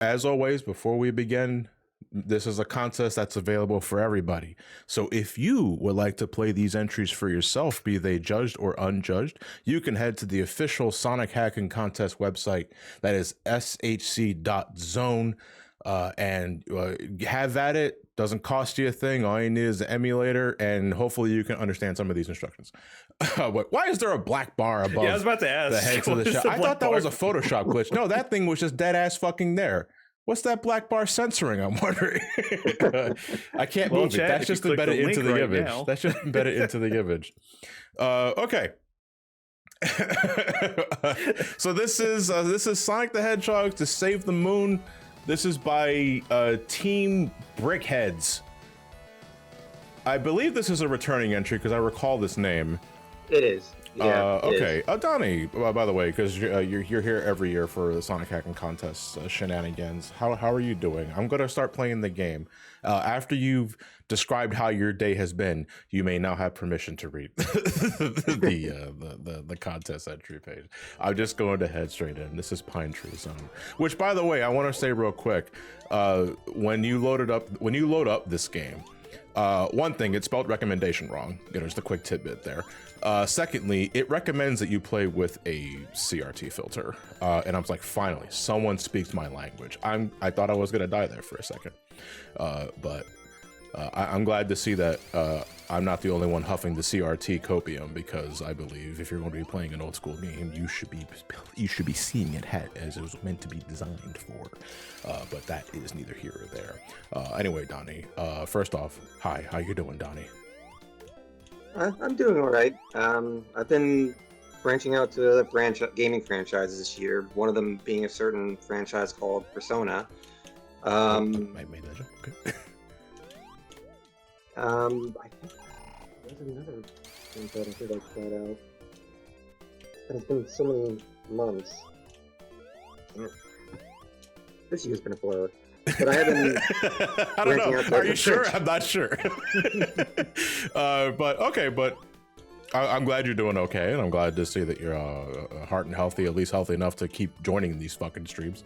as always, before we begin, this is a contest that's available for everybody. So if you would like to play these entries for yourself, be they judged or unjudged, you can head to the official Sonic Hacking Contest website. That is shc.zone. And have at it. Doesn't cost you a thing. All you need is an emulator, and hopefully you can understand some of these instructions. Why is there a black bar above I was about to ask, the heads of the shot? I thought that was a Photoshop glitch. No, that thing was just dead ass fucking there. What's that black bar censoring? I'm wondering. I can't move it. That's just embedded into the image. That's just embedded into the image. Okay. So this is Sonic the Hedgehog to Save the Moon. This is by Team Brickheads. I believe this is a returning entry because I recall this name. It is. Yeah. Okay. Donnie, by the way, because you're here every year for the Sonic Hacking Contest shenanigans. How are you doing? I'm gonna start playing the game. After you've described how your day has been, you may now have permission to read the contest entry page. I'm just going to head straight in. This is Pine Tree Zone, which, by the way, I want to say real quick. When you load up this game, one thing, it spelled recommendation wrong. There's the quick tidbit there. Secondly, it recommends that you play with a CRT filter. And I was like, finally, someone speaks my language. I thought I was gonna die there for a second. But I'm glad to see that I'm not the only one huffing the CRT copium, because I believe if you're going to be playing an old school game, you should be seeing it as it was meant to be designed for. But that is neither here or there. Anyway, Donnie, first off, hi, how you doing, Donnie? I'm doing all right. I've been branching out to other gaming franchises this year. One of them being a certain franchise called Persona. I made that joke. Okay. I think there's another thing that I think I tried out. And it's been so many months. This year's been a blur. But I haven't. I don't know. Are you sure? I'm not sure. But I'm glad you're doing okay, and I'm glad to see that you're heart and healthy, at least healthy enough to keep joining these fucking streams.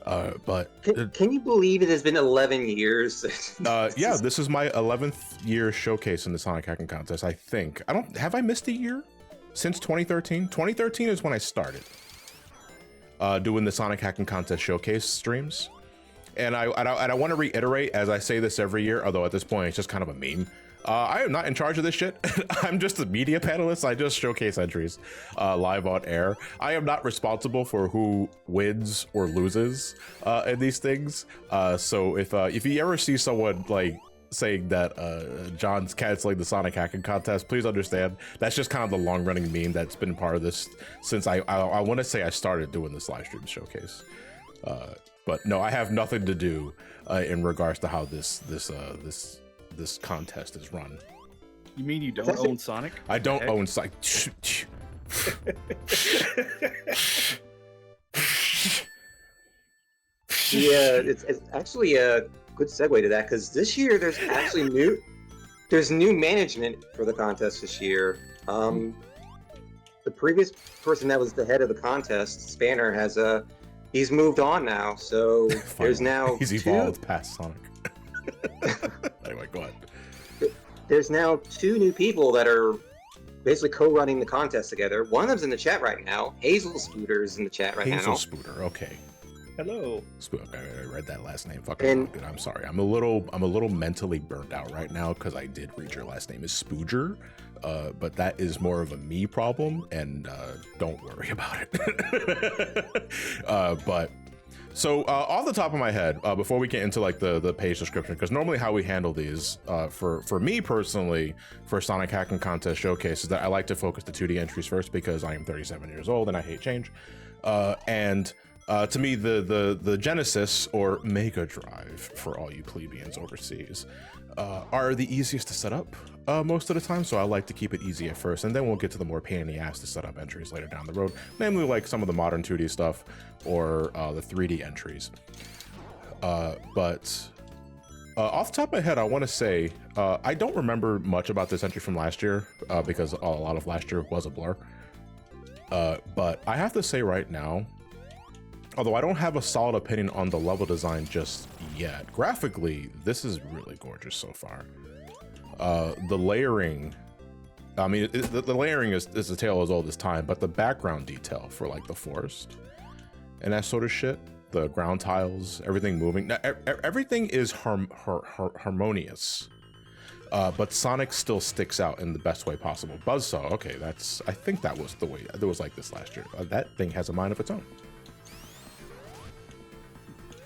But can you believe it has been 11 years? Yeah, this is my 11th year showcase in the Sonic Hacking Contest. I think have I missed a year since 2013? 2013 is when I started doing the Sonic Hacking Contest showcase streams. And I want to reiterate, as I say this every year, although at this point it's just kind of a meme. I am not in charge of this shit. I'm just a media panelist. I just showcase entries live on air. I am not responsible for who wins or loses in these things. So if you ever see someone like saying that John's canceling the Sonic Hacking Contest, please understand that's just kind of the long-running meme that's been part of this since I want to say I started doing this live stream showcase. But no, I have nothing to do in regards to how this contest is run. You mean you don't own Sonic? I don't own Sonic. Yeah, it's actually a good segue to that, because this year there's actually new management for the contest this year. The previous person that was the head of the contest, Spanner, he's moved on now, so there's now he's evolved past Sonic. Anyway, go ahead. There's now two new people that are basically co-running the contest together. One of them's in the chat right now. Hazel Spooter is in the chat right now. Hazel Spooter, okay. Hello. I read that last name fucking good. I'm sorry. I'm a little mentally burned out right now because I did read your last name is Spooger. But that is more of a me problem, and don't worry about it. But so off the top of my head, before we get into like the page description, because normally how we handle these for me personally for Sonic Hacking Contest Showcase is that I like to focus the 2D entries first because I am 37 years old and I hate change. To me, the Genesis or Mega Drive, for all you plebeians overseas, are the easiest to set up most of the time, so I like to keep it easy at first, and then we'll get to the more pain in the ass to set up entries later down the road, namely like some of the modern 2D stuff or the 3D entries. But off the top of my head, I want to say I don't remember much about this entry from last year because a lot of last year was a blur. But I have to say right now, Although I don't have a solid opinion on the level design just yet. Graphically, this is really gorgeous so far. The layering, I mean, the layering is a tale as old as time, but the background detail for like the forest and that sort of shit, the ground tiles, everything moving, everything is harmonious. But Sonic still sticks out in the best way possible. Buzzsaw, okay, I think that was the way, it was like this last year. That thing has a mind of its own.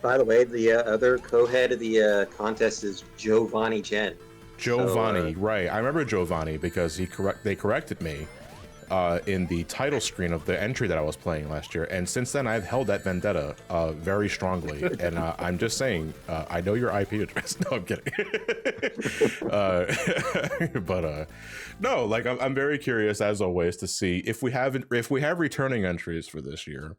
By the way, the other co-head of the contest is Giovanni Jen. Giovanni, right. I remember Giovanni because they corrected me in the title screen of the entry that I was playing last year. And since then, I've held that vendetta very strongly. And I'm just saying, I know your IP address. No, I'm kidding. No, like I'm very curious as always to see if we have returning entries for this year.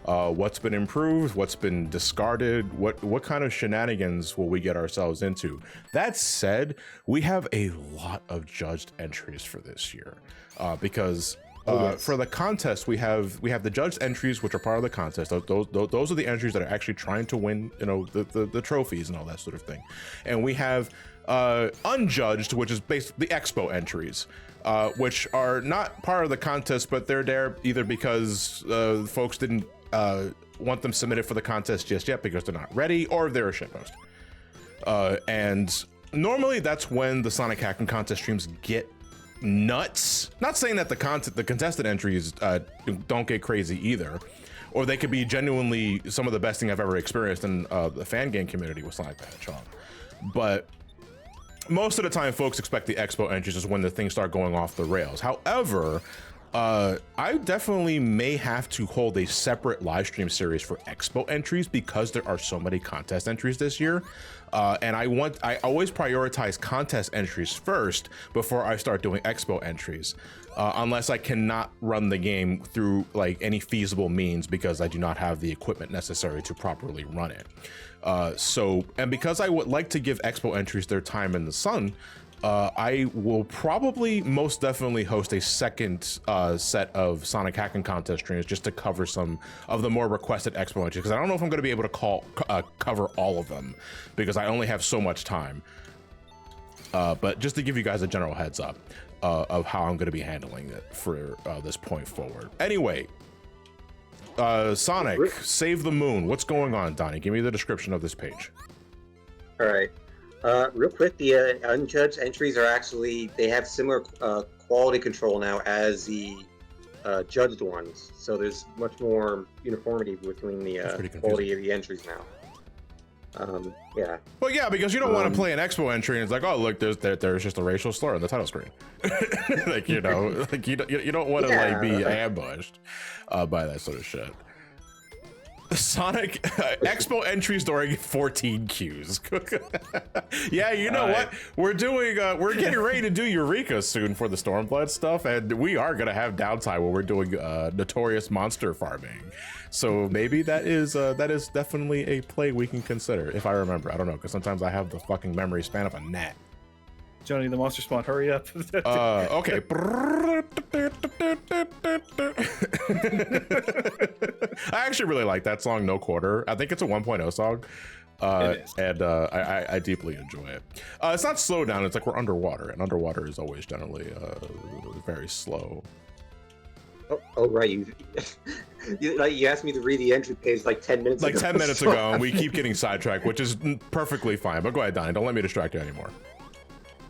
What's been improved, what's been discarded, what kind of shenanigans will we get ourselves into? That said, we have a lot of judged entries for this year because for the contest we have the judged entries, which are part of the contest. Those are the entries that are actually trying to win, you know, the trophies and all that sort of thing. And we have unjudged, which is basically the expo entries, which are not part of the contest, but they're there either because folks didn't want them submitted for the contest just yet because they're not ready, or they're a shitpost. And normally that's when the Sonic Hacking Contest streams get nuts. Not saying that the contested entries don't get crazy either, or they could be genuinely some of the best thing I've ever experienced in the fan game community with Sonic the Hedgehog. But most of the time, folks expect the expo entries is when the things start going off the rails. However, I definitely may have to hold a separate live stream series for expo entries because there are so many contest entries this year. And I always prioritize contest entries first before I start doing expo entries, unless I cannot run the game through like any feasible means because I do not have the equipment necessary to properly run it. And because I would like to give expo entries their time in the sun, I will probably most definitely host a second set of Sonic Hacking Contest streams just to cover some of the more requested expo entries, because I don't know if I'm going to be able to cover all of them because I only have so much time. But just to give you guys a general heads up of how I'm going to be handling it for this point forward. Anyway, Sonic, Save the Moon. What's going on, Donnie? Give me the description of this page. All right. Real quick, the unjudged entries are actually, they have similar quality control now as the judged ones. So there's much more uniformity between the quality of the entries now. Yeah. Well, yeah, because you don't want to play an expo entry and it's like, oh, look, there's just a racial slur on the title screen. Like, you know, like you don't want to like be ambushed by that sort of shit. Sonic expo entries during 14 queues. Yeah, you know what? We're getting ready to do Eureka soon for the Stormblood stuff, and we are gonna have downtime when we're doing notorious monster farming. So maybe that is definitely a play we can consider if I remember. I don't know, because sometimes I have the fucking memory span of a gnat. Johnny, the monster spawn, hurry up. Okay. I actually really like that song, No Quarter. I think it's a 1.0 song. And I deeply enjoy it. It's not slow down, it's like we're underwater, and underwater is always generally very slow. Oh right, you asked me to read the entry page like 10 minutes ago. Like 10 minutes ago, and we keep getting sidetracked, which is perfectly fine. But go ahead, Donnie, don't let me distract you anymore.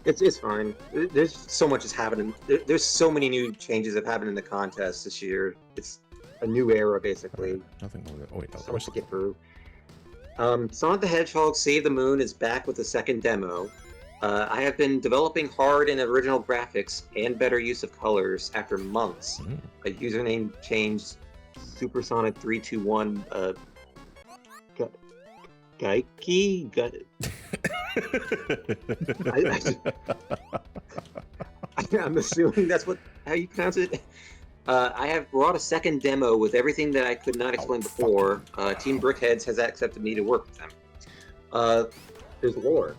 It's fine. There's so much is happening. There's so many new changes that have happened in the contest this year. It's a new era, basically. Nothing. Oh wait, no. So much to get through. Sonic the Hedgehog Save the Moon is back with a second demo. I have been developing hard in original graphics and better use of colors after months. A username change, Supersonic 321. Gaiki. I'm assuming that's how you pronounce it. I have brought a second demo with everything that I could not explain before. Team Brickheads has accepted me to work with them. There's lore.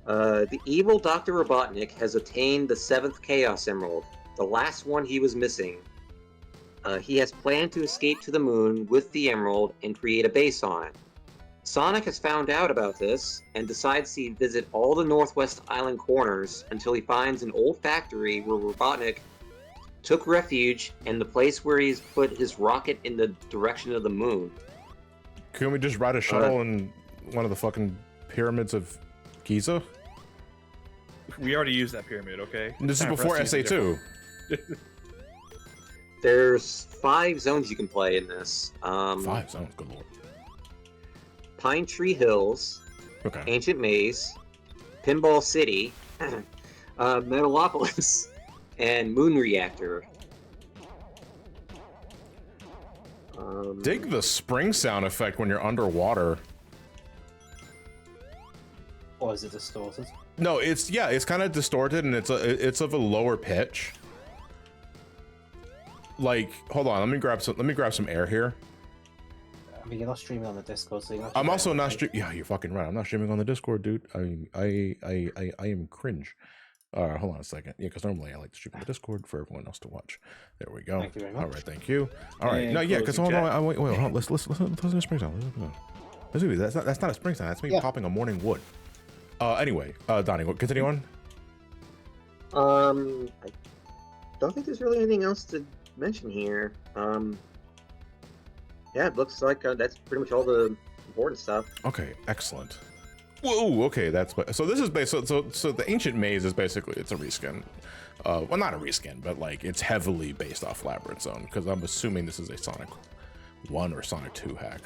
The evil Dr. Robotnik has obtained the 7th Chaos Emerald, the last one he was missing. he has planned to escape to the moon with the Emerald and create a base on it. Sonic has found out about this and decides to visit all the Northwest Island corners until he finds an old factory where Robotnik took refuge and the place where he's put his rocket in the direction of the moon. Can we just ride a shuttle in one of the fucking pyramids of Giza? We already used that pyramid, okay? And this is Time for us before to use SA2. There's 5 zones you can play in this. 5 zones, good lord. Pine Tree Hills, Okay. Ancient Maze, Pinball City, Metalopolis, and Moon Reactor. Dig the spring sound effect when you're underwater. Or is it distorted? No, it's kind of distorted and it's of a lower pitch. Like, hold on, let me grab some air here. I mean, you're not streaming on the Discord, so you're not. I'm also not streaming. Yeah, you're fucking right. I'm not streaming on the Discord, dude. I am cringe. Hold on a second. Yeah, because normally I like to stream on the Discord for everyone else to watch. There we go. Thank you very much. All right, thank you. All right, And no, yeah, because hold closing on, wait, hold on. Let's listen to the spring sound. Let's do it. That's not a spring sound. That's me popping a morning wood. Anyway, Donnie, continue on. I don't think there's really anything else to mention here. Yeah, it looks like that's pretty much all the important stuff. Okay, excellent. Whoa, okay, that's so. This is based so the Ancient Maze is basically it's a reskin. Well, not a reskin, but like it's heavily based off Labyrinth Zone because I'm assuming this is a Sonic 1 or Sonic 2 hack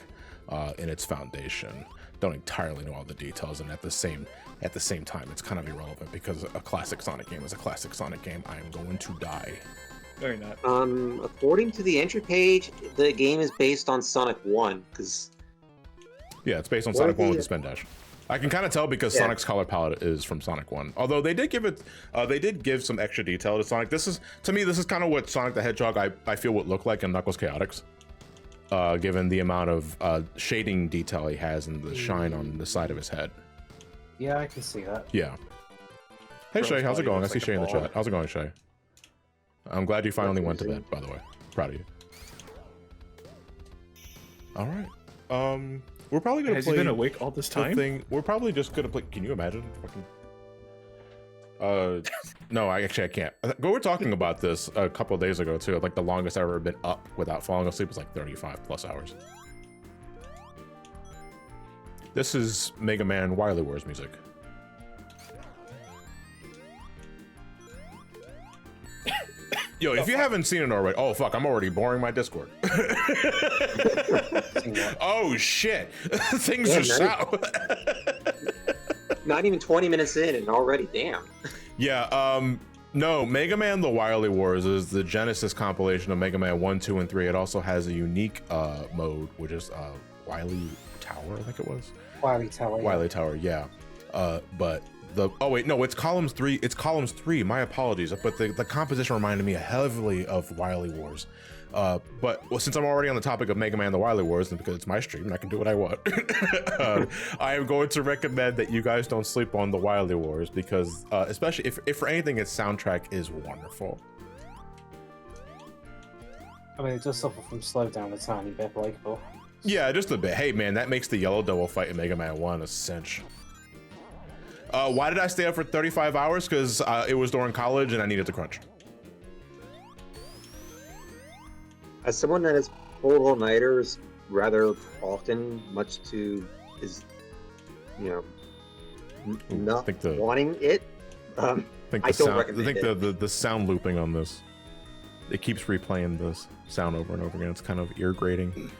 in its foundation. Don't entirely know all the details, and at the same time, it's kind of irrelevant because a classic Sonic game is a classic Sonic game. I am going to die. No, you're not. According to the entry page, the game is based on Sonic 1, because... Yeah, it's based on Sonic 1 with the spin dash. I can kind of tell because Sonic's color palette is from Sonic 1. Although they did give some extra detail to Sonic. This is kind of what Sonic the Hedgehog I feel would look like in Knuckles Chaotix. Given the amount of shading detail he has and the shine on the side of his head. Yeah, I can see that. Yeah. Hey Shay, how's it going? I see Shay in the ball. chat. How's it going, Shay? I'm glad you finally went to bed, by the way. Proud of you. All right. We're probably gonna Has play. he been awake all this time? We're probably just gonna play. Can you imagine? Fucking. No, I can't. We were talking about this a couple of days ago too. Like the longest I've ever been up without falling asleep was like 35 plus hours. This is Mega Man Wily Wars music. Yo, if you haven't seen it already, oh fuck, I'm already boring my Discord. Oh shit, things just out. Not even 20 minutes in and already, damn. Yeah, no, Mega Man The Wily Wars is the Genesis compilation of Mega Man 1, 2, and 3. It also has a unique mode, which is Wily Tower, I think it was. Wily Tower. Yeah. Wily Tower, yeah. But oh wait, no, it's Columns 3. It's Columns 3. My apologies. But the composition reminded me heavily of Wily Wars. But since I'm already on the topic of Mega Man The Wily Wars, and because it's my stream and I can do what I want, I am going to recommend that you guys don't sleep on The Wily Wars because, especially if for anything, its soundtrack is wonderful. I mean, it does suffer from slowdown a tiny bit, like, but... Yeah, just a bit. Hey man, that makes the Yellow Devil fight in Mega Man 1 a cinch. Why did I stay up for 35 hours? Because it was during college and I needed to crunch. As someone that has pulled all-nighters rather often, much to his, not wanting it, I don't recommend it. The sound looping on this, it keeps replaying this sound over and over again. It's kind of ear grating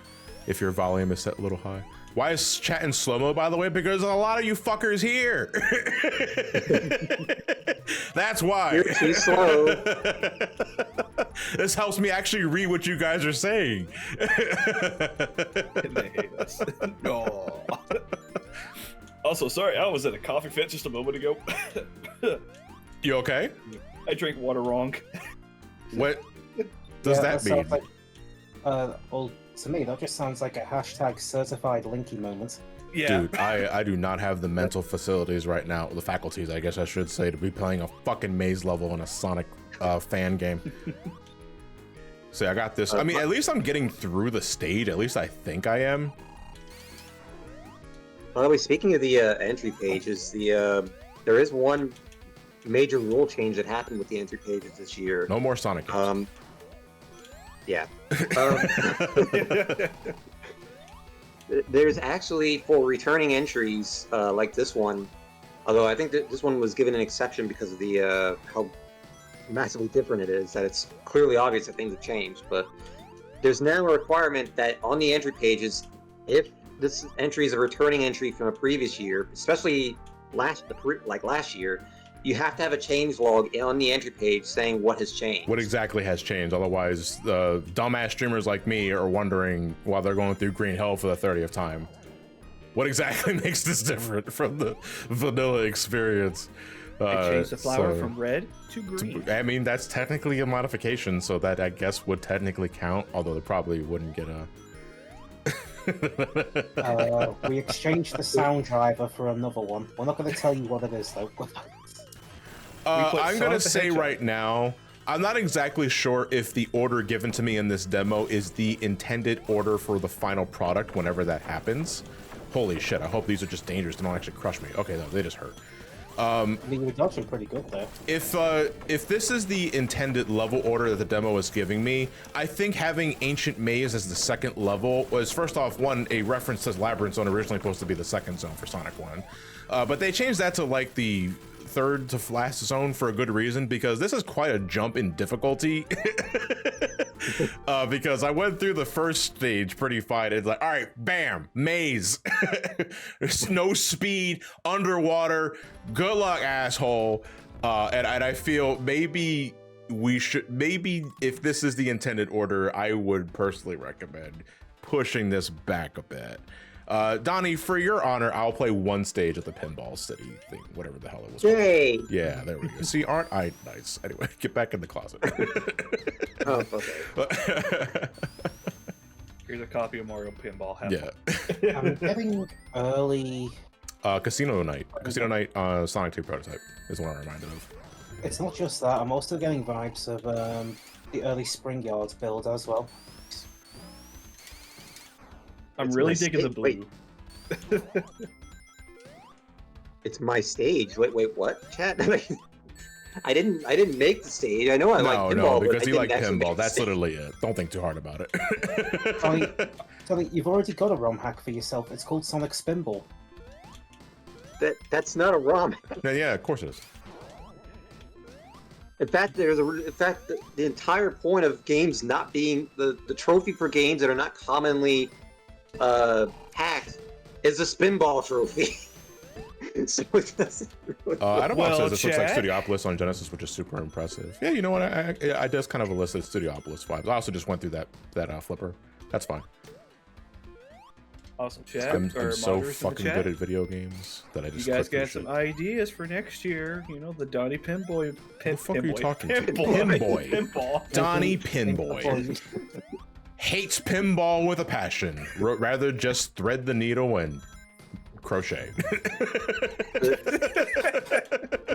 if your volume is set a little high. Why is chat in slow-mo, by the way? Because a lot of you fuckers here. That's why. You're too slow. This helps me actually read what you guys are saying. They hate us. No. Also, sorry, I was in a coffee fit just a moment ago. You okay? I drank water wrong. What does that mean? Like, well, to me, that just sounds like a hashtag certified Linky moment. Yeah. Dude, I do not have the mental facilities right now, the faculties, I guess I should say, to be playing a fucking maze level in a Sonic fan game. So I got this. I mean, at least I'm getting through the stage. At least I think I am. By the way, speaking of the entry pages, there is one major rule change that happened with the entry pages this year. No more Sonic games. Yeah. There's actually, for returning entries like this one, although I think that this one was given an exception because of the how massively different it is, that it's clearly obvious that things have changed, but there's now a requirement that on the entry pages, if this entry is a returning entry from a previous year, especially last year, you have to have a change log on the entry page saying what has changed. What exactly has changed? Otherwise, the dumbass streamers like me are wondering while they're going through green hell for the 30th time. What exactly makes this different from the vanilla experience? I changed the flower from red to green. I mean, that's technically a modification, so that I guess would technically count, although it probably wouldn't get a... We exchanged the sound driver for another one. We're not going to tell you what it is, though. I'm going to say right now, I'm not exactly sure if the order given to me in this demo is the intended order for the final product whenever that happens. Holy shit, I hope these are just dangerous. They don't actually crush me. Okay, no, they just hurt. I mean, you were dodging pretty good there. If this is the intended level order that the demo is giving me, I think having Ancient Maze as the second level was, first off, one, a reference to Labyrinth Zone, originally supposed to be the second zone for Sonic 1. But they changed that to like the third to last zone for a good reason, because this is quite a jump in difficulty. Because I went through the first stage pretty fine. It's like, all right, bam, maze. There's no speed, underwater. Good luck, asshole. And I feel maybe we should, maybe if this is the intended order, I would personally recommend pushing this back a bit. Donnie, for your honor, I'll play one stage at the Pinball City thing, whatever the hell it was called. Yay! Yeah, there we go. See, aren't I nice? Anyway, get back in the closet. Oh, okay. Here's a copy of Mario Pinball. Yeah. I'm getting early... Casino Night. Casino Night Sonic 2 prototype is what I'm reminded of. It's not just that, I'm also getting vibes of the early Spring Yards build as well. I'm It's really my digging the state- blue. It's my stage. Wait, what? Chat? I didn't make the stage. I know I like pinball. No, but because I you like didn't actually make pinball. the That's stage. literally it. Don't think too hard about it. Tony, you've already got a ROM hack for yourself. It's called Sonic Spinball. That's not a ROM. Yeah, of course it is. In fact, the entire point of games not being the trophy for games that are not commonly hacked is a spinball trophy. So it doesn't really Adamon Well, says this looks like Chad? Studiopolis on Genesis, which is super impressive. Yeah, you know what? I does kind of elicit Studiopolis vibes. I also just went through that flipper. That's fine. Awesome chat. I'm or so moderators in the fucking chat. good at video games that I You just guys click got through some shit. ideas for next year. You know, the Donnie Pinboy. Who the fuck are you Pinboy. talking to? Pinboy. Pinboy. Pinball. Donnie Pinboy hates pinball with a passion. Rather just thread the needle and crochet.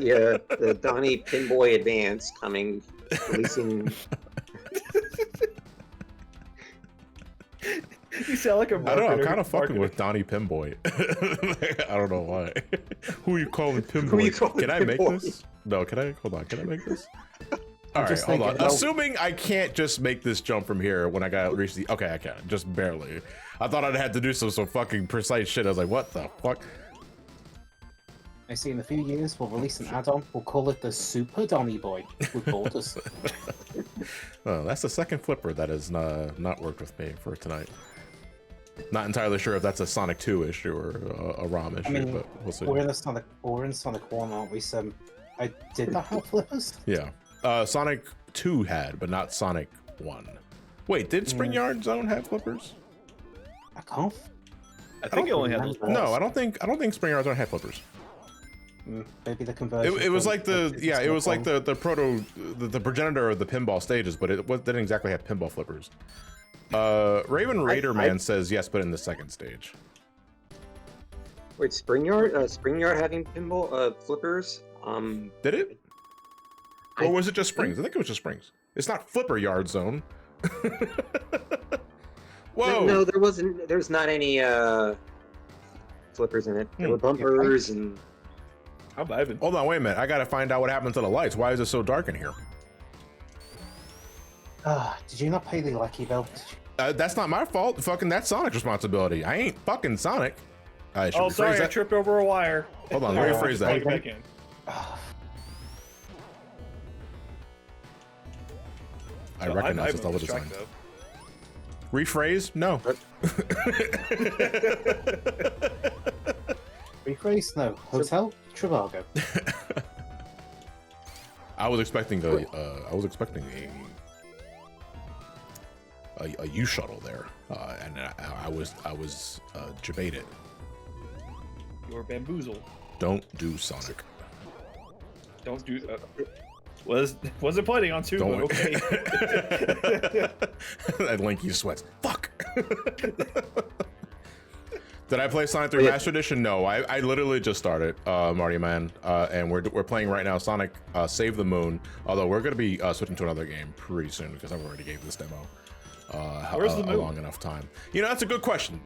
Yeah, the Donnie Pinboy Advance coming, releasing. You sound like a I don't know. I'm marketer. kind of fucking Marketer. with Donnie Pinboy. I don't know why. Who are you calling Pinboy? Who you calling Can I make Pinboy? this? No, can I? Hold on. Can I make this? All right, just hold on. thinking, no. Assuming I can't just make this jump from here when I got reach the. Okay, I can. Just barely. I thought I'd had to do some fucking precise shit. I was like, what the fuck? I see in a few years we'll release an add-on. We'll call it the Super Donnie Boy with borders. Oh, that's the second flipper that has not worked with me for tonight. Not entirely sure if that's a Sonic 2 issue or a ROM issue, mean, but we'll see. We're in Sonic 1, aren't we? So, did that have flippers? Yeah. Sonic 2 had, but not Sonic 1. Wait, did Spring Yard Zone have flippers? I can't. I think it only had those. remember. No, I don't think Spring Yard Zone had flippers. Maybe the conversion. It was from like the Sonic it was like 1. the progenitor of the pinball stages, but it didn't exactly have pinball flippers. Raven Raider Man says yes, but in the second stage. Wait, Spring Yard having pinball flippers? Did it? Or was it just Springs? I think it was just Springs. It's not Flipper Yard Zone. Whoa! No, there wasn't. There's not any flippers in it. There were bumpers and. I'm vibing. Hold on, wait a minute. I gotta find out what happened to the lights. Why is it so dark in here? Did you not pay the lucky bill? That's not my fault. Fucking that's Sonic's responsibility. I ain't fucking Sonic. I should Oh, rephrase sorry, I that. tripped over a wire. Hold on, let me rephrase Plug that. it back in. I So recognize I'm this level design. distracted, Rephrase? No. Rephrase? No. Hotel? Trivago. I was expecting a U shuttle there, and I was debated. though. You're bamboozled. Don't do Sonic. Don't do. Wasn't planning on two, Don't. but okay. That Linky sweats. Fuck. Did I play Sonic 3 Master Edition? No, I literally just started, Marty Man, and we're playing right now Sonic Save the Moon. Although we're gonna be switching to another game pretty soon because I've already gave this demo Where's the a moon? long enough time. You know, that's a good question.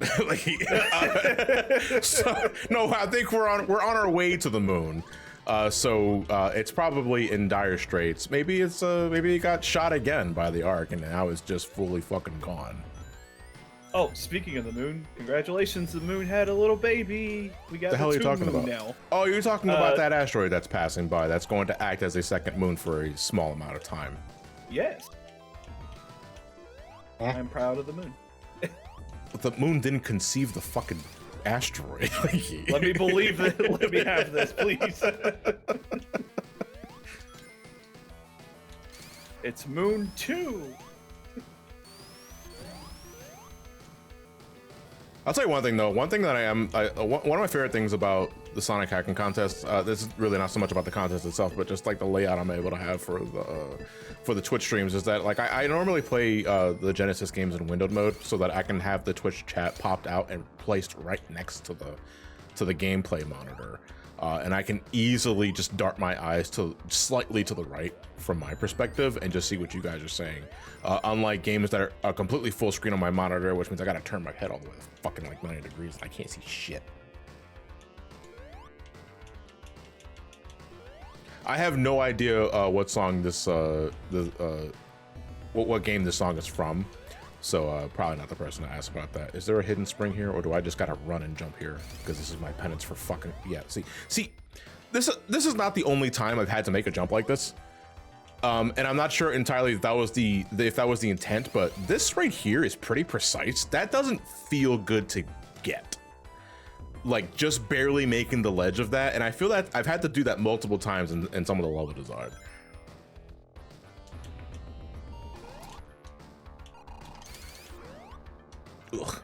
No, I think we're on our way to the moon. So it's probably in dire straits. Maybe it got shot again by the Ark, and now it's just fully fucking gone. Oh, speaking of the moon, congratulations! The moon had a little baby. We got The hell are you two talking moon about? now. Oh, you're talking about that asteroid that's passing by. That's going to act as a second moon for a small amount of time. Yes, Eh? I'm proud of the moon. But the moon didn't conceive the fucking asteroid. Let me believe that. Let me have this, please. It's Moon 2. I'll tell you one thing though. One thing that one of my favorite things about the Sonic hacking contest. This is really not so much about the contest itself, but just like the layout I'm able to have for the Twitch streams is that like I normally play the Genesis games in windowed mode so that I can have the Twitch chat popped out and placed right next to the gameplay monitor. And I can easily just dart my eyes to slightly to the right from my perspective and just see what you guys are saying. Unlike games that are completely full screen on my monitor, which means I gotta turn my head all the way fucking like 90 degrees and I can't see shit. I have no idea what song this what game this song is from. So probably not the person to ask about that. Is there a hidden spring here, or do I just gotta run and jump here? Because this is my penance for fucking See, this is not the only time I've had to make a jump like this. And I'm not sure entirely if that was the intent, but this right here is pretty precise. That doesn't feel good to get. Like just barely making the ledge of that, and I feel that I've had to do that multiple times in some of the level design. Ugh.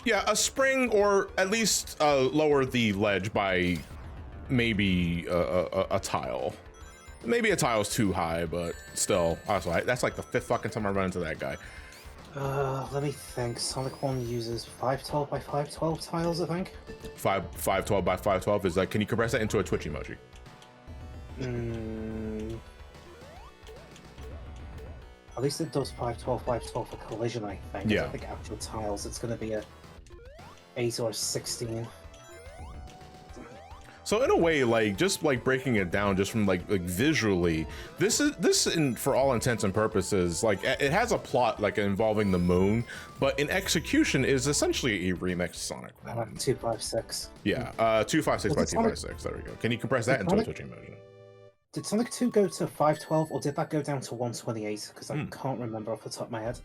Yeah, a spring, or at least lower the ledge by maybe a tile. Maybe a tile's too high, but still. Also, that's like the 5th fucking time I run into that guy. Let me think. Sonic 1 uses 512 by 512 tiles, I think. 512 by 512 is like, can you compress that into a Twitch emoji? At least it does 512 512 for collision, I think. Yeah. I think actual tiles, it's going to be a 8 or 16. So in a way, like just like breaking it down just from like visually, this for all intents and purposes, like it has a plot like involving the moon, but in execution is essentially a remixed Sonic 1. 256. Yeah, 256 by 256. There we go. Can you compress that into a Twitch emoji? Did Sonic 2 go to 512 or did that go down to 128? Because I can't remember off the top of my head.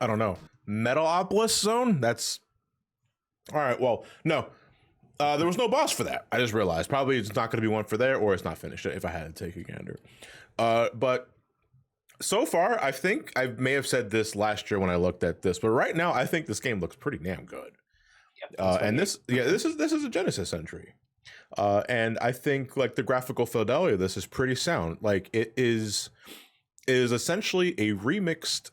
I don't know. Metalopolis Zone? That's all right. Well, no. There was no boss for that. I just realized probably it's not going to be one for there, or it's not finished if I had to take a gander. But so far, I think I may have said this last year when I looked at this, but right now I think this game looks pretty damn good. And this is a Genesis entry. And I think like the graphical fidelity of this is pretty sound. Like it is essentially a remixed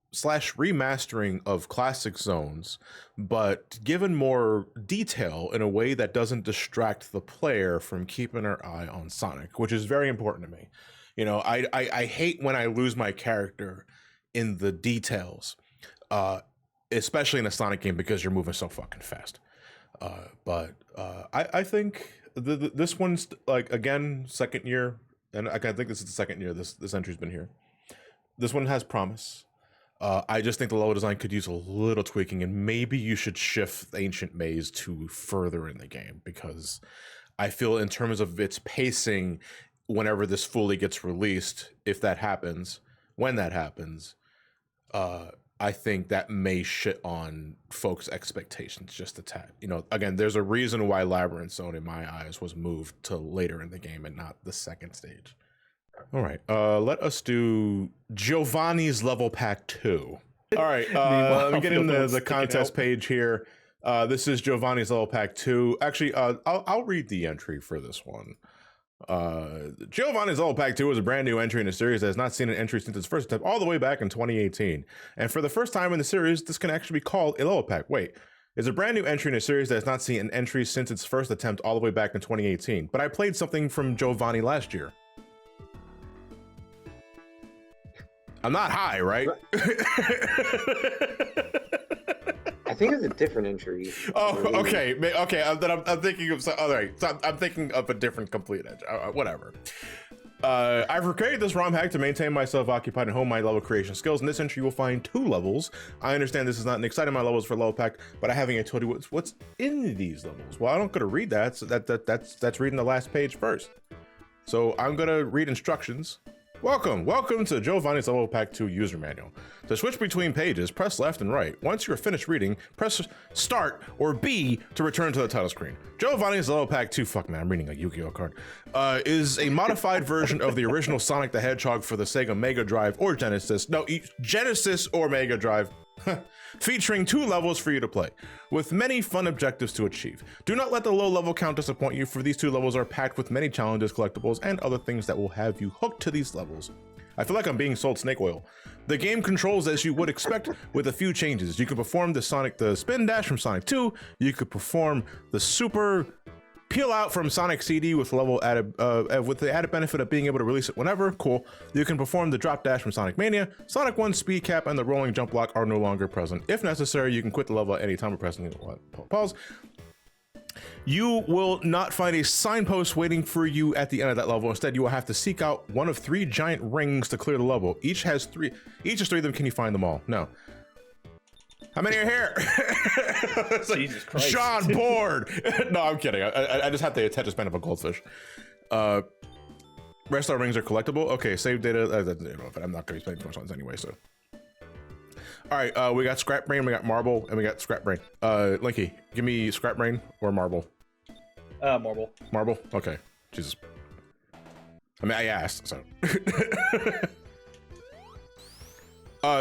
/ remastering of classic zones, but given more detail in a way that doesn't distract the player from keeping their eye on Sonic, which is very important to me. You know, I hate when I lose my character in the details, especially in a Sonic game because you're moving so fucking fast. But I think this one's like, again, second year, and I think this is the second year this entry's been here. This one has promise. I just think the level design could use a little tweaking, and maybe you should shift Ancient Maze to further in the game, because I feel in terms of its pacing, whenever this fully gets released, if that happens, when that happens, I think that may shit on folks' expectations just a tad. You know, again, there's a reason why Labyrinth Zone, in my eyes, was moved to later in the game and not the second stage. All right, let us do Giovanni's level pack 2. All right, let me get in the contest page here. This is Giovanni's level pack 2. Actually, I'll read the entry for this one. Giovanni's level pack 2 is a brand new entry in a series that has not seen an entry since its first attempt all the way back in 2018. And for the first time in the series, this can actually be called a level pack. Wait. It's a brand new entry in a series that has not seen an entry since its first attempt all the way back in 2018. But I played something from Giovanni last year. I'm not high, right? I think it's a different entry. Oh, okay. I'm thinking of all right. So I'm thinking of a different complete edge. Whatever. I've recreated this ROM hack to maintain myself occupied and hone my level creation skills. In this entry, you will find 2 levels. I understand this is not an exciting amount of levels for level pack, but I haven't yet told you what's in these levels. Well, I'm not gonna read that. So that's reading the last page first. So I'm gonna read instructions. Welcome to Giovanni's Level Pack 2 user manual. To switch between pages, press left and right. Once you're finished reading, press start or B to return to the title screen. Giovanni's Level Pack 2, fuck man, I'm reading a Yu-Gi-Oh card, is a modified version of the original Sonic the Hedgehog for the Sega Mega Drive or Genesis. No, Genesis or Mega Drive. Featuring 2 levels for you to play, with many fun objectives to achieve. Do not let the low level count disappoint you, for these 2 levels are packed with many challenges, collectibles, and other things that will have you hooked to these levels. I feel like I'm being sold snake oil. The game controls as you would expect, with a few changes. You can perform the spin dash from Sonic 2. You could perform the super peel out from Sonic CD with the added benefit of being able to release it whenever. Cool. You can perform the drop dash from Sonic Mania. Sonic 1 speed cap and the rolling jump block are no longer present. If necessary, you can quit the level at any time by pressing pause. You will not find a signpost waiting for you at the end of that level. Instead, you will have to seek out one of 3 giant rings to clear the level. Each is 3 of them. Can you find them all? No. How many are here? Jesus Christ. Sean, bored. No, I'm kidding. I just have the attention span of a goldfish. Rest of our rings are collectible. Okay, save data. I'm not going to be spending too much on this anyway, so. All right, we got Scrap Brain, we got Marble, and we got Scrap Brain. Linky, give me Scrap Brain or Marble. Marble. Marble? Okay. Jesus. I mean, I asked, so.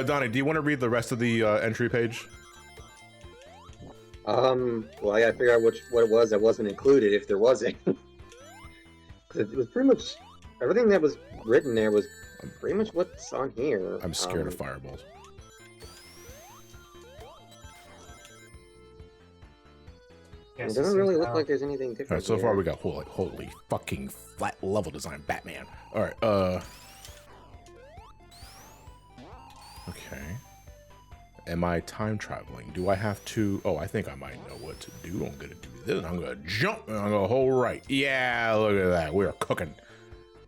Donnie, do you want to read the rest of the entry page? Well, I gotta figure out what it was that wasn't included, if there wasn't. Because it was pretty much everything that was written there was pretty much what's on here. I'm scared of fireballs. It doesn't really look like there's anything different. All right, so far we got holy fucking flat level design, Batman. All right, okay. Am I time traveling? Do I have to? Oh, I think I might know what to do. I'm gonna do this. I'm gonna jump and I'm gonna hold right. Yeah, look at that. We're cooking.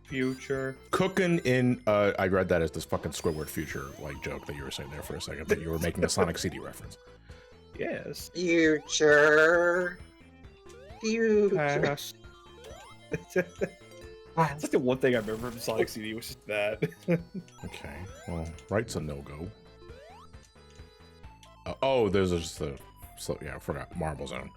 Future. Cooking in. I read that as this fucking Squidward future like joke that you were saying there for a second, but you were making a Sonic CD reference. Yes. Future. Past. That's like the one thing I remember from Sonic CD, which is that. Okay, well, right's a no-go. Oh, there's just the... yeah, I forgot. Marble Zone.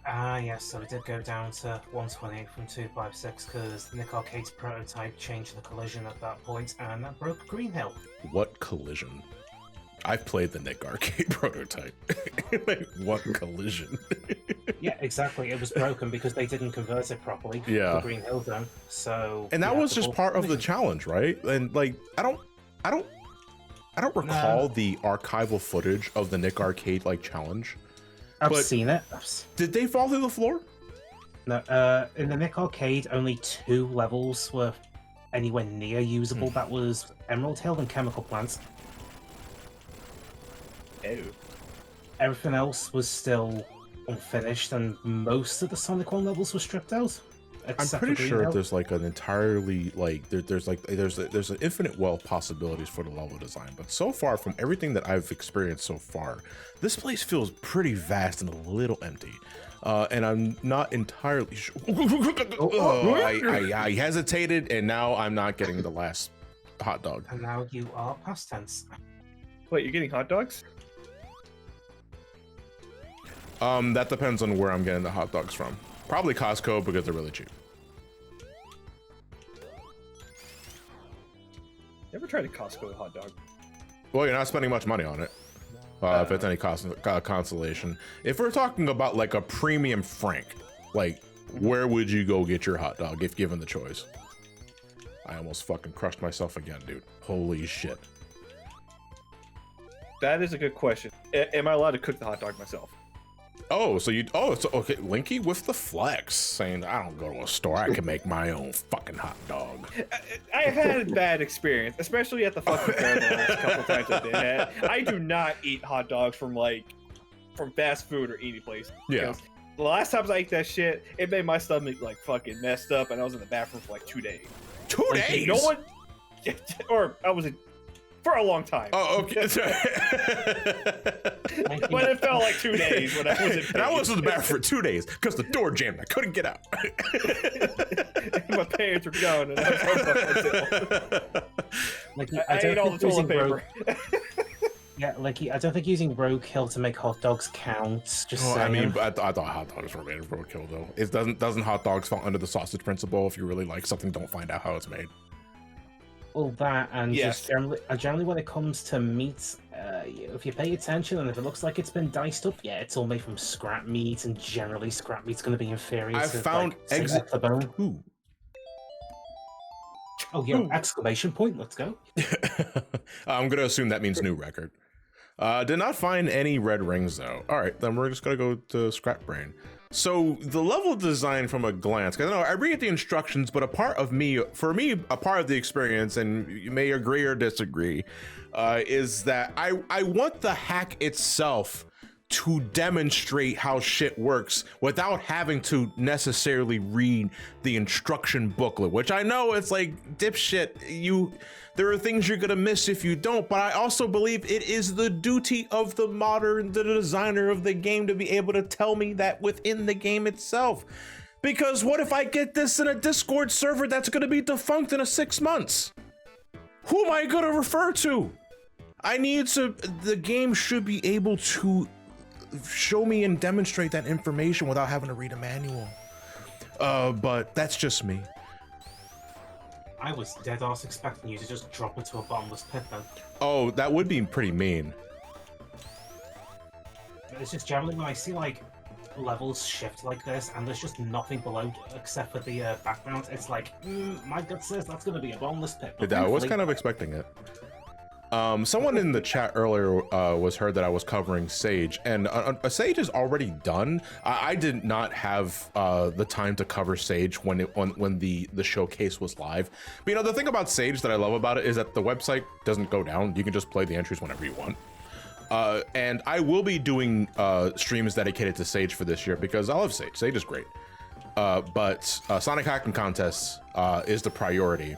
Yes, so we did go down to 128 from 256 because the Nick Arcade's prototype changed the collision at that point, and that broke Green Hill. What collision? I've played the Nick Arcade prototype. Like, what collision? Yeah, exactly. It was broken because they didn't convert it properly. Yeah. The Green Hill Zone. So. And that was just part of the challenge, right? And like, I don't recall the archival footage of the Nick Arcade like challenge. I've seen it. Did they fall through the floor? No. In the Nick Arcade, only 2 levels were anywhere near usable that was Emerald Hill and Chemical Plants. Oh. Everything else was still unfinished, and most of the Sonic 1 levels were stripped out. I'm except pretty for Green sure Hill. there's like an entirely like there's an infinite well of possibilities for the level design, but so far from everything that I've experienced so far, this place feels pretty vast and a little empty. And I'm not entirely sure. I hesitated, and now I'm not getting the last hot dog. And now you are past tense. Wait, you're getting hot dogs? That depends on where I'm getting the hot dogs from. Probably Costco because they're really cheap. Never tried a Costco hot dog. Well, you're not spending much money on it. If it's any consolation. If we're talking about like a premium Frank, like where would you go get your hot dog if given the choice? I almost fucking crushed myself again, dude. Holy shit. That is a good question. Am I allowed to cook the hot dog myself? Oh, so okay, Linky with the flex, saying I don't go to a store, I can make my own fucking hot dog. I had a bad experience, especially at the fucking fair the last couple times I did it. I do not eat hot dogs from fast food or any place. Yeah. Because the last times I ate that shit, it made my stomach like fucking messed up, and I was in the bathroom for like 2 days. 2 days? No one, or I was for a long time. Oh, okay. But it felt like 2 days when I was in And I pain. was in the bathroom for 2 days because the door jammed. I couldn't get out. My parents were gone, and I was home by myself. Like, I ate all the toilet paper. Yeah, like I don't think using roadkill to make hot dogs counts. Just Oh, I saying. mean, I thought hot dogs were made of roadkill, though. It doesn't hot dogs fall under the sausage principle? If you really like something, don't find out how it's made. all that, and Yes. just generally when it comes to meat, if you pay attention and if it looks like it's been diced up, yeah, it's all made from scrap meat, and generally scrap meat's going to be inferior. I to, found like, say, off the bone. Ooh. Oh, yeah! Exclamation point! Let's go. I'm gonna assume that means new record. Did not find any red rings though. All right, then we're just gonna go to Scrap Brain. So the level design from a glance, because I know I read the instructions, but a part of the experience, and you may agree or disagree, is that I want the hack itself to demonstrate how shit works without having to necessarily read the instruction booklet, which I know it's like, dipshit, there are things you're gonna miss if you don't, but I also believe it is the duty of the designer of the game to be able to tell me that within the game itself. Because what if I get this in a Discord server that's gonna be defunct in 6 months? Who am I gonna refer to? The game should be able to show me and demonstrate that information without having to read a manual. But that's just me. I was dead ass expecting you to just drop into a bottomless pit then. Oh, that would be pretty mean. But it's just generally when I see like levels shift like this and there's just nothing below except for the background, it's like, my gut says that's going to be a bottomless pit. But I was thankfully- kind of expecting it. Someone in the chat earlier was heard that I was covering Sage, and Sage is already done. I did not have the time to cover Sage when the showcase was live. But the thing about Sage that I love about it is that the website doesn't go down. You can just play the entries whenever you want. And I will be doing streams dedicated to Sage for this year because I love Sage. Sage is great. But Sonic Hacking Contests is the priority.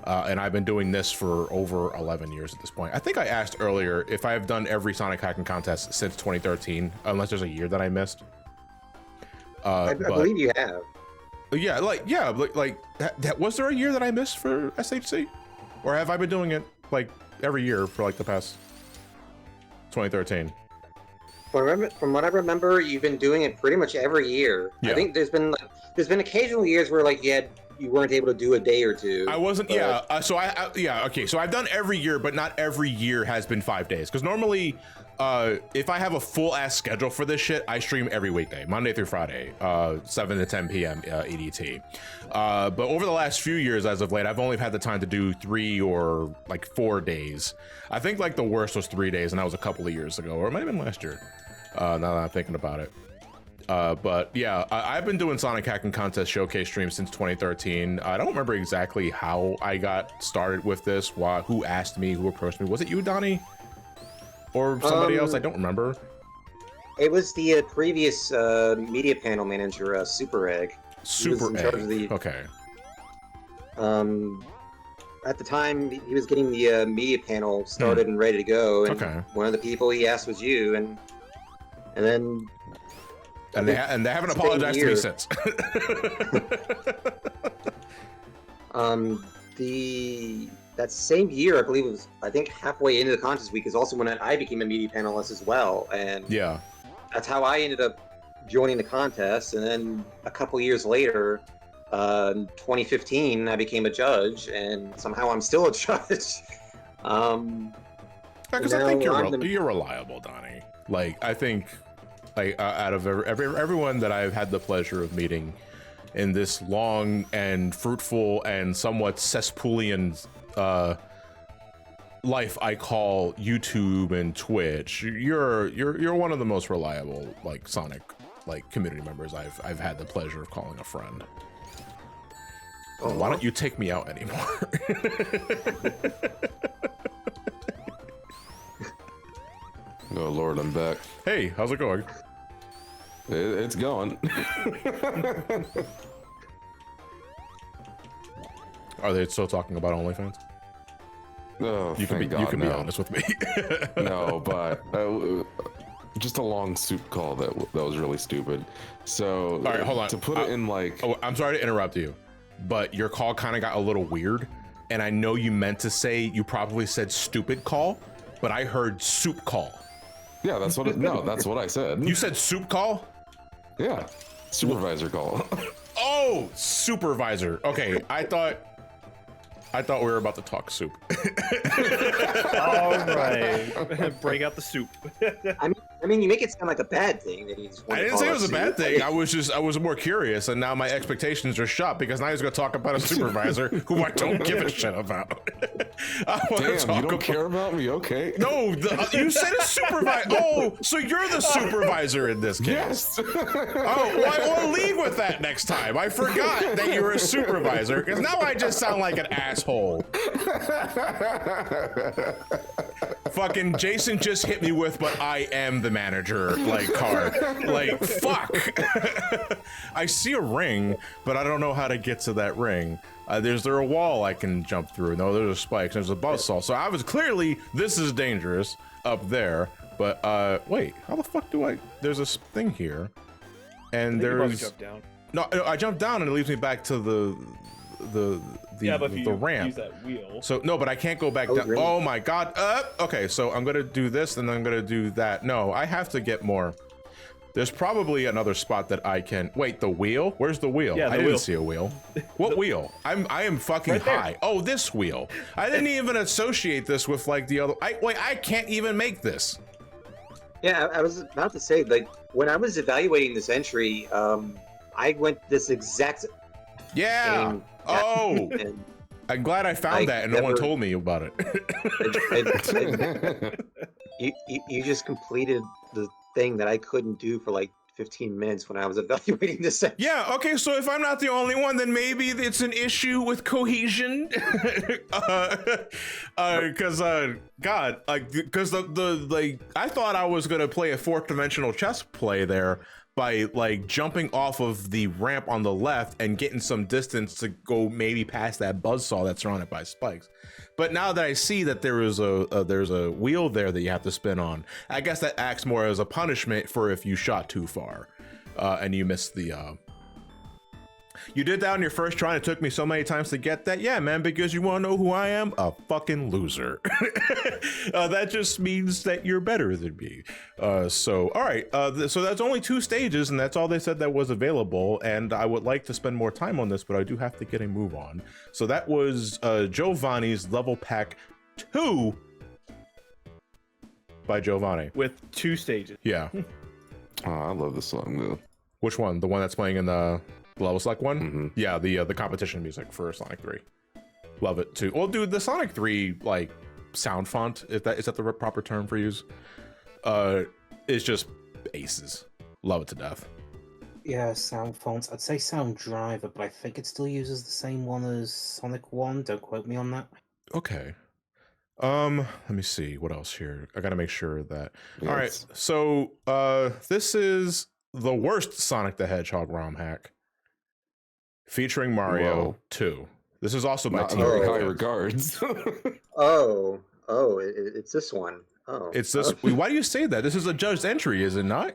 And I've been doing this for over 11 years at this point. I think I asked earlier if I have done every Sonic Hacking Contest since 2013, unless there's a year that I missed. I believe you have. Yeah, was there a year that I missed for SHC? Or have I been doing it like every year for like the past 2013? From what I remember, you've been doing it pretty much every year. Yeah. I think there's been occasional years where like you weren't able to do a day or two. I wasn't. but- Yeah. Okay. So I've done every year, but not every year has been 5 days. Because normally, if I have a full ass schedule for this shit, I stream every weekday, Monday through Friday, 7 to 10 p.m. EDT. But over the last few years, as of late, I've only had the time to do 3 or like 4 days. I think like the worst was 3 days, and that was a couple of years ago, or it might have been last year. Now that I'm thinking about it. But yeah, I've been doing Sonic Hacking Contest Showcase streams since 2013. I don't remember exactly how I got started with this, who asked me, who approached me. Was it you, Donnie? Or somebody else? I don't remember. It was the previous media panel manager, Super Egg. Super Egg. Okay. At the time, he was getting the media panel started and ready to go, and one of the people he asked was you, and then. And they haven't apologized to me since. That same year, I believe it was, I think halfway into the contest week is also when I became a media panelist as well, and yeah, that's how I ended up joining the contest. And then a couple years later, 2015, I became a judge, and somehow I'm still a judge. Because I think you're reliable, Donnie. Like, I think, like, out of everyone that I've had the pleasure of meeting in this long and fruitful and somewhat cesspoolian life I call YouTube and Twitch, you're one of the most reliable, like, Sonic, like, community members I've had the pleasure of calling a friend. Oh, why don't you take me out anymore? Oh Lord, I'm back. Hey, how's it going? It's going. Are they still talking about OnlyFans? Oh, you can be honest with me. No, but just a long soup call that was really stupid. So, all right, hold on. To put it in like, oh, I'm sorry to interrupt you, but your call kind of got a little weird, and I know you meant to say, you probably said stupid call, but I heard soup call. Yeah, that's what. No, that's what I said. You said soup call? Yeah, supervisor call. Oh, supervisor. Okay, I thought we were about to talk soup. All right, break out the soup. I mean, you make it sound like a bad thing that he's. I didn't say it was a bad thing. I was more curious, and now my expectations are shot because now he's going to talk about a supervisor who I don't give a shit about. Damn, you don't care about me? Okay. No, you said a supervisor. Oh, so you're the supervisor in this case. Yes. Oh, well, we'll lead with that next time. I forgot that you were a supervisor because now I just sound like an asshole. Fucking Jason just hit me with, but I am the manager, like, card. Like, fuck. I see a ring, but I don't know how to get to that ring. Is there a wall I can jump through? No, there's a spike. There's a buzzsaw. So I was clearly, this is dangerous up there. But wait, how the fuck do I? There's a thing here, and there's. Jump down. No, I jump down and it leads me back to the ramp. Use that wheel. So no, but I can't go back down. Really? Oh my god. Okay, so I'm gonna do this and then I'm gonna do that. No, I have to get more. There's probably another spot that I can. Wait, the wheel? Where's the wheel? Yeah, I didn't see a wheel. What wheel? I am fucking right there. high. Oh, this wheel. I didn't even associate this with like the other. I can't even make this. Yeah, I was about to say, like, when I was evaluating this entry, I went this exact. Yeah. And I'm glad I found that and no one told me about it. You just completed the thing that I couldn't do for like 15 minutes when I was evaluating this. Yeah, okay, so if I'm not the only one, then maybe it's an issue with cohesion. Because God, like, because the I thought I was gonna play a fourth dimensional chess play there by like jumping off of the ramp on the left and getting some distance to go maybe past that buzzsaw that's surrounded by spikes. But now that I see that there's a wheel there that you have to spin on, I guess that acts more as a punishment for if you shot too far and you missed the. You did that on your first try and it took me so many times to get that. Yeah, man, because you want to know who I am? A fucking loser. That just means that you're better than me. So, all right. So that's only 2 stages and that's all they said that was available. And I would like to spend more time on this, but I do have to get a move on. So that was Giovanni's Level Pack 2 by Giovanni. With 2 stages. Yeah. Oh, I love this song though. Which one? The one that's playing in the level select one? Mm-hmm. Yeah, the competition music for Sonic 3. Love it too. Well, dude, the Sonic 3 like sound font, if that is that the proper term for use, is just aces. Love it to death. Yeah, sound fonts. I'd say Sound Driver, but I think it still uses the same one as Sonic 1. Don't quote me on that. Okay. Let me see what else here. I gotta make sure that. All right. Yes. So, this is the worst Sonic the Hedgehog ROM hack, featuring Mario Whoa. 2. This is also by Not in Team very Oh. high Rocket. regards. It's this one. Oh, It's this. Why do you say that? This is a judged entry, is it not?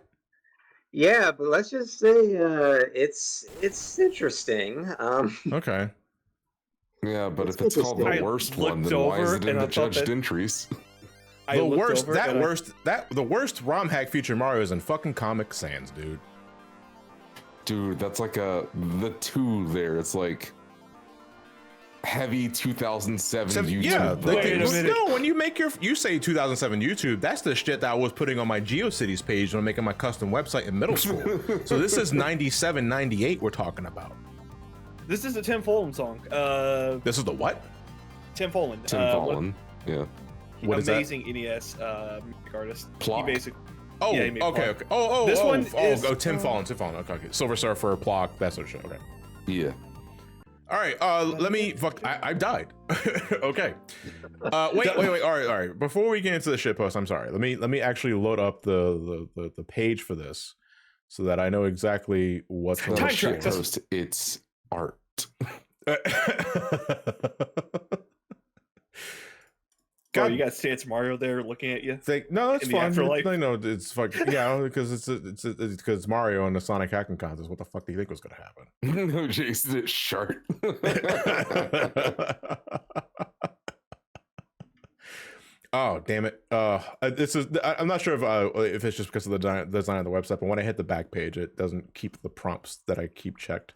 Yeah, but let's just say it's interesting. Okay. Yeah, but It's if it's called the interesting. worst I one, then looked why is over it in and the I thought judged that- entries? I The looked worst. over and The worst ROM hack featuring Mario is in fucking Comic Sans, dude. Dude, that's like the 2 there. It's like heavy 2007 YouTube. Yeah, bro. Wait a minute. no. When you say 2007 YouTube, that's the shit that I was putting on my GeoCities page when making my custom website in middle school. So this is 97, 98 we're talking about. This is a Tim Follin song. This is the what? Tim Follin. Tim Follin. Yeah. What is that? amazing NES music artist. Plot. He basically. Oh, Yeah, he made okay, Plock. okay. Oh, This one is, Tim Fallon. Okay. Silver Surfer, Plock, that sort of shit. Okay. Yeah. All right, let me. Fuck, I died. Okay. Wait. All right. Before we get into the shit post, I'm sorry. Let me actually load up the page for this, so that I know exactly what's It's going not Time a track, shit that's- post, it's art. Bro, you got Sans Mario there looking at you. No, it's in the fine. afterlife? No, it's fucking yeah, because it's because Mario and the Sonic hacking contest. What the fuck do you think was gonna happen? No, Jason, it's sharp. Oh damn it! This is. I'm not sure if it's just because of the design of the website, but when I hit the back page, it doesn't keep the prompts that I keep checked.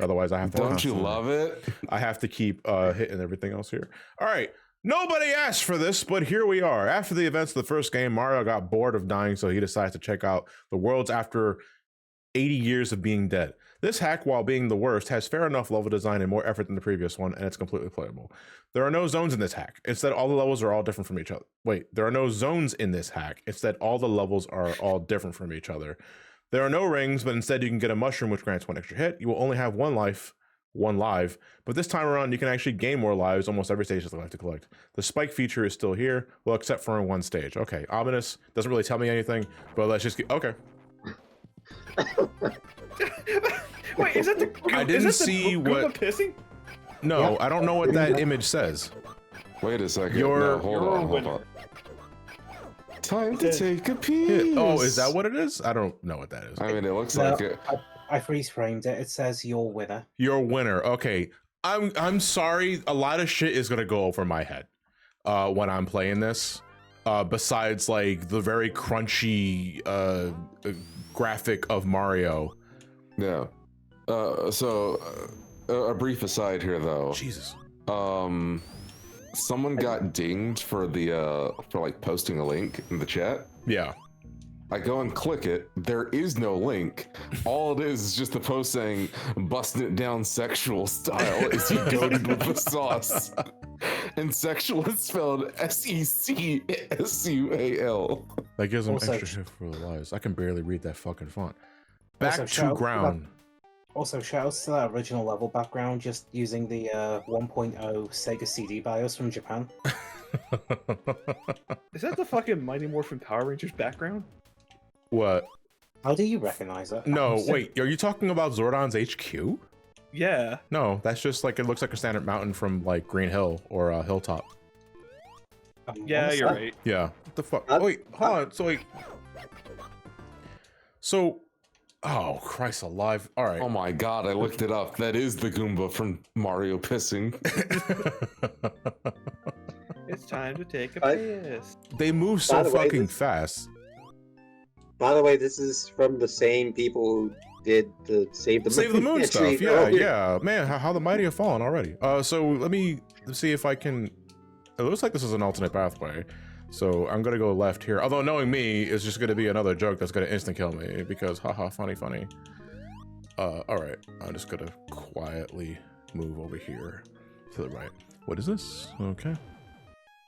Otherwise, I have to. Don't you love it? I have to keep hitting everything else here. All right. Nobody asked for this, but here we are. After the events of the first game, Mario got bored of dying, so he decides to check out the worlds after 80 years of being dead. This hack, while being the worst, has fair enough level design and more effort than the previous one, and it's completely playable. There are no zones in this hack. Instead, all the levels are all different from each other. Wait, there are no zones in this hack. Instead, all the levels are all different from each other. There are no rings, but instead you can get a mushroom, which grants 1 extra hit. You will only have 1 life, 1 live, but this time around you can actually gain more lives. Almost every stage has a life to collect. The spike feature is still here, well, except for in 1 stage. Okay, ominous, doesn't really tell me anything, but let's just get, okay. Wait, is that the? I didn't is that the see Goomba what- pissing? No, Yeah. I don't know what that image says. Wait a second. You're- No, hold you're a on, hold winner. on. Time to Yeah. take a Yeah, piece. oh, is that what it is? I don't know what that is. I mean, it looks No, like it. I freeze framed it. It says your winner. Your winner. Okay. I'm sorry. A lot of shit is gonna go over my head when I'm playing this. Besides like the very crunchy graphic of Mario. Yeah. So, a brief aside here, though. Jesus. Someone got dinged for for like posting a link in the chat. Yeah. I go and click it. There is no link. All it is just the post saying "busting it down sexual style" is he goaded with the sauce. And sexual is spelled SECSUAL. That gives them Also- extra shit for the lives. I can barely read that fucking font. Back Also, to shout- ground. Also, shoutouts to that original level background, just using the 1.0 Sega CD BIOS from Japan. Is that the fucking Mighty Morphin Power Rangers background? What? How do you recognize it? No, wait. Are you talking about Zordon's HQ? Yeah. No, that's just like, it looks like a standard mountain from like Green Hill or Hilltop. Yeah, What's you're that? right. Yeah. What the fuck? Uh, Wait, hold on. So, oh Christ alive! All right. Oh my god, I looked it up. That is the Goomba from Mario pissing. It's time to take a I- piss. They move so By the way, fucking this- fast. By the way, this is from the same people who did the Save the Save the Moon entry stuff. Yeah, earlier. yeah. Man, how the mighty have fallen already. So let me see if I can. It looks like this is an alternate pathway. So I'm gonna go left here. Although knowing me, it's just gonna be another joke that's gonna instant kill me because haha, funny. All right, I'm just gonna quietly move over here to the right. What is this? Okay.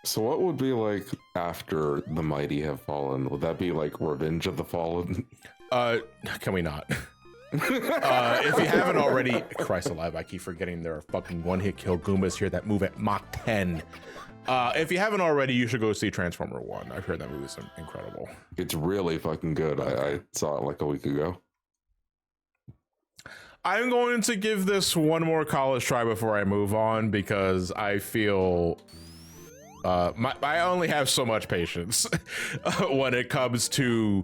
So what would be like after the mighty have fallen? Would that be like Revenge of the Fallen? Can we not? If you haven't already, Christ alive, I keep forgetting there are fucking one-hit kill Goombas here that move at Mach 10. If you haven't already, you should go see Transformer 1. I've heard that movie's incredible. It's really fucking good. I saw it like a week ago. I'm going to give this one more college try before I move on because I feel I only have so much patience when it comes to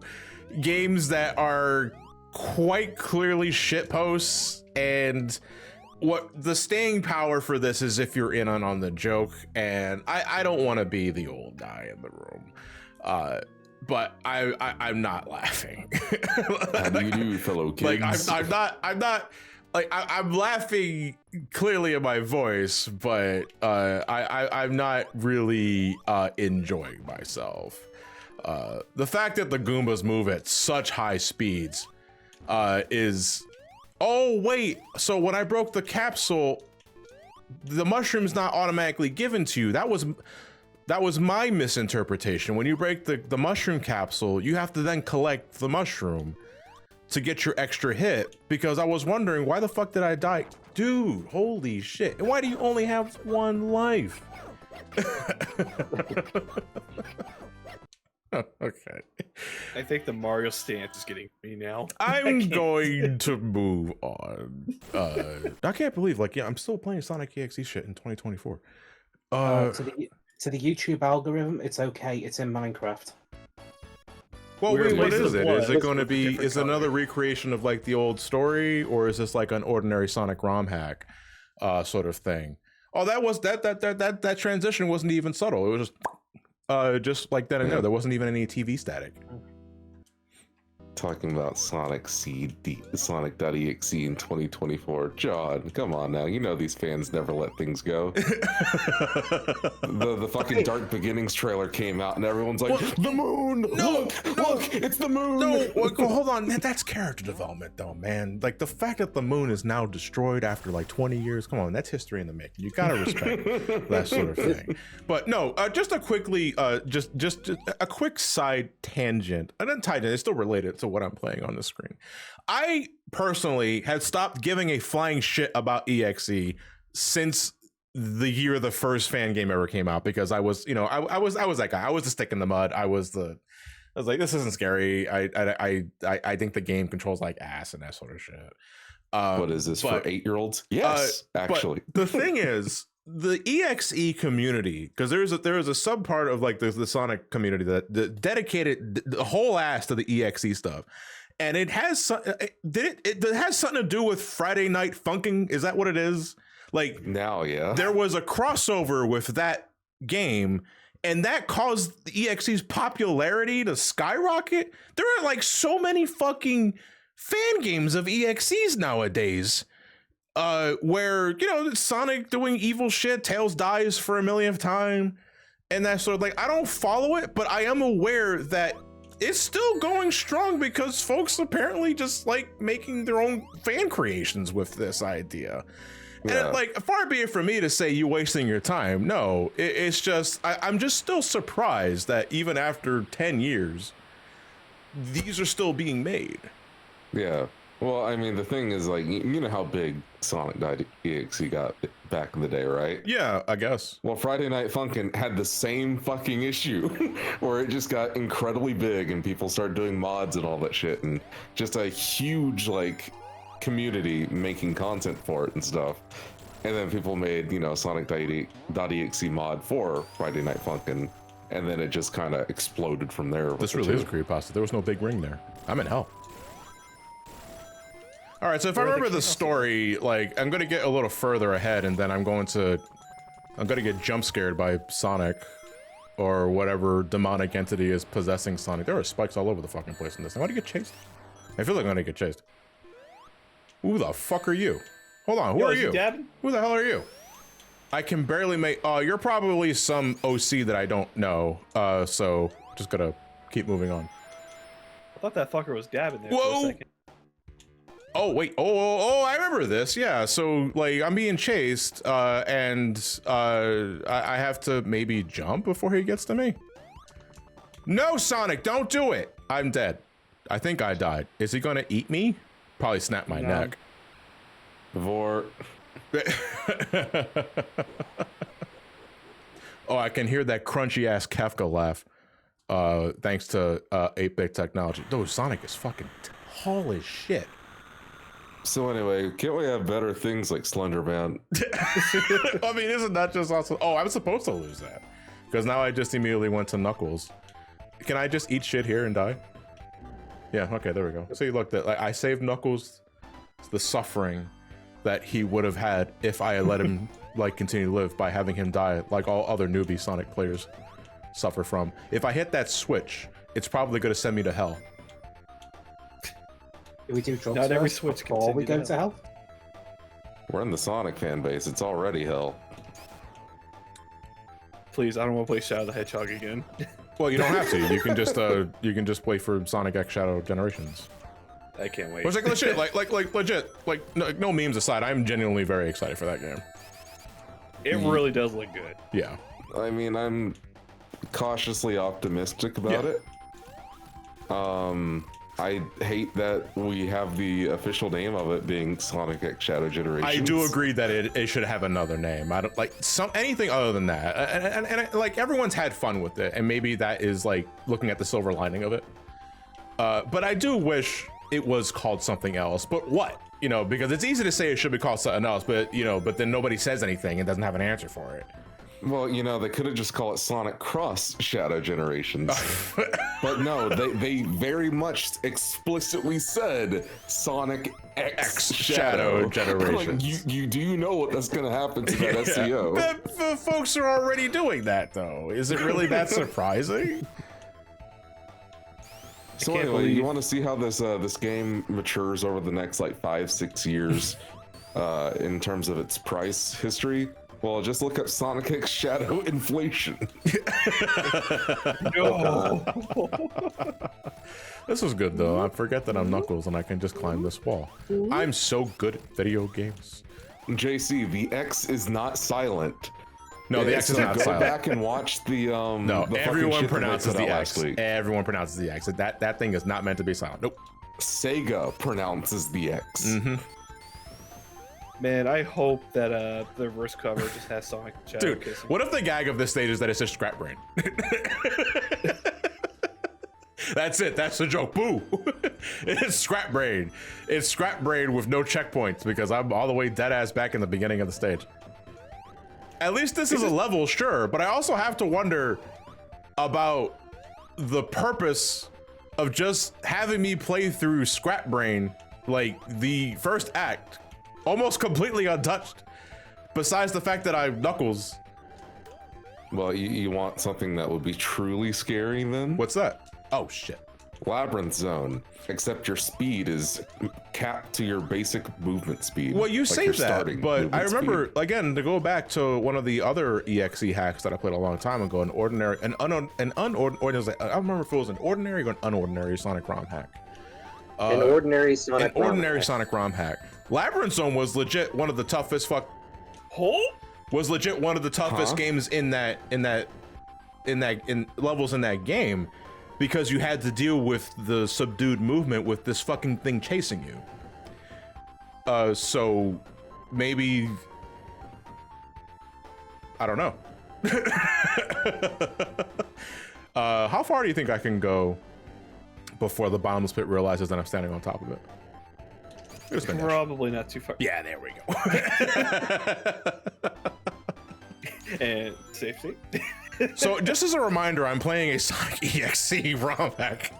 games that are quite clearly shitposts, and what the staying power for this is if you're in on the joke, and I don't want to be the old guy in the room, but I'm not laughing. How do you do, fellow kids? Like I'm not like I'm laughing clearly in my voice, but I'm not really enjoying myself. The fact that the Goombas move at such high speeds is, oh wait, so when I broke the capsule, the mushroom's not automatically given to you. That was my misinterpretation. When you break the mushroom capsule, you have to then collect the mushroom to get your extra hit, because I was wondering, why the fuck did I die? Dude, holy shit. And why do you only have one life? Okay. I think the Mario stance is getting me now. I'm going to move on. I can't believe, like, yeah, I'm still playing Sonic EXE shit in 2024. To the YouTube algorithm, it's okay. It's in Minecraft. Well, wait, what is it? Is it going to be, Different is it another recreation of like the old story, or is this like an ordinary Sonic ROM hack sort of thing? Oh, that transition wasn't even subtle. It was just like that and there. There wasn't even any TV static. Talking about Sonic.exe in 2024. John, come on now. You know these fans never let things go. the fucking Dark Beginnings trailer came out and everyone's like, the moon! Look, it's the moon! No, well, hold on. That's character development though, man. Like the fact that the moon is now destroyed after like 20 years, come on, that's history in the making. You gotta respect that sort of thing. But no, just a quick side tangent. And then tangent, it's still related to what I'm playing on the screen. I personally had stopped giving a flying shit about EXE since the year the first fan game ever came out, because I was, you know, I was that guy. I was the stick in the mud. I was like, this isn't scary. I think the game controls like ass and that sort of shit. What is this for 8-year-olds? Yes, actually. The thing is, the EXE community, because there is a subpart of like the Sonic community that dedicated the whole ass to the EXE stuff, and it has it has something to do with Friday Night Funkin'. Is that what it is? Like now, yeah. There was a crossover with that game, and that caused the EXE's popularity to skyrocket. There are like so many fucking fan games of EXEs nowadays. Where, you know, Sonic doing evil shit, Tails dies for a millionth time, and that sort of like, I don't follow it, but I am aware that it's still going strong because folks apparently just like making their own fan creations with this idea. Yeah. And like, far be it from me to say you wasting your time. No, it's just, I'm just still surprised that even after 10 years, these are still being made. Yeah. Well, I mean, the thing is, like, you know how big Sonic.exe got back in the day, right? Yeah, I guess. Well, Friday Night Funkin' had the same fucking issue where it just got incredibly big and people started doing mods and all that shit, and just a huge, like, community making content for it and stuff. And then people made, you know, Sonic.exe mod for Friday Night Funkin', and then it just kind of exploded from there. This really is a creepypasta. There was no big ring there. I'm in hell. All right, so if I remember the story, like, I'm gonna get a little further ahead, and then I'm gonna get jump scared by Sonic, or whatever demonic entity is possessing Sonic. There are spikes all over the fucking place in this. I'm gonna get chased. I feel like I'm gonna get chased. Who the fuck are you? Hold on, who are you? Who the hell are you? I can barely make. Oh, you're probably some OC that I don't know. So just gonna keep moving on. I thought that fucker was dabbing there for a second. Oh wait, oh, I remember this. Yeah, so like I'm being chased, and I have to maybe jump before he gets to me. No, Sonic, don't do it. I'm dead. I think I died. Is he gonna eat me? Probably snap my neck. Vor. Oh, I can hear that crunchy ass Kafka laugh. Thanks to 8-bit technology. Dude, Sonic is fucking tall as shit. So anyway, can't we have better things like Slenderman? I mean, isn't that just awesome? Oh, I was supposed to lose that because now I just immediately went to Knuckles. Can I just eat shit here and die? Yeah. Okay. There we go. See, look, that like, I saved Knuckles the suffering that he would have had if I had let him like continue to live by having him die like all other newbie Sonic players suffer from. If I hit that switch, it's probably going to send me to hell. Do we do drugs Not every first switch can before send we you go to to hell? We're in the Sonic fan base. It's already hell. Please, I don't want to play Shadow the Hedgehog again. Well, you don't have to. You can just play for Sonic X Shadow Generations. I can't wait. Which like legit, like legit, like no memes aside, I'm genuinely very excited for that game. It really does look good. Yeah. I mean, I'm cautiously optimistic about it. I hate that we have the official name of it being Sonic X Shadow Generations. I do agree that it should have another name. I don't like anything other than that. And like everyone's had fun with it, and maybe that is like looking at the silver lining of it. But I do wish it was called something else. But what? You know, because it's easy to say it should be called something else, but you know, but then nobody says anything and doesn't have an answer for it. Well, you know, they could have just called it Sonic Cross Shadow Generations. But no, they very much explicitly said Sonic X Shadow Generations. Like, you do know what that's going to happen to that SEO. The folks are already doing that, though. Is it really that surprising? So anyway, you want to see how this game matures over the next like 5-6 years in terms of its price history? Well, just look up Sonic X Shadow inflation. No. This was good though. I forget that I'm Knuckles and I can just climb this wall. I'm so good at video games. JC, the X is not silent. No, the X is not go silent. back and watch the No, the everyone fucking shit that they pronounces put out the last X. week. Everyone pronounces the X. That thing is not meant to be silent. Nope. Sega pronounces the X. Mm-hmm. Man, I hope that the reverse cover just has Sonic Shadow Dude, kissing. what if the gag of this stage is that it's just scrap brain? That's it. That's the joke. Boo! It's scrap brain. It's scrap brain with no checkpoints because I'm all the way dead ass back in the beginning of the stage. At least this is a level, sure, but I also have to wonder about the purpose of just having me play through scrap brain, like the first act, almost completely untouched. Besides the fact that I'm Knuckles. Well, you want something that would be truly scary then? What's that? Oh shit. Labyrinth Zone, except your speed is capped to your basic movement speed. Well, you like say your that, starting but I movement remember speed. again to go back to one of the other EXE hacks that I played a long time ago, an unordinary. I don't remember if it was an ordinary or an unordinary Sonic ROM hack. An ordinary Sonic An ROM ordinary hack. Sonic ROM hack. Labyrinth Zone was legit one of the toughest was legit one of the toughest games in levels in that game, because you had to deal with the subdued movement with this fucking thing chasing you. So maybe I don't know. How far do you think I can go before the bottomless pit realizes that I'm standing on top of it? Just finish. Probably not too far. Yeah, there we go. And safety. So just as a reminder, I'm playing a Sonic EXE ROM hack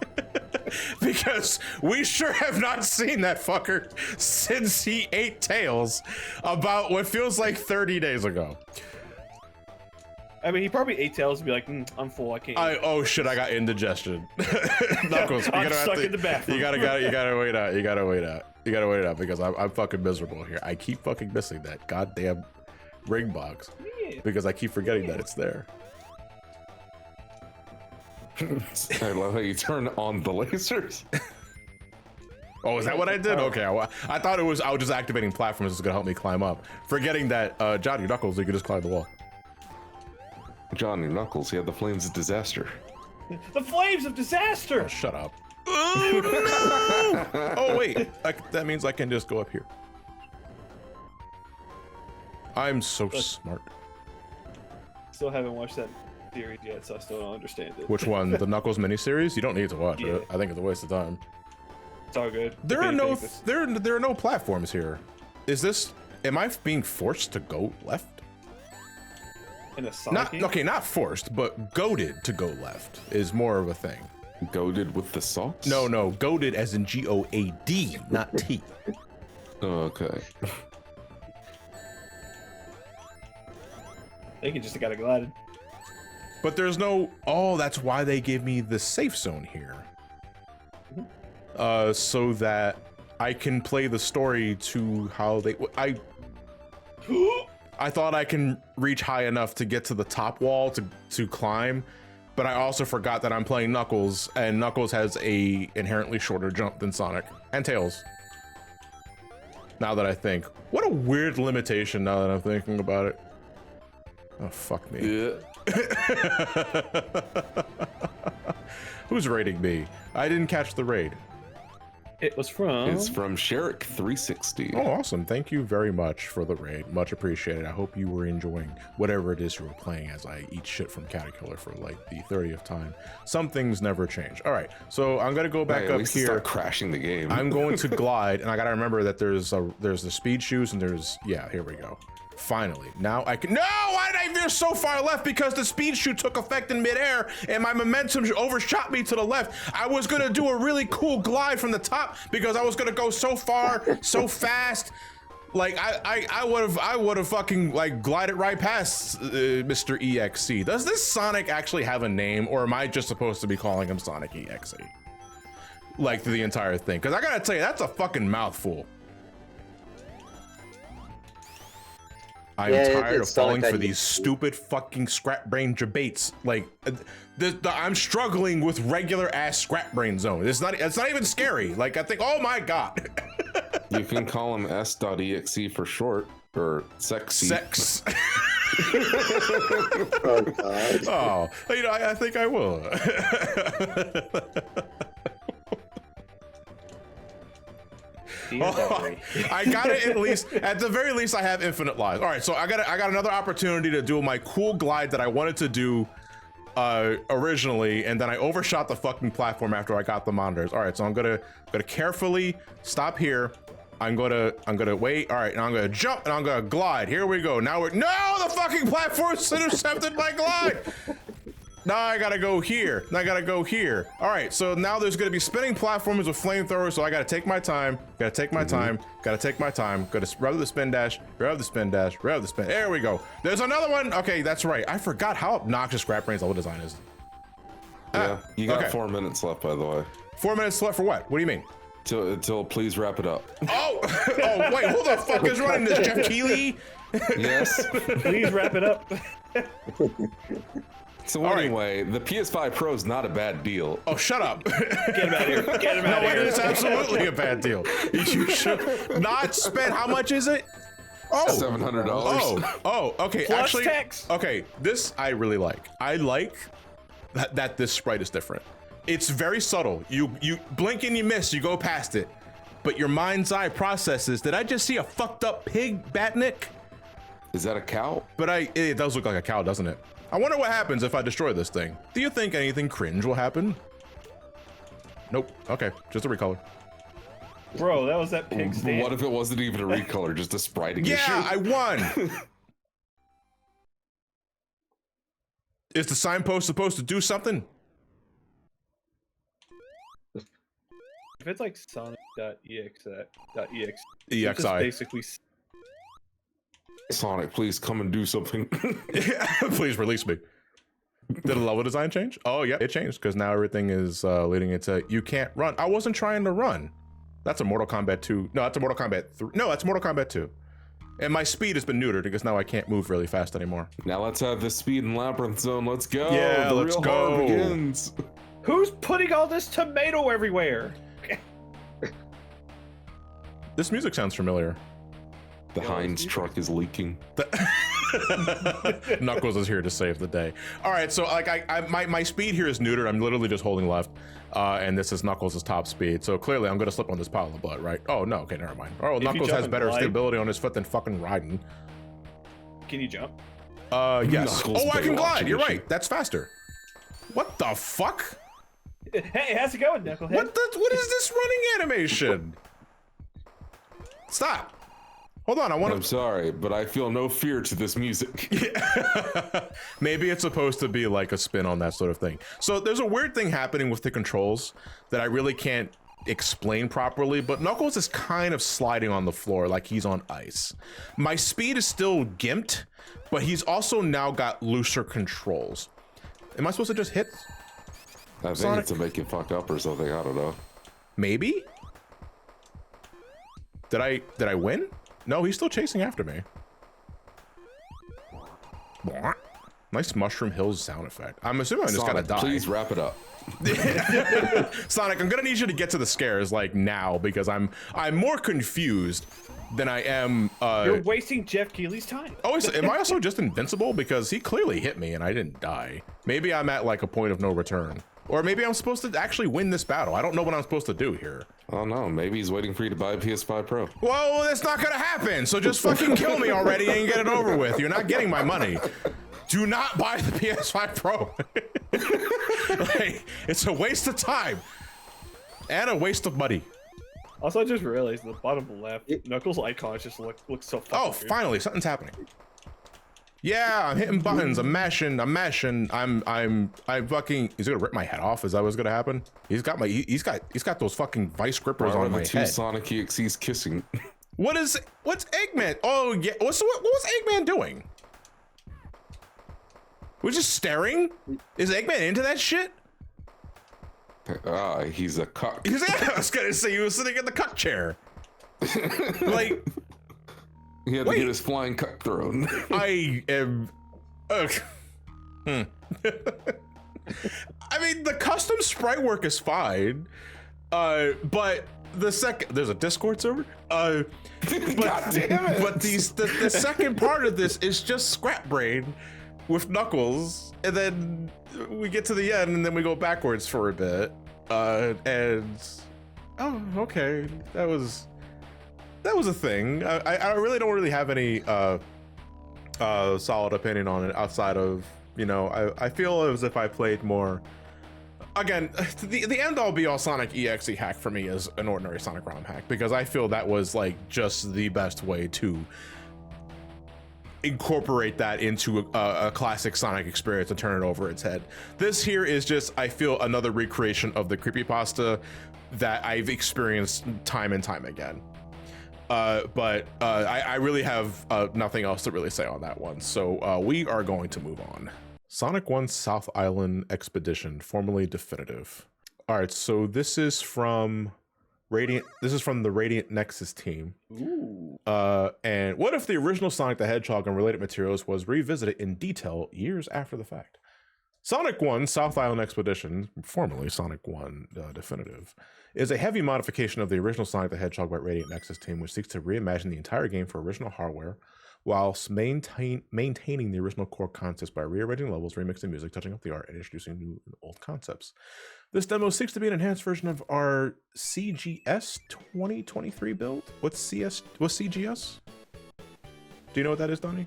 because we sure have not seen that fucker since he ate Tails about what feels like 30 days ago. I mean, he probably ate Tails and be like, I'm full, I can't eat. Oh shit, I got indigestion. Knuckles, I'm stuck in the bathroom. You gotta wait out. You gotta wait out because I'm fucking miserable here. I keep fucking missing that goddamn ring box because I keep forgetting that it's there. I love how you turn on the lasers. Oh, is that what I did? Okay, well, I thought it was I was just activating platforms that's gonna help me climb up. Forgetting that Johnny Knuckles, you could just climb the wall. Johnny Knuckles, he had the flames of disaster. The flames of disaster! Oh, shut up. Oh, no! Oh, wait. That means I can just go up here. I'm so smart. Still haven't watched that series yet, so I still don't understand it. Which one? The Knuckles miniseries? You don't need to watch Yeah. it. I think it's a waste of time. It's all good. There If are no anything, there are no platforms here. Is this? Am I being forced to go left? in a Sonic Not game? okay, not forced, but goaded to go left is more of a thing. Goaded with the sauce? No, goaded as in G-O-A-D, not T. Oh, okay. I think you just got glided. But there's no. Oh, that's why they gave me the safe zone here. So that I can play the story to how they. I thought I can reach high enough to get to the top wall to climb, but I also forgot that I'm playing Knuckles, and Knuckles has a inherently shorter jump than Sonic and Tails. Now that I think, what a weird limitation. Now that I'm thinking about it. Oh fuck me. Yeah. Who's raiding me? I didn't catch the raid. It was from. It's from Sherrick360. Oh, awesome. Thank you very much for the raid. Much appreciated. I hope you were enjoying whatever it is you were playing as I eat shit from Caterkiller for like the 30th time. Some things never change. All right, so I'm going to go back Hey, at up least here. stop crashing the game. I'm going to glide, and I got to remember that there's the speed shoes, and there's, yeah, here we go. Finally, now I can. No, why did I veer so far left? Because the speed shoe took effect in midair and my momentum overshot me to the left. I was gonna do a really cool glide from the top because I was gonna go so far, so fast. Like I would have fucking like glided right past Mr. EXE. Does this Sonic actually have a name, or am I just supposed to be calling him Sonic EXE? Like the entire thing? Because I gotta tell you, that's a fucking mouthful. I'm tired of it's Sonic falling for ID. these stupid fucking scrap brain debates. Like, I'm struggling with regular ass scrap brain zone. It's not even scary. Like, I think, oh my god. You can call him S.exe for short, or sexy. Sex. Oh god. Oh, you know, I think I will. I got it at least. At the very least, I have infinite lives. All right, so I got another opportunity to do my cool glide that I wanted to do originally, and then I overshot the fucking platform after I got the monitors. All right, so I'm gonna carefully stop here. I'm gonna wait. All right, now I'm gonna jump and I'm gonna glide. Here we go. Now the fucking platform's intercepted my glide. Now I gotta go here. Now I gotta go here. All right, so now there's gonna be spinning platforms with flamethrowers, so I gotta take my time. Gotta take my time. Gotta take my time. Gotta rev the spin dash. Rev the spin dash. Rev the spin. There we go. There's another one. Okay, that's right. I forgot how obnoxious Scrap Brain's level design is. Yeah, you got okay. 4 minutes left, by the way. 4 minutes left for what? What do you mean? Till please wrap it up. Oh, oh wait, who the fuck is running this? Jeff Keighley? Yes. Please wrap it up. So All right. anyway, the PS5 Pro is not a bad deal. Oh, shut up. Get him out of here. Get him No, out of it here. is absolutely a bad deal. You should not spend, how much is it? Oh, $700. oh, okay. Plus Actually, tax. okay, this I really like. I like that this sprite is different. It's very subtle. You blink and you miss, you go past it. But your mind's eye processes, did I just see a fucked up pig, Batnik? Is that a cow? But it does look like a cow, doesn't it? I wonder what happens if I destroy this thing. Do you think anything cringe will happen? Nope. Okay, just a recolor. Bro, that was that pig stand. What if it wasn't even a recolor, just a spriting issue? Yeah, I won. Is the signpost supposed to do something? If it's like Sonic.exe, EXI. just basically Sonic, please come and do something. Please release me. Did the level design change? Oh yeah, it changed because now everything is leading into you can't run. I wasn't trying to run. That's a Mortal Kombat 2. No, that's a Mortal Kombat 3. No, that's Mortal Kombat 2. And my speed has been neutered because now I can't move really fast anymore. Now let's have the speed and labyrinth zone. Let's go. Yeah, the let's real go. horror begins. Who's putting all this tomato everywhere? This music sounds familiar. The Heinz truck is leaking. Knuckles is here to save the day. All right, so like my speed here is neutered. I'm literally just holding left, and this is Knuckles' top speed. So clearly I'm gonna slip on this pile of blood, right? Oh no, okay, never mind. Oh, Knuckles has better stability on his foot than fucking Raiden. Can you jump? Yes. Knuckles Oh, I can Baywatch glide. You're edition. right. That's faster. What the fuck? Hey, how's it going, Knucklehead? What is this running animation? Stop. Hold on, I want I'm sorry, but I feel no fear to this music. Maybe it's supposed to be like a spin on that sort of thing. So there's a weird thing happening with the controls that I really can't explain properly, but Knuckles is kind of sliding on the floor like he's on ice. My speed is still gimped, but he's also now got looser controls. Am I supposed to just hit? I think Sonic? it's to make you fuck up or something. I don't know. Maybe? Did I win? No, he's still chasing after me. Nice Mushroom Hills sound effect. I'm assuming I just gotta Sonic, die. please wrap it up. Sonic, I'm gonna need you to get to the scares like now because I'm more confused than I am. You're wasting Jeff Keighley's time. Oh, am I also just invincible? Because he clearly hit me and I didn't die. Maybe I'm at like a point of no return. Or maybe I'm supposed to actually win this battle. I don't know what I'm supposed to do here. Oh no, maybe he's waiting for you to buy a PS5 Pro. Well, that's not gonna happen. So just fucking kill me already and get it over with. You're not getting my money. Do not buy the PS5 Pro. Like, it's a waste of time and a waste of money. Also, I just realized the bottom left, Knuckles' icon just looks so fucking Oh, weird. finally, something's happening. Yeah, I'm hitting buttons. I'm mashing. I'm fucking. He's gonna rip my head off. Is that what's gonna happen? He's got those fucking vice grippers Why on are my the two head. Sonic EXEs kissing? What's Eggman? Oh yeah. What was Eggman doing? We're just staring. Is Eggman into that shit? He's a cuck. Yeah, I was gonna say he was sitting in the cuck chair. Like, He had to Wait. get his flying cuck thrown. I am. I mean, the custom sprite work is fine, but there's a Discord server. God damn it! But the second part of this is just Scrap Brain with Knuckles, and then we get to the end, and then we go backwards for a bit, and oh, okay, that was a thing. I really don't really have any solid opinion on it outside of, you know, I feel as if I played more. Again, the end all be all Sonic EXE hack for me is an ordinary Sonic ROM hack, because I feel that was like just the best way to incorporate that into a classic Sonic experience and turn it over its head. This here is just, I feel, another recreation of the creepypasta that I've experienced time and time again. But I really have nothing else to really say on that one. So we are going to move on. Sonic 1 South Island Expedition, formerly Definitive. All right, so this is from Radiant. This is from the Radiant Nexus team. Ooh. And what if the original Sonic the Hedgehog and related materials was revisited in detail years after the fact? Sonic 1 South Island Expedition, formerly Sonic 1 Definitive, is a heavy modification of the original Sonic the Hedgehog by Radiant Nexus team, which seeks to reimagine the entire game for original hardware, whilst maintaining the original core concepts by rearranging levels, remixing music, touching up the art, and introducing new and old concepts. This demo seeks to be an enhanced version of our CGS 2023 build. What's CGS? Do you know what that is, Donnie?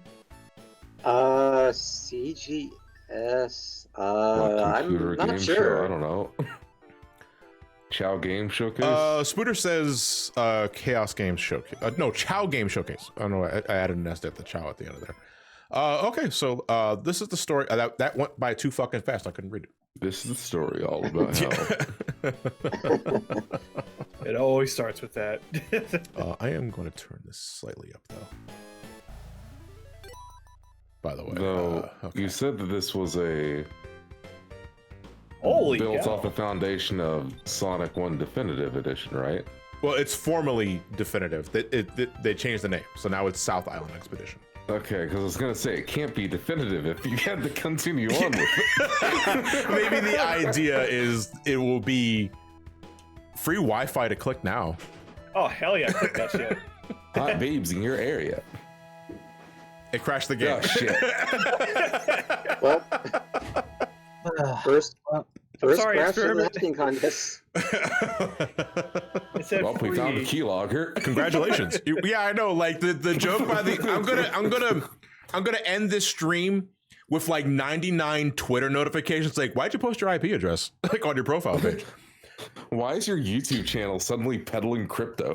CGS. I'm not game sure. Show? I don't know. Chow Game Showcase? Spooter says Chaos Games Showcase. No, Chow Game Showcase. I don't know. I added an S at the Chow at the end of there. Okay, so this is the story. That went by too fucking fast. I couldn't read it. This is the story all about how It always starts with that. I am going to turn this slightly up, though. By the way, though okay. you said that this was a Holy built cow. off the foundation of Sonic 1 Definitive Edition, right? Well, it's formally Definitive. They changed the name, so now it's South Island Expedition. Okay, because I was gonna say it can't be definitive if you had to continue on with it. Maybe the idea is it will be free Wi-Fi to click now. Oh, hell yeah, click that shit. Hot babes in your area. It crashed the game. Oh, shit. Well, first sorry, crash in the experiment. hacking contest. It said Well, we found a free. keylogger. Congratulations. Yeah, I know. Like the joke by the I'm gonna end this stream with like 99 Twitter notifications. Like, why'd you post your IP address like on your profile page? Why is your YouTube channel suddenly peddling crypto?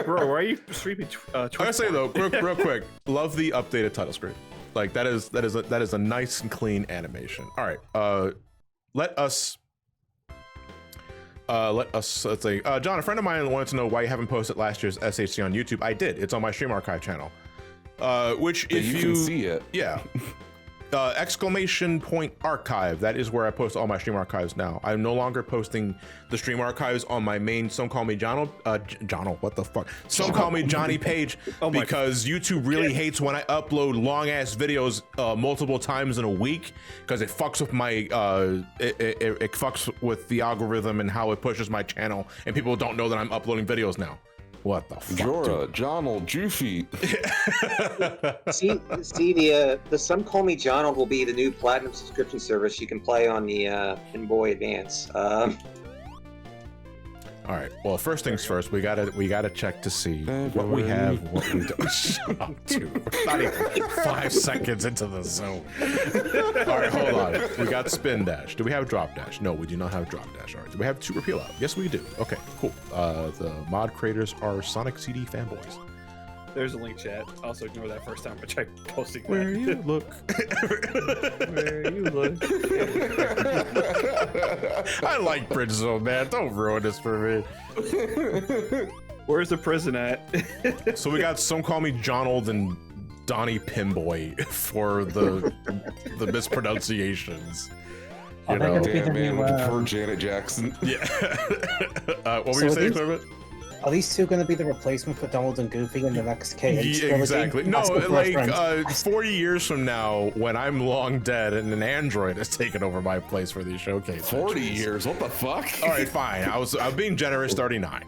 Bro, why are you streaming? I gotta say though, real quick, love the updated title screen. Like that is a nice and clean animation. All right, let's say, John, a friend of mine wanted to know why you haven't posted last year's SHC on YouTube. I did. It's on my Stream Archive channel. Which if you can see it. Yeah. Exclamation point archive. That is where I post all my stream archives now. I'm no longer posting the stream archives on my main Some Call Me Jono, what the fuck? Some Call Me Johnny page because YouTube really hates when I upload long ass videos multiple times in a week because it fucks with my it fucks with the algorithm and how it pushes my channel and people don't know that I'm uploading videos now. What the fuck? Jorah, Jonald, Joofy. see the Some Call Me John will be the new platinum subscription service you can play on the Pinboy Advance. All right. Well, first things first, we gotta check to see what we have, what we don't. Shut up, dude. We're not even 5 seconds into the zone. All right, hold on. We got spin dash. Do we have drop dash? No, we do not have drop dash. All right. Do we have 2 repeal out? Yes, we do. Okay, cool. The mod creators are Sonic CD fanboys. There's a link, chat. Also, ignore that first time I tried posting that. Where you look. Where you look. I like Bridge Zone, man. Don't ruin this for me. Where's the prison at? So we got Some Call Me Jonold and Donnie Pinboy for the mispronunciations. You Are they know? gonna be the Damn, man, new, looking for Janet Jackson. Yeah. What were So you are saying, these- Corbett? Are these two going to be the replacement for Donald and Goofy in the next KH Yeah, trilogy? exactly. No, Asking for a like friend. 40 years from now, when I'm long dead and an android has taken over my place for these showcases. 40 years, what the fuck? All right, fine. I'm being generous. 39.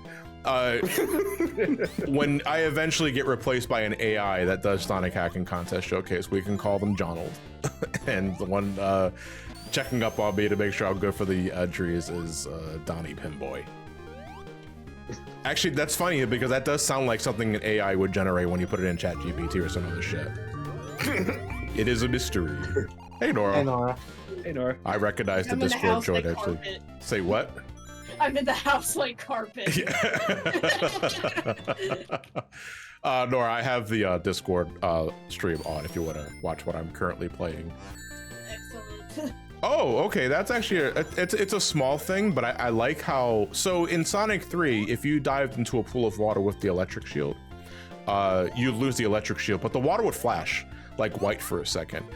When I eventually get replaced by an AI that does Sonic Hacking Contest Showcase, we can call them Jonold. And the one checking up on me to make sure I'm good for the entries is Donnie Pinboy. Actually, that's funny because that does sound like something an AI would generate when you put it in ChatGPT or some other shit. It is a mystery. Hey, Nora. Hey, Nora. Hey, Nora. I recognize the I'm in the Discord house joint, like actually. carpet. Say what? I'm in the house like carpet. Nora, I have the Discord stream on if you want to watch what I'm currently playing. Excellent. Oh, okay. That's actually it's a small thing, but I like how. So in Sonic 3, if you dived into a pool of water with the electric shield, you'd lose the electric shield, but the water would flash like white for a second,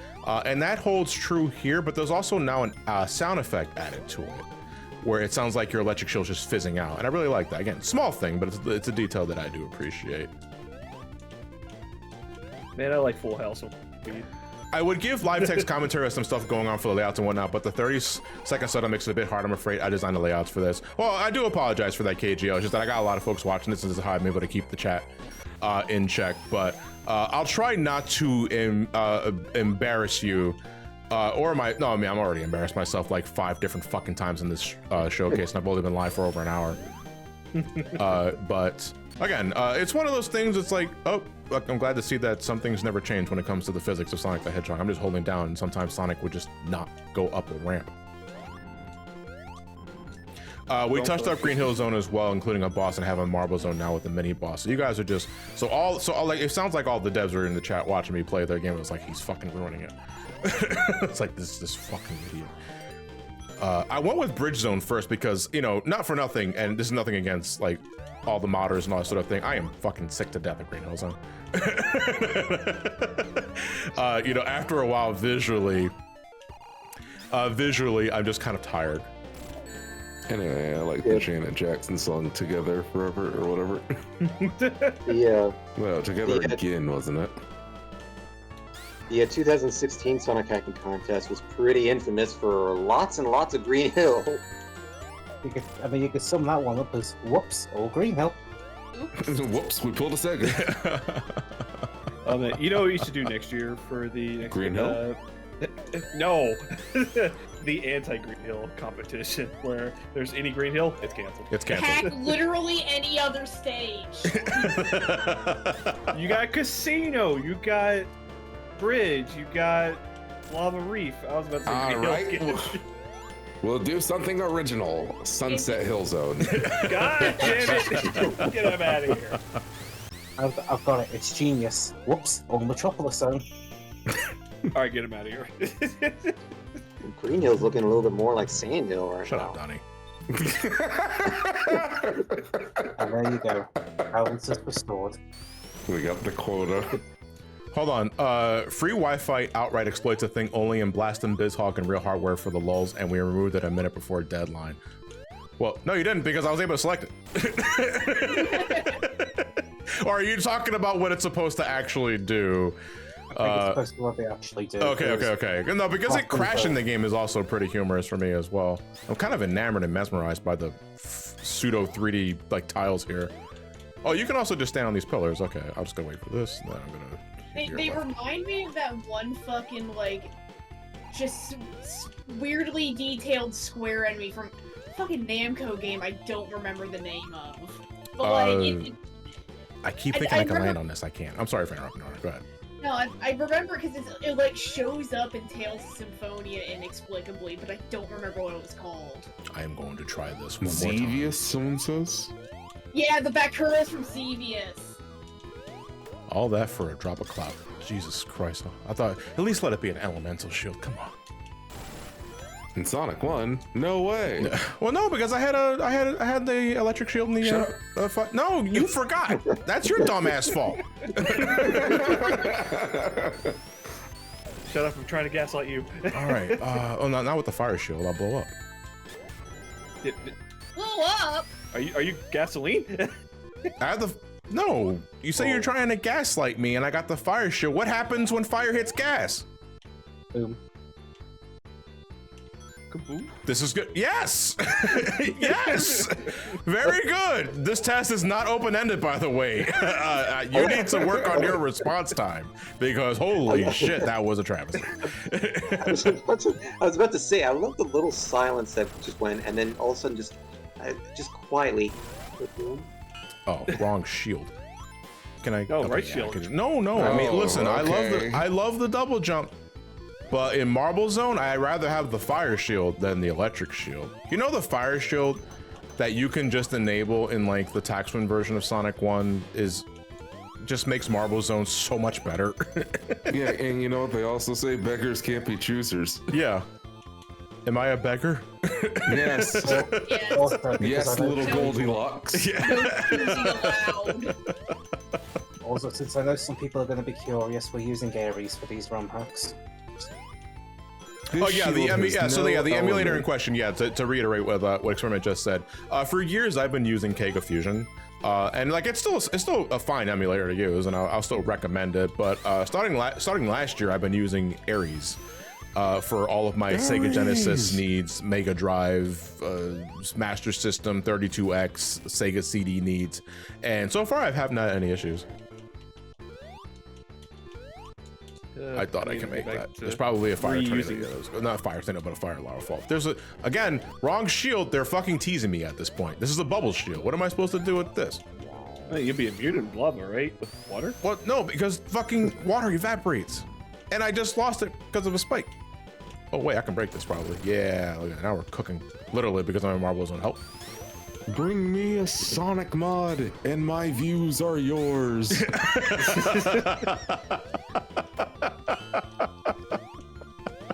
and that holds true here. But there's also now a sound effect added to it, where it sounds like your electric shield's just fizzing out, and I really like that. Again, small thing, but it's a detail that I do appreciate. Man, I like Full House. I would give live text commentary on some stuff going on for the layouts and whatnot, but the 30-second setup makes it a bit hard. I'm afraid I designed the layouts for this. Well, I do apologize for that, KGO. It's just that I got a lot of folks watching this, and this is how I'm able to keep the chat in check. But I'll try not to embarrass you. I'm already embarrassed myself like 5 different fucking times in this showcase, and I've only been live for over an hour. But again, it's one of those things. It's like, oh, look, I'm glad to see that some things never change when it comes to the physics of Sonic the Hedgehog. I'm just holding down, and sometimes Sonic would just not go up a ramp. We touched up Green Hill Zone as well, including a boss, and have a Marble Zone now with a mini boss. So you guys are just like, it sounds like all the devs are in the chat watching me play their game. It's like he's fucking ruining it. It's like this fucking idiot. I went with Bridge Zone first because, you know, not for nothing, and this is nothing against like all the modders and all that sort of thing. I am fucking sick to death of Green Hill Zone. You know, after a while, visually, I'm just kind of tired. Anyway, I like the Janet Jackson song "Together Forever" or whatever. Yeah. Well, Together Yeah. Again, wasn't it? The 2016 Sonic Hacking Contest was pretty infamous for lots and lots of Green Hill. You could sum that one up as whoops or Green Hill. Whoops, we pulled a Sega. You know what you should do next year for the next Green Hill? No, the anti-Green Hill competition where there's any Green Hill, it's canceled. It's canceled. Hack literally any other stage. You got Casino, you got Bridge, you got Lava Reef. I was about to say All Green right. Hill. We'll do something original. Sunset Hill Zone. God damn it! Get him out of here. I've got it. It's genius. Whoops, on Metropolis Zone. All right, get him out of here. Green Hill's looking a little bit more like Sand Hill right Shut now. up, Donnie. And there you go. Balance is restored. We got the quota. Hold on. Free Wi-Fi outright exploits a thing only in Blast and BizHawk and Real Hardware for the lulz, and we removed it a minute before deadline. Well, no, you didn't, because I was able to select it. Or are you talking about what it's supposed to actually do? I think it's supposed to be what they actually do. Okay. No, because it crashing the game is also pretty humorous for me as well. I'm kind of enamored and mesmerized by the pseudo 3D like tiles here. Oh, you can also just stand on these pillars. Okay, I'm just gonna wait for this, and then I'm gonna. They remind me of that one fucking, like, just weirdly detailed square enemy from fucking Namco game I don't remember the name of. But, like, I keep thinking I can land on this. I can't. I'm sorry for interrupting. Nora. Go ahead. no, I remember because it, like, shows up in Tales of Symphonia inexplicably, but I don't remember what it was called. I am going to try this one more time. Xevious, someone says? Yeah, the Bakuras from Xevious. All that for a drop of clout. Jesus Christ. I thought, at least let it be an elemental shield. Come on. In Sonic 1? No way. Well, no, because I had the electric shield in the no, you forgot. That's your dumbass fault. Shut up! I'm trying to gaslight you. All right. Oh, not with the fire shield. I'll blow up. Blow up! Are you gasoline? I have the. No, you say you're trying to gaslight me, and I got the fire shield. What happens when fire hits gas? Boom. Kaboom. This is good. Yes! Yes! Very good. This test is not open-ended, by the way. You need to work on your response time, because holy shit, that was a travesty. I was about to say, I love the little silence that just went, and then all of a sudden just quietly. Oh, wrong shield. Can I? No, right yeah, shield. No. I mean, Oh, listen. okay. I love the double jump, but in Marble Zone, I'd rather have the fire shield than the electric shield. You know the fire shield that you can just enable in like the Taxman version of Sonic 1 is just makes Marble Zone so much better. Yeah, and you know what they also say? Beggars can't be choosers. Yeah. Am I a beggar? Yes. Yes. Also, because Yes, I know- little Goldilocks. No choosing allowed. Also, since I know some people are going to be curious, we're using Ares for these ROM hacks. Oh yeah, the emulator in element. question. Yeah, to reiterate what Experiment just said. For years, I've been using Kega Fusion, and like it's still a fine emulator to use, and I'll still recommend it. But starting last year, I've been using Ares for all of my Sega Genesis needs, Mega Drive, Master System, 32X, Sega CD needs, and so far I haven't had any issues. I thought I could make that. There's probably a fire tornado. Not a fire tornado, but a fire lava fall. There's again, wrong shield. They're fucking teasing me at this point. This is a bubble shield. What am I supposed to do with this? Hey, you'd be immune in lava, right? With water? Well, no, because fucking water evaporates. And I just lost it because of a spike. Oh wait, I can break this probably. Yeah, look at that. Now we're cooking. Literally because my marbles don't help. Bring me a Sonic mod, and my views are yours.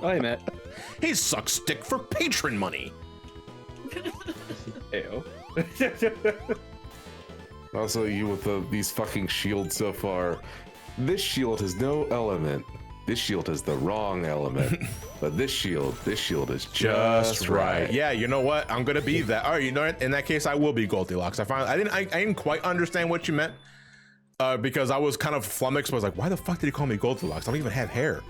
Oh, hey, Matt. He sucks stick for patron money. Ayo. Also, you with these fucking shields so far. This shield has no element. This shield has the wrong element. But this shield is just right. Yeah, you know what? I'm gonna be that. All right, you know what? In that case, I will be Goldilocks. I didn't quite understand what you meant because I was kind of flummoxed. I was like, why the fuck did he call me Goldilocks? I don't even have hair.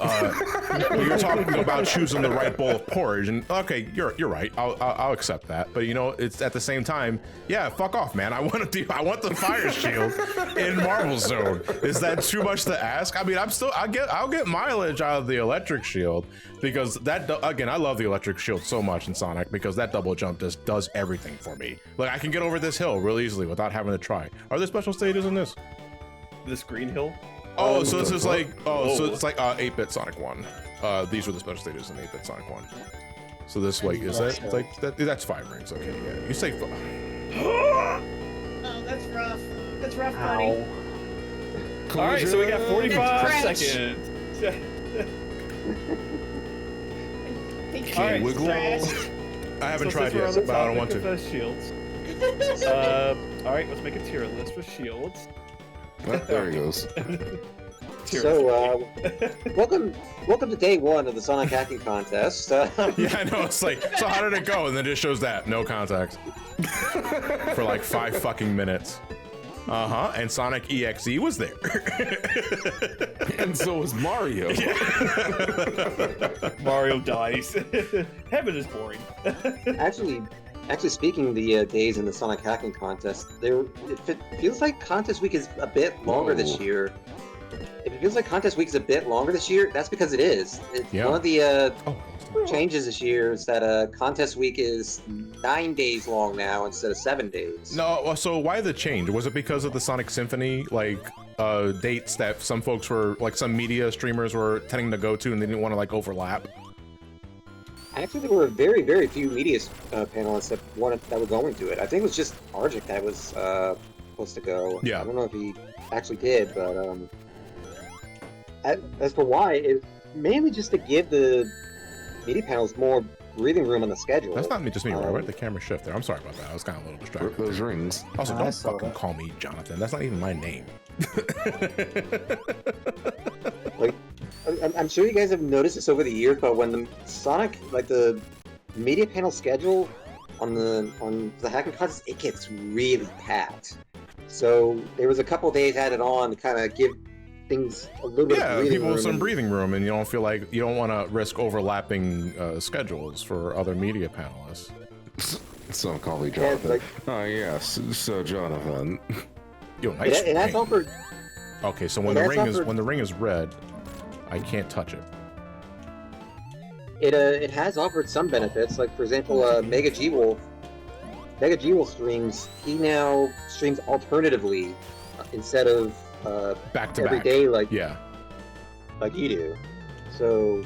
we were talking about choosing the right bowl of porridge, and okay, you're right. I'll accept that. But you know, it's at the same time, yeah, fuck off, man. I want the fire shield in Marvel Zone. Is that too much to ask? I mean, I'll get mileage out of the electric shield because that again, I love the electric shield so much in Sonic because that double jump just does everything for me. Like I can get over this hill real easily without having to try. Are there special stages in this? This green hill. Oh, so this is like, so it's like 8-bit Sonic 1. These were the special stages in 8-bit Sonic 1. So this way, is that, it's like, that's 5 rings, okay, yeah. You say 5. Oh, that's rough. That's rough, buddy. All right, so we got 45 Crash. seconds. All right, wiggle. Crash. I haven't So tried since we're on yet, the but I don't want topic to. of, shields. All right, let's make a tier list for shields. Oh, there he goes. Tier So, welcome to day 1 of the Sonic Hacking Contest. Yeah, I know, it's like, so how did it go? And then it just shows that, no contact. For like 5 fucking minutes. And Sonic EXE was there. And so was Mario. Mario dies. Heaven is boring. Actually, speaking of the days in the Sonic Hacking Contest, it feels like Contest Week is a bit longer this year. If it feels like Contest Week is a bit longer this year, that's because it is. Yeah. One of the changes this year is that Contest Week is 9 days long now instead of 7 days. No, so why the change? Was it because of the Sonic Symphony, like, dates that some folks were, like, some media streamers were tending to go to and they didn't want to, like, overlap? Actually, there were very, very few media panelists that were going to it. I think it was just Arjik that was supposed to go. Yeah. I don't know if he actually did, but as for why, it's mainly just to give the media panels more breathing room on the schedule. That's not just me, right? Where'd the camera shift there? I'm sorry about that. I was kind of a little distracted. Those rings. Also, I don't saw fucking that. call me Jonathan. That's not even my name. Like, I'm sure you guys have noticed this over the years, but when the Sonic, like the media panel schedule on the hacking contest, it gets really packed. So there was a couple days added on to kind of give things a little bit of Yeah, breathing people with room some and- breathing room, and you don't feel like you don't want to risk overlapping schedules for other media panelists. So call me Yeah, Jonathan. like, Oh yes, so Jonathan. Yo, nice. it has ring. offered. Okay, so when it the has ring is offered- when the ring is red, I can't touch it. It has offered some benefits, like for example, Mega G Wolf streams. He now streams alternatively instead of Back to every back. day like Yeah. you do. So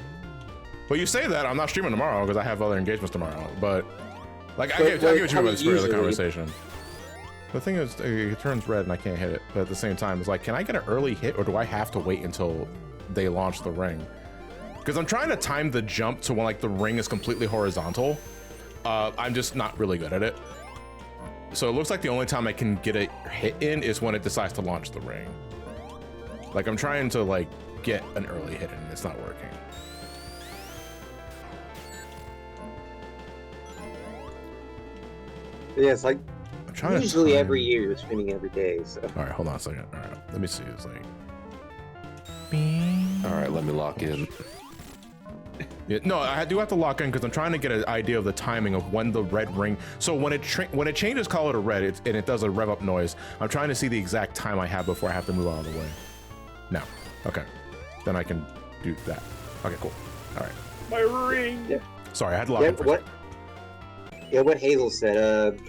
Well, you say that I'm not streaming tomorrow because I have other engagements tomorrow. But like, I But- get but what you how mean by the spirit of the usually- conversation. The thing is, it turns red and I can't hit it. But at the same time, it's like, can I get an early hit or do I have to wait until they launch the ring? Because I'm trying to time the jump to when like the ring is completely horizontal. I'm just not really good at it. So it looks like the only time I can get a hit in is when it decides to launch the ring. Like I'm trying to like get an early hit in and it's not working. yeah, it's like I'm trying usually to time... every year you're streaming every day. So All right, hold on a second. All right, let me see. It's like... All right, let me lock in. Yeah, no, I do have to lock in because I'm trying to get an idea of the timing of when the red ring. So when it changes color to red and it does a rev up noise, I'm trying to see the exact time I have before I have to move out of the way. Now, okay, then I can do that. Okay, cool. All right. My ring. Yeah. Sorry, I had to lock yeah, in for a what? Yeah, what Hazel said.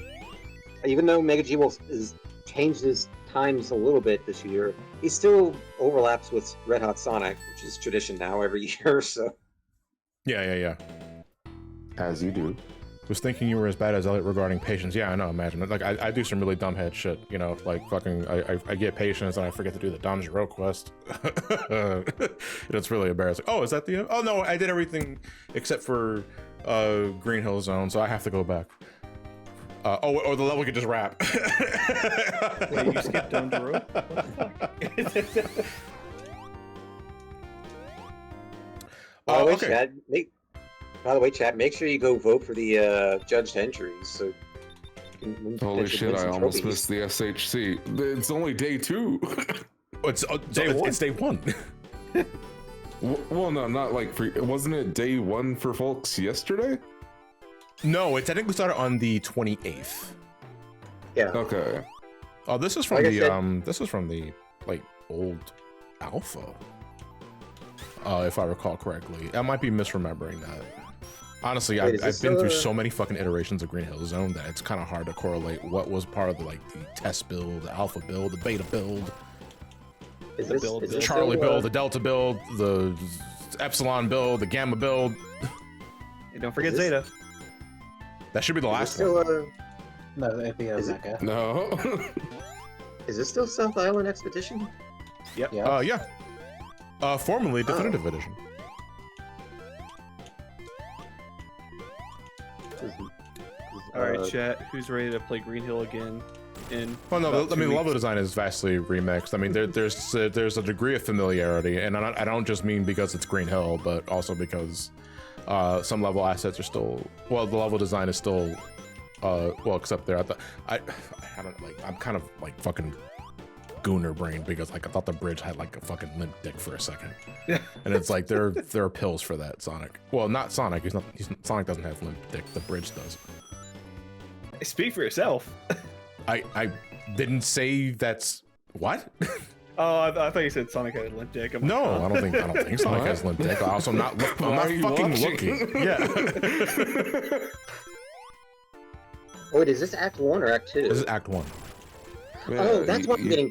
Even though Mega G Wolf has changed his times a little bit this year, he still overlaps with Red Hot Sonic, which is tradition now every year. So. Yeah. As you do. Was thinking you were as bad as Elliot regarding patience. Yeah, I know. Imagine it. Like I do some really dumb head shit. You know, like fucking. I get patience and I forget to do the Dom Giro quest. It's really embarrassing. Oh, is that the? Oh no, I did everything except for Green Hill Zone, so I have to go back. Or the level could just wrap. Wait, you skipped down the road? What the fuck? By the way, Okay. Chad, make sure you go vote for the judged entries. So you can Holy potentially shit, win I some almost trophies. missed the SHC. It's only day 2. It's day one. Well, no, not like for. Wasn't it day one for folks yesterday? No, it technically started on the 28th. Yeah. Okay. Oh, this is from Like I the said- this is from the like old alpha. If I recall correctly. I might be misremembering that. Honestly, Wait, is I've this been through still, so many fucking iterations of Green Hill Zone that it's kind of hard to correlate what was part of the like the test build, the alpha build, the beta build, Is this, build, is this Charlie still, build, the Delta build, the Epsilon build, the Gamma build. And don't forget Is this- Zeta. That should be the is last this one. still, No, it'd be Is it- Omega. No. is this still South Island Expedition? Yeah. Yeah. Formerly Definitive Edition. All right, chat. Who's ready to play Green Hill again? Well, no, about I mean, 2 the level weeks? design is vastly remixed. I mean, there's a degree of familiarity, and I don't just mean because it's Green Hill, but also because some level assets are still, well, the level design is still, well, except there. I don't like, I'm kind of like fucking gooner brain because like I thought the bridge had like a fucking limp dick for a second. Yeah. And it's like there are pills for that, Sonic. Well, not Sonic. Sonic doesn't have limp dick. The bridge does. Speak for yourself. I didn't say that's what. Oh, I thought you said Sonic had a limp dick. I'm like, No, huh? I don't think Sonic What? has limp dick. I also I'm Why not are you fucking watching? looking. Yeah. Wait, is this Act 1 or Act 2? This is Act 1. Oh, that's what I'm getting.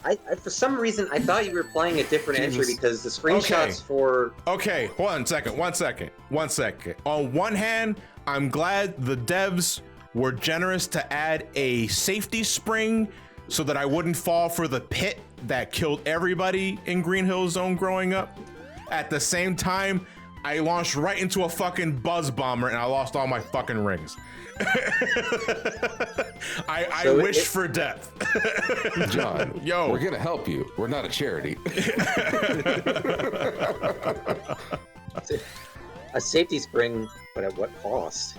I for some reason I thought you were playing a different entry Jesus. because the screenshots for Okay, one second. On one hand, I'm glad the devs were generous to add a safety spring so that I wouldn't fall for the pit that killed everybody in Green Hill Zone growing up. At the same time, I launched right into a fucking buzz bomber and I lost all my fucking rings. I So wished for death. John, Yo. we're gonna help you. We're not a charity. a safety spring, but at what cost?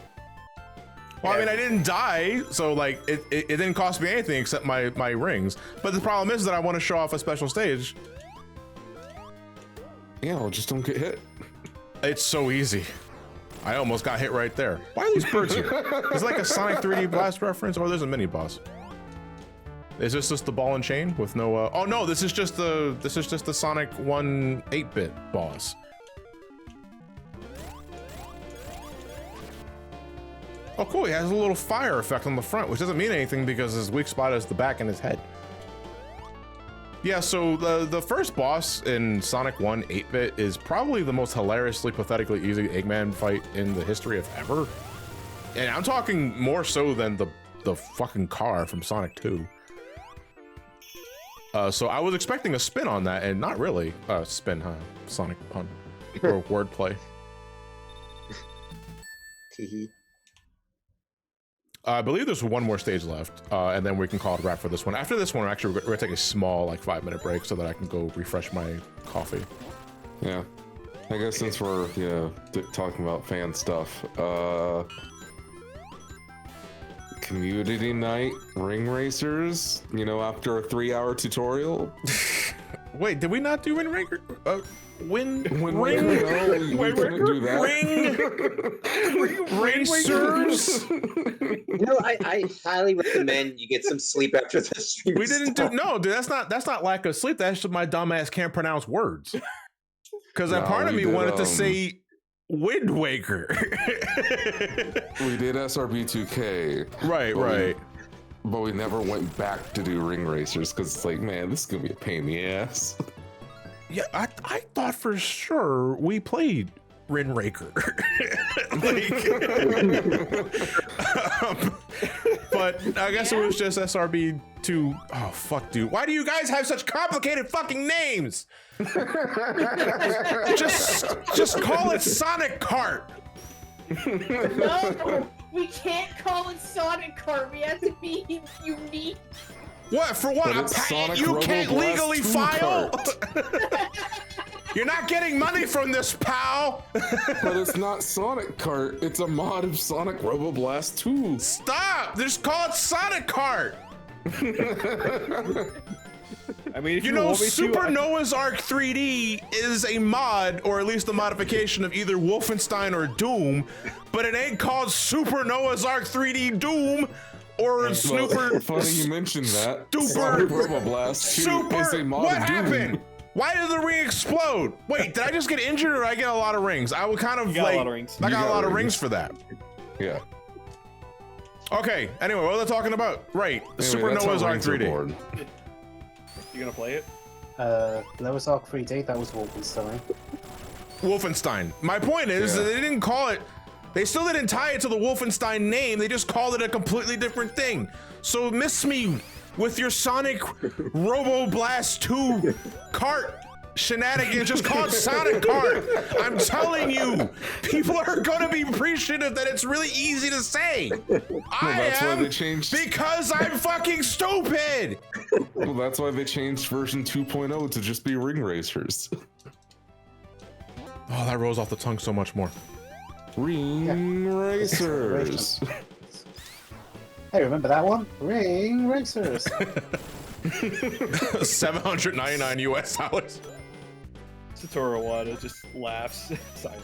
Well, I mean, I didn't die, so like it didn't cost me anything except my rings. But the problem is that I want to show off a special stage. Yeah, well, just don't get hit. It's so easy. I almost got hit right there. Why are these birds here? Is it like a Sonic 3D Blast reference, or there's a mini boss? Is this just the ball and chain with no? Oh no, this is just the Sonic 1 8-bit boss. Oh cool, he has a little fire effect on the front, which doesn't mean anything because his weak spot is the back and his head. Yeah, so the first boss in Sonic 1 8-bit is probably the most hilariously, pathetically easy Eggman fight in the history of ever. And I'm talking more so than the fucking car from Sonic 2. So I was expecting a spin on that, and not really. Spin, huh? Sonic pun. Or wordplay. Teehee. I believe there's one more stage left, and then we can call it a wrap for this one. After this one, actually, we're gonna take a small, like, 5-minute break so that I can go refresh my coffee. Yeah. I guess since we're talking about fan stuff, community night ring racers, after a 3-hour tutorial. Wait, did we not do Ring? When ring? No, we couldn't do that. Ring racers? I highly recommend you get some sleep after the stream. We didn't do dude. That's not lack of sleep. That's just my dumbass can't pronounce words. Because a No, part of we me did, wanted to say Wind Waker. We did SRB2K. Right. But we never went back to do ring racers because it's like, man, this is gonna be a pain in the ass. Yeah, I thought for sure we played Rin Raker. But I guess it was just SRB2. Oh, fuck, dude. Why do you guys have such complicated fucking names? just call it Sonic Kart. No, we can't call it Sonic Kart. We have to be unique. What, for what? But A it's patent Sonic you can't Robo legally Blast 2 file? Kart. You're not getting money from this, pal. But it's not Sonic Kart. It's a mod of Sonic Robo Blast 2. Stop! Just call it Sonic Kart. I mean, if You you know, want me Super to, Noah's Ark 3D is a mod, or at least a modification of either Wolfenstein or Doom, but it ain't called Super Noah's Ark 3D Doom or Snooper. Funny you mentioned that. Super- Robo Blast 2 is a mod What of Doom. happened? Why did the ring explode? Wait, did I just get injured or did I get a lot of rings? I would kind of You got a like. lot of rings. I You got a got lot of rings. rings for that. Yeah. Okay. Anyway, what are they talking about? Right. Anyway, Super that's how Noah's Ark rings are 3D. born. you gonna play it? Noah's Ark 3D, that was Wolfenstein. Wolfenstein. My point is Yeah. that they didn't call it. They still didn't tie it to the Wolfenstein name. They just called it a completely different thing. So miss me with your Sonic Robo Blast 2 cart shenanigans. Just call it Sonic Kart. I'm telling you, people are gonna be appreciative that it's really easy to say. I that's why am they changed. because I'm fucking stupid. Well, that's why they changed version 2.0 to just be ring racers. Oh, that rolls off the tongue so much more. Ring racers. Hey, remember that one? Ring Racers. 799 US dollars. Satoru Iwata just laughs silent.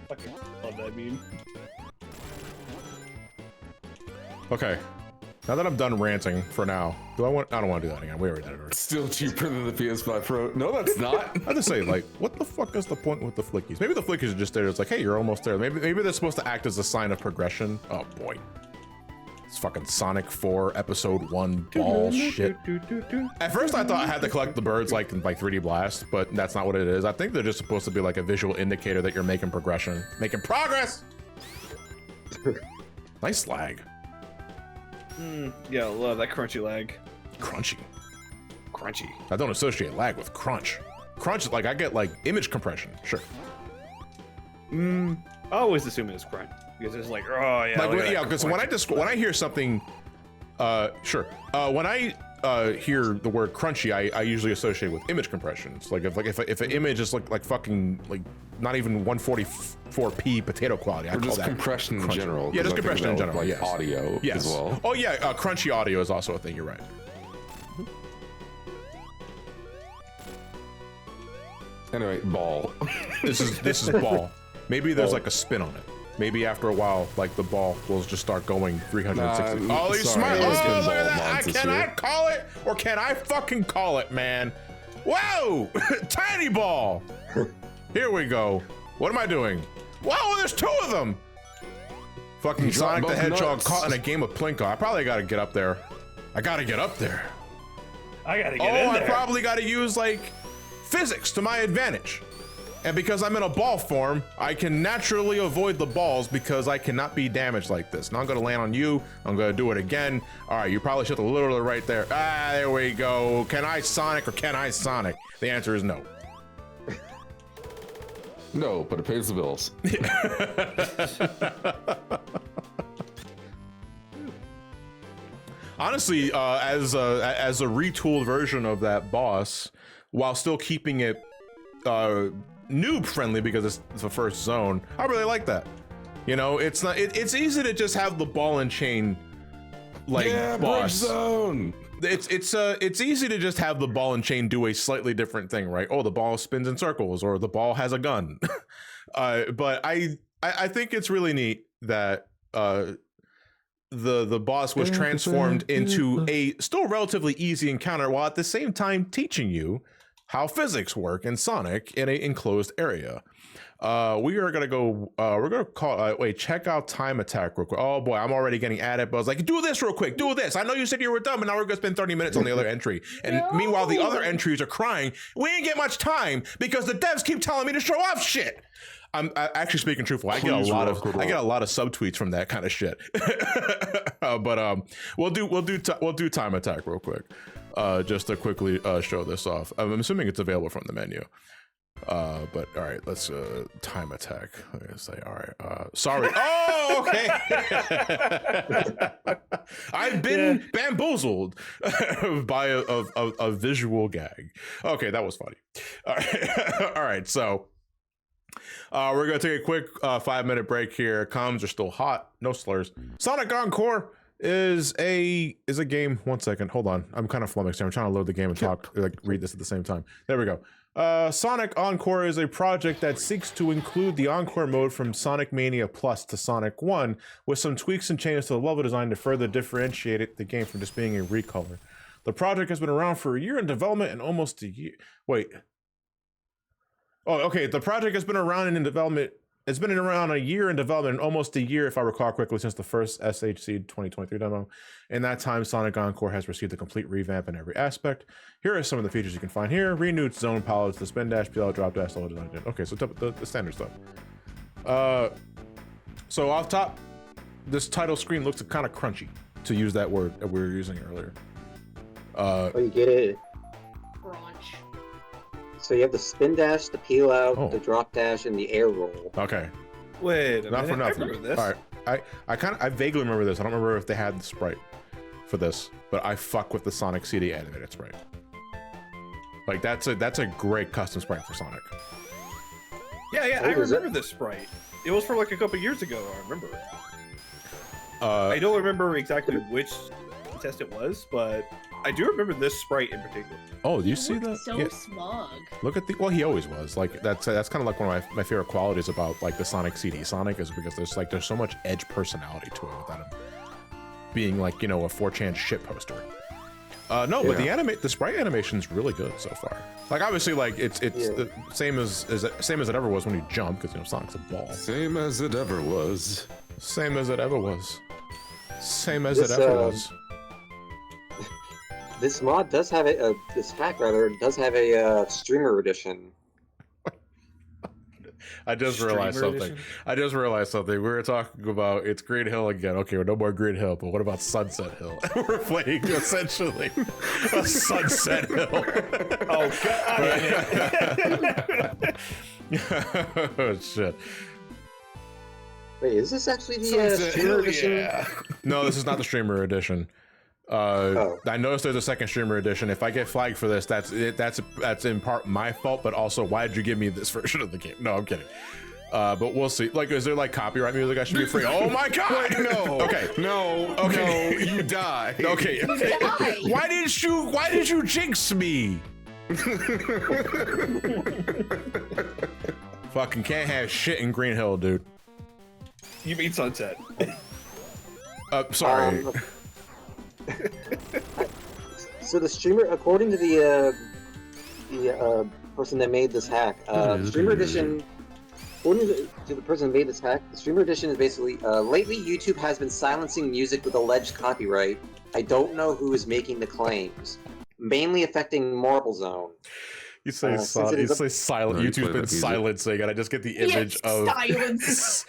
Fucking love that meme. Okay. Now that I'm done ranting for now, I don't want to do that again. We already did it already. Still cheaper than the PS5 Pro. No, that's not. I just say, like, what the fuck is the point with the flickies? Maybe the flickies are just there. It's like, hey, you're almost there. Maybe they're supposed to act as a sign of progression. Oh boy, it's fucking Sonic 4 Episode 1 ball shit. At first, I thought I had to collect the birds like in 3D Blast, but that's not what it is. I think they're just supposed to be like a visual indicator that you're making progression, making progress. Nice lag. Yeah, I love that crunchy lag. Crunchy. Crunchy. I don't associate lag with crunch. Crunch, like I get like image compression. Sure. I always assume it's crunch because it's like, oh yeah, Like look at that yeah, because when I hear something, sure. When I hear the word crunchy, I usually associate with image compressions. Like if an image is like fucking like not even 144p potato quality, I Or call just that compression in crunchy. general. Yeah, 'cause just I think compression in that general. with, Yes. Audio Yes. as well. Oh yeah, crunchy audio is also a thing. You're right. Anyway, ball. This is ball. Maybe there's like a spin on it. Maybe after a while, like the ball will just start going 360. Nah, oh, he's sorry, smart. it's been Oh, look ball at that. months this Can I year. call it or can I fucking call it, man? Whoa! Tiny ball. Here we go. What am I doing? Wow, there's two of them. Fucking You dropped Sonic the both Hedgehog nuts. caught in a game of Plinko. I probably got to get up there. I got to get up there. I gotta get Oh, in I there. probably got to use like physics to my advantage. And because I'm in a ball form, I can naturally avoid the balls because I cannot be damaged like this. Now I'm gonna land on you. I'm gonna do it again. All right, you probably should have literally right there. Ah, there we go. Can I Sonic or can I Sonic? The answer is no. No, but it pays the bills. Honestly, as a retooled version of that boss, while still keeping it noob friendly because it's the first zone, I really like that. You know, it's not. It's easy to just have the ball and chain like yeah, bridge boss. zone. It's easy to just have the ball and chain do a slightly different thing, right? Oh, the ball spins in circles, or the ball has a gun. But I think it's really neat that the boss was transformed into a still relatively easy encounter, while at the same time teaching you how physics work in Sonic in an enclosed area. We are gonna go. We're gonna call. Wait, check out time attack real quick. Oh boy, I'm already getting at it. But I was like, do this real quick. Do this. I know you said you were done, but now we're gonna spend 30 minutes on the other entry. And meanwhile, the other entries are crying. We ain't get much time because the devs keep telling me to show off shit. I'm actually speaking truthful. I get a lot of subtweets from that kind of shit. But we'll do time attack real quick, just to quickly show this off. I'm assuming it's available from the menu. But all right, let's time attack. I'm gonna say, all right, sorry. Oh, okay. I've been bamboozled by a visual gag. Okay, that was funny. All right, all right. So we're gonna take a quick 5-minute break here. Comms are still hot, no slurs. Sonic Encore is a game. 1 second, hold on. I'm kind of flummoxed here. I'm trying to load the game and talk, like read this at the same time. There we go. Sonic Encore is a project that seeks to include the Encore mode from Sonic Mania Plus to Sonic 1 with some tweaks and changes to the level design to further differentiate the game from just being a recolor. The project has been around for a year in development and almost a year. Wait. Oh, okay. The project has been around in development. It's been around a year in development and almost a year, if I recall correctly, since the first SHC 2023 demo. In that time, Sonic Encore has received a complete revamp in every aspect. Here are some of the features you can find here. Renewed zone palettes, the spin dash, PL, drop dash, level design. Okay, so the standard stuff. So off top, this title screen looks kind of crunchy, to use that word that we were using earlier. Oh, you get it. Crunch. So you have the spin dash, the peel out, the drop dash, and the air roll. Okay. Wait a Not minute. for nothing. I remember this. All right. I vaguely remember this. I don't remember if they had the sprite for this, but I fuck with the Sonic CD animated sprite. Like that's a great custom sprite for Sonic. Yeah, Oh, I is it? remember this sprite. It was from like a couple years ago. I remember. I I don't remember exactly which test it was, but I do remember this sprite in particular. Oh, do you see that? So Yeah. smug. Look at the. Well, he always was. Like that's kind of like one of my favorite qualities about like the Sonic CD Sonic is because there's so much edge personality to it without him being like, you know, a 4chan shit poster. No, but the sprite animation's really good so far. Like obviously, like it's the same as it ever was when you jump, because you know Sonic's a ball. Same as it ever was. Same as it ever was. Same as This, it ever was. This mod does have this hack rather does have a streamer edition. I just realized Streamer something. edition? I just realized something. We were talking about it's Green Hill again. Okay, well, no more Green Hill, but what about Sunset Hill? We're playing essentially a Sunset Hill. Oh god! Oh shit. Wait, is this actually the Sunset streamer Hill, edition? yeah. No, this is not the streamer edition. I noticed there's a second streamer edition. If I get flagged for this, that's in part my fault, but also why did you give me this version of the game? No, I'm kidding. But we'll see. Like, is there like copyright music I should be free? Oh my god! No. Okay. No. Okay. No, you die. Okay. Die. Why did you jinx me? Fucking can't have shit in Green Hill, dude. You mean Sunset? Sorry. So the streamer, according to the person that made this hack, the streamer edition, according to the person that made this hack, the streamer edition is basically lately YouTube has been silencing music with alleged copyright. I don't know who is making the claims, mainly affecting Marble Zone. You say since it is silent. No, you YouTube's play been that music. silencing, and I just get the image of Silence.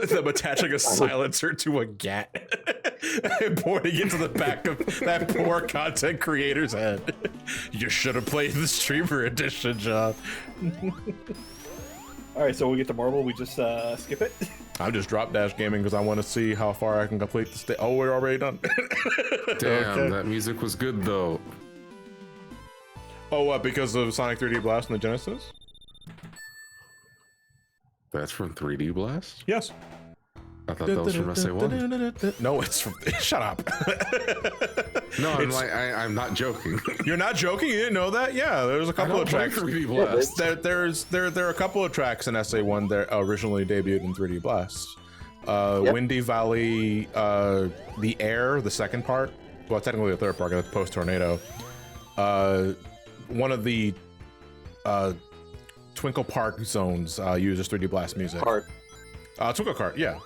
them attaching a silencer to a gat and pointing it to the back of that poor content creator's head. You should have played the streamer edition, John. All right, so we get to Marble. We just skip it. I'm just drop dash gaming because I want to see how far I can complete the stage. Oh, we're already done. Damn, Okay. that music was good though. Oh, what? Because of Sonic 3D Blast and the Genesis? That's from 3D Blast? Yes. I thought that was from SA1. No, it's from. Shut up. No, I'm It's- like, I'm not joking. You're not joking? You didn't know that? Yeah, there's a couple of tracks. 3D Yeah, Blast. There are a couple of tracks in SA1 that originally debuted in 3D Blast. Yep. Windy Valley, the Air, the second part. Well, technically the third part, that's post tornado. One of the Twinkle Park zones uses 3D Blast music. Part. Twinkle Cart, yeah.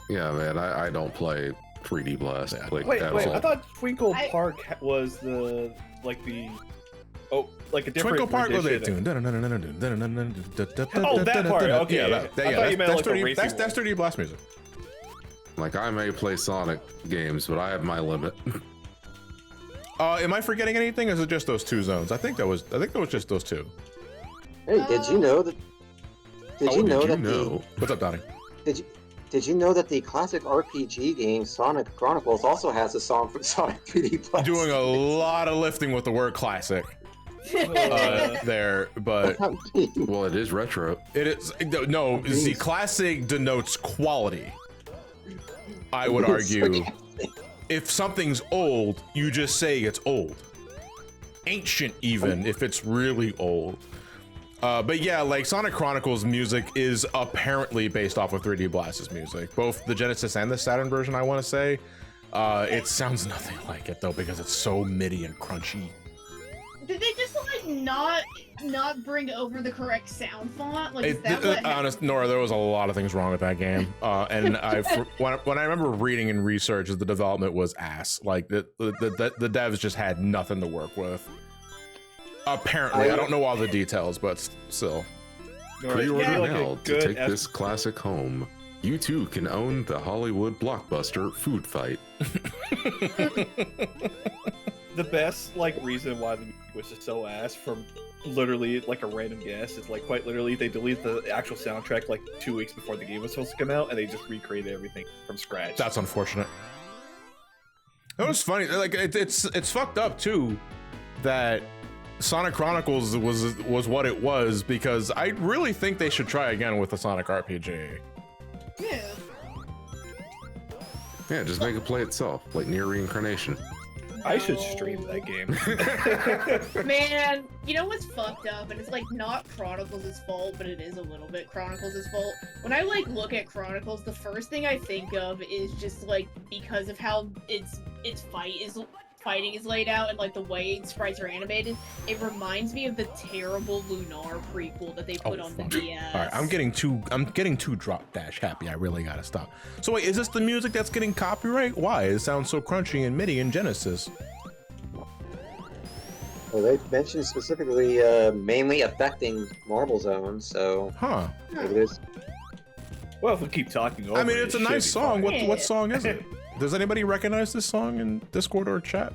Yeah, man, I don't play 3D Blast like Wait, at wait. all. I thought Twinkle I- Park was the like a different Twinkle Park with it. rendition. Oh, Oh, that part, okay. Yeah, I thought you meant like the racing one. that's 3D Blast music. Like, I may play Sonic games, but I have my limit. Am I forgetting anything? Or is it just those two zones? I think that was just those two. Hey, did you know that? Did you know that What's up, Donnie? Did you know that the classic RPG game Sonic Chronicles also has a song from Sonic 3D Blast? Doing a lot of lifting with the word classic there, but Well, it is retro. it is no. The classic denotes quality. I would argue. if something's old, you just say it's old. Ancient, even if it's really old. But yeah, like Sonic Chronicles music is apparently based off of 3D Blast's music, both the Genesis and the Saturn version, I want to say. It sounds nothing like it though, because it's so MIDI and crunchy. Did they just like not bring over the correct sound font? Like, is that what honest, Nora, there was a lot of things wrong with that game, and when I remember reading and research, the development was ass. Like the devs just had nothing to work with. Apparently, I don't know all the details, but still. Pre-order like now a to good take this classic home. You too can own the Hollywood blockbuster Food Fight. The best like reason why the music was just so ass from literally like a random guess. It's like quite literally they deleted the actual soundtrack like 2 weeks before the game was supposed to come out, and they just recreated everything from scratch. That's unfortunate. It was funny. Like it's fucked up too that Sonic Chronicles was what it was, because I really think they should try again with the Sonic RPG. Yeah. Yeah, just make it play itself, like Near Reincarnation. I should stream that game. Man, you know what's fucked up? And it's like not Chronicles' fault, but it is a little bit Chronicles' fault. When I like look at Chronicles, the first thing I think of is just like because of how its fighting is laid out and like the way sprites are animated, it reminds me of the terrible Lunar prequel that they put on the DS. All right, I'm getting too drop dash happy. I really gotta stop. So wait, is this the music that's getting copyright? Why? It sounds so crunchy and MIDI in Genesis. Well, they mentioned specifically mainly affecting Marble Zone, so maybe there's. Well, if we keep talking over I mean, it's a nice song. fine. What song is it? Does anybody recognize this song in Discord or chat?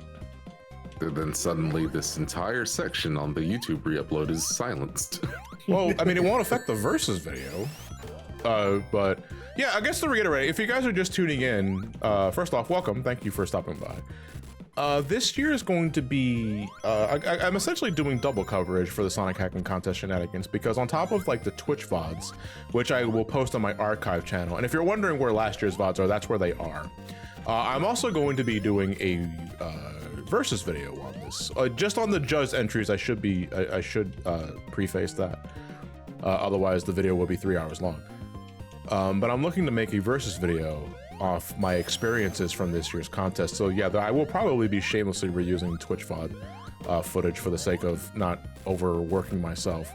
And then suddenly this entire section on the YouTube re-upload is silenced. Well, I mean, it won't affect the Versus video. But yeah, I guess to reiterate, if you guys are just tuning in, first off, welcome. Thank you for stopping by. This year is going to be, I'm essentially doing double coverage for the Sonic Hacking Contest shenanigans, because on top of like the Twitch VODs, which I will post on my archive channel, and if you're wondering where last year's VODs are, that's where they are. I'm also going to be doing a Versus video on this. Just on the judge entries, I should preface that. Otherwise, the video will be 3 hours long. But I'm looking to make a Versus video off my experiences from this year's contest. So yeah, I will probably be shamelessly reusing Twitch VOD footage for the sake of not overworking myself.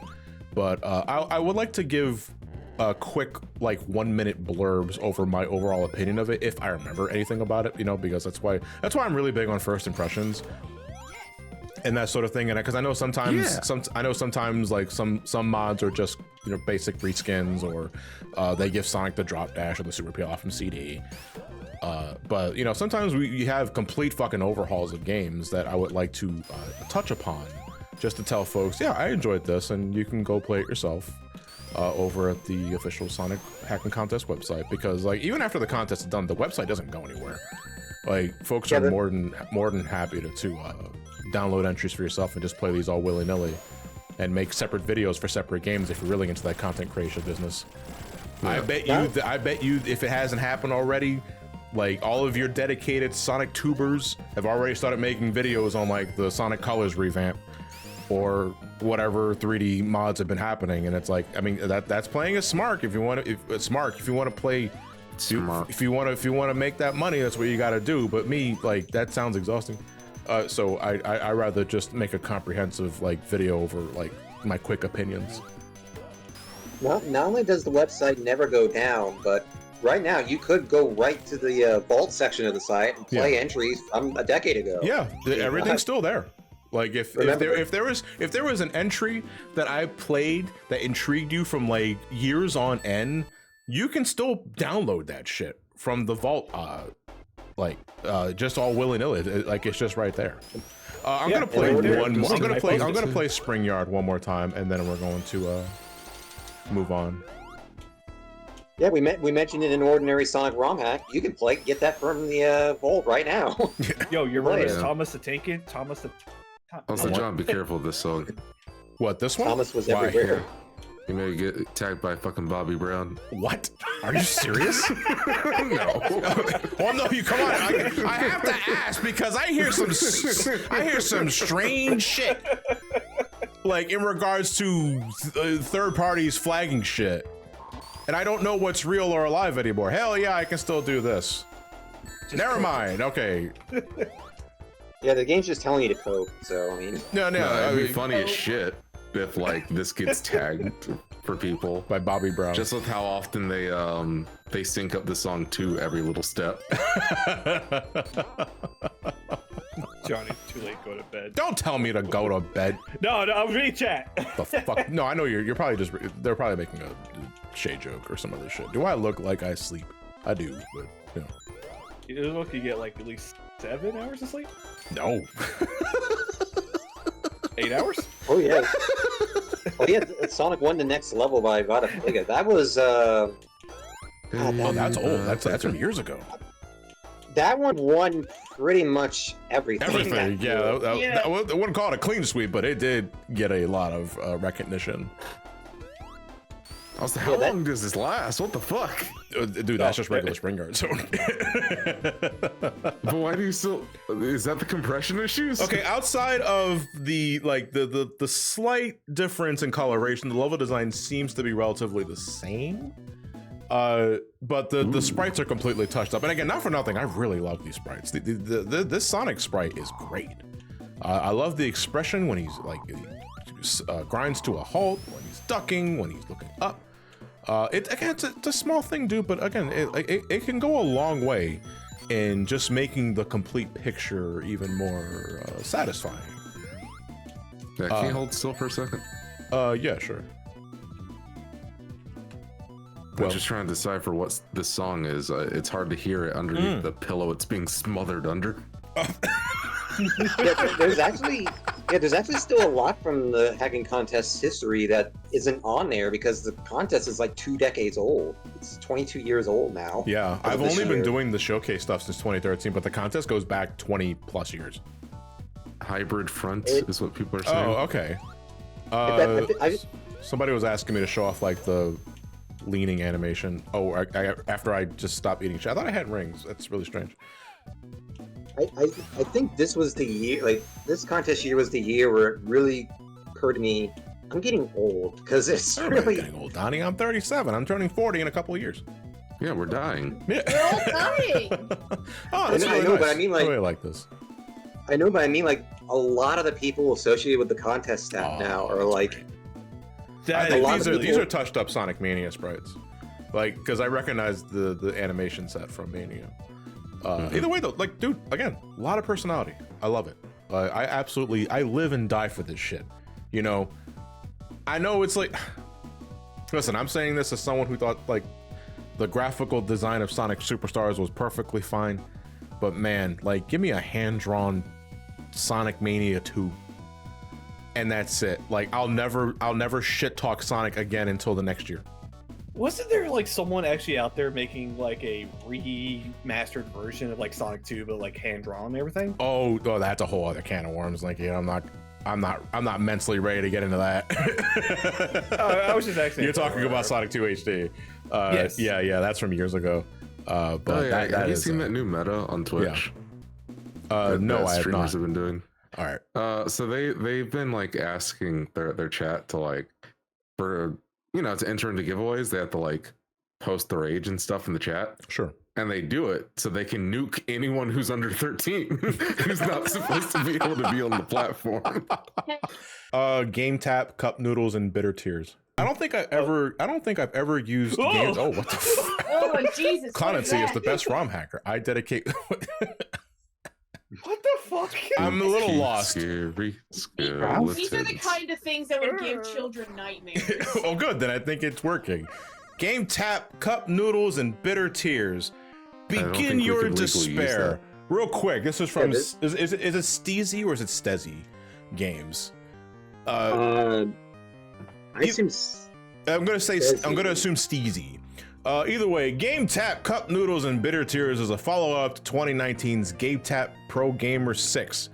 But I would like to give a quick like 1 minute blurbs over my overall opinion of it, if I remember anything about it, you know, because that's why I'm really big on first impressions and that sort of thing. And because I know sometimes like some mods are just, you know, basic reskins, or they give Sonic the drop dash or the super PL from CD. But you know, sometimes we have complete fucking overhauls of games that I would like to touch upon, just to tell folks, yeah, I enjoyed this, and you can go play it yourself. Over at the official Sonic Hacking Contest website, because like even after the contest is done, the website doesn't go anywhere. Like folks are more than happy to download entries for yourself and just play these all willy-nilly, and make separate videos for separate games if you're really into that content creation business. Yeah. I bet you if it hasn't happened already, like all of your dedicated Sonic tubers have already started making videos on like the Sonic Colors revamp, or whatever 3D mods have been happening. And it's like, I mean, that's playing as Smart. If you want to play Smart, if you want to make that money, that's what you got to do. But me, like, that sounds exhausting. So I rather just make a comprehensive like video over like my quick opinions. Not only does the website never go down, but right now you could go right to the vault section of the site and play entries from a decade ago. Yeah, everything's still there. Like if there was an entry that I played that intrigued you from like years on end, you can still download that shit from the vault, just all willy-nilly. Like it's just right there. I'm gonna play one more. I'm gonna play Spring Yard one more time, and then we're going to move on. Yeah, we mentioned it in ordinary Sonic ROM hack. You can get that from the vault right now. Yo, you're right. Thomas the Tank It. Thomas the. Also, John, be careful of this song. What, this one? Thomas was everywhere. You may get tagged by fucking Bobby Brown. What? Are you serious? No. Well, no, you come on. I have to ask because I hear some strange shit, like in regards to third parties flagging shit, and I don't know what's real or alive anymore. Hell yeah, I can still do this. Never mind. Okay. Yeah, the game's just telling you to cope. So I mean, No, it'd be funny as shit if like this gets tagged for people by Bobby Brown. Just with how often they sync up the song to every little step. Johnny, too late. Go to bed. Don't tell me to go to bed. No, I was reading chat. The fuck? No, I know you're probably just they're probably making a shade joke or some other shit. Do I look like I sleep? I do, but you know. You look, you get like at least 7 hours of sleep. No. 8 hours? oh yeah, Sonic won the next level by Vada Fliga. That was Oh, that's old. That's from years ago. that one won pretty much everything. Everything, yeah. Yeah. I wouldn't call it a clean sweep, but it did get a lot of recognition. How long does this last? What the fuck? Dude, that's just regular spring guard zone. But why do you still? Is that the compression issues? Okay, outside of the the slight difference in coloration, the level design seems to be relatively the same. But the sprites are completely touched up. And again, not for nothing, I really love these sprites. This Sonic sprite is great. I love the expression when he's like grinds to a halt, when he's ducking, when he's looking up. It's a small thing, dude, but again, it can go a long way in just making the complete picture even more satisfying. Yeah, can you hold still for a second? Yeah, sure. I'm just trying to decipher what this song is. It's hard to hear it underneath the pillow it's being smothered under. There's actually still a lot from the hacking contest history that isn't on there because the contest is like 2 decades old. It's 22 years old now. Yeah, I've only been doing the showcase stuff since 2013, but the contest goes back 20 plus years. Hybrid front is what people are saying. Oh, okay. Somebody was asking me to show off like the leaning animation. Oh, after I just stopped eating shit. I thought I had rings. That's really strange. I think this was the year, like this contest year was the year where it really occurred to me, I'm getting old because it's really getting old, Donnie. I'm 37. I'm turning 40 in a couple of years. Yeah, we're dying. Yeah. We're all dying. Oh, that's I really know, nice. but I mean, like, I really like this. I know, but I mean, like, a lot of the people associated with the contest staff now are like, I a think lot of these people- are touched up Sonic Mania sprites, like because I recognize the animation set from Mania. Either way though, like, dude, again, a lot of personality. I love it. I live and die for this shit. You know, I know it's like, listen, I'm saying this as someone who thought like the graphical design of Sonic Superstars was perfectly fine, but man, like, give me a hand-drawn Sonic Mania 2. And that's it. Like, I'll never shit talk Sonic again until the next year. Wasn't there like someone actually out there making like a remastered version of like Sonic 2, but like hand drawn and everything? Oh, that's a whole other can of worms. Like, yeah, I'm not mentally ready to get into that. I was just actually. You're talking about Sonic 2 HD. Yes. Yeah, that's from years ago. But have you seen that new meta on Twitch? Yeah. No, I have streamers not. have been doing. All right. So they've been like asking their chat to like for to enter into giveaways. They have to like post their age and stuff in the chat. Sure. And they do it so they can nuke anyone who's under 13 who's not supposed to be able to be on the platform. Gametap, cup noodles, and bitter tears. I don't think I've ever used games. Oh, what the fuck? Oh, Jesus. Clemency is the best ROM hacker. I dedicate. What the fuck? I'm a little lost. Scary, These are the kind of things that would give children nightmares. Oh, good. Then I think it's working. Gametap, cup noodles, and bitter tears. Begin your despair. Real quick. This is from. Is it Steezy or is it Stezzy Games? I assume I'm gonna assume Steezy. Either way, Gametap Cup Noodles and Bitter Tears is a follow-up to 2019's Gametap Pro Gamer 6.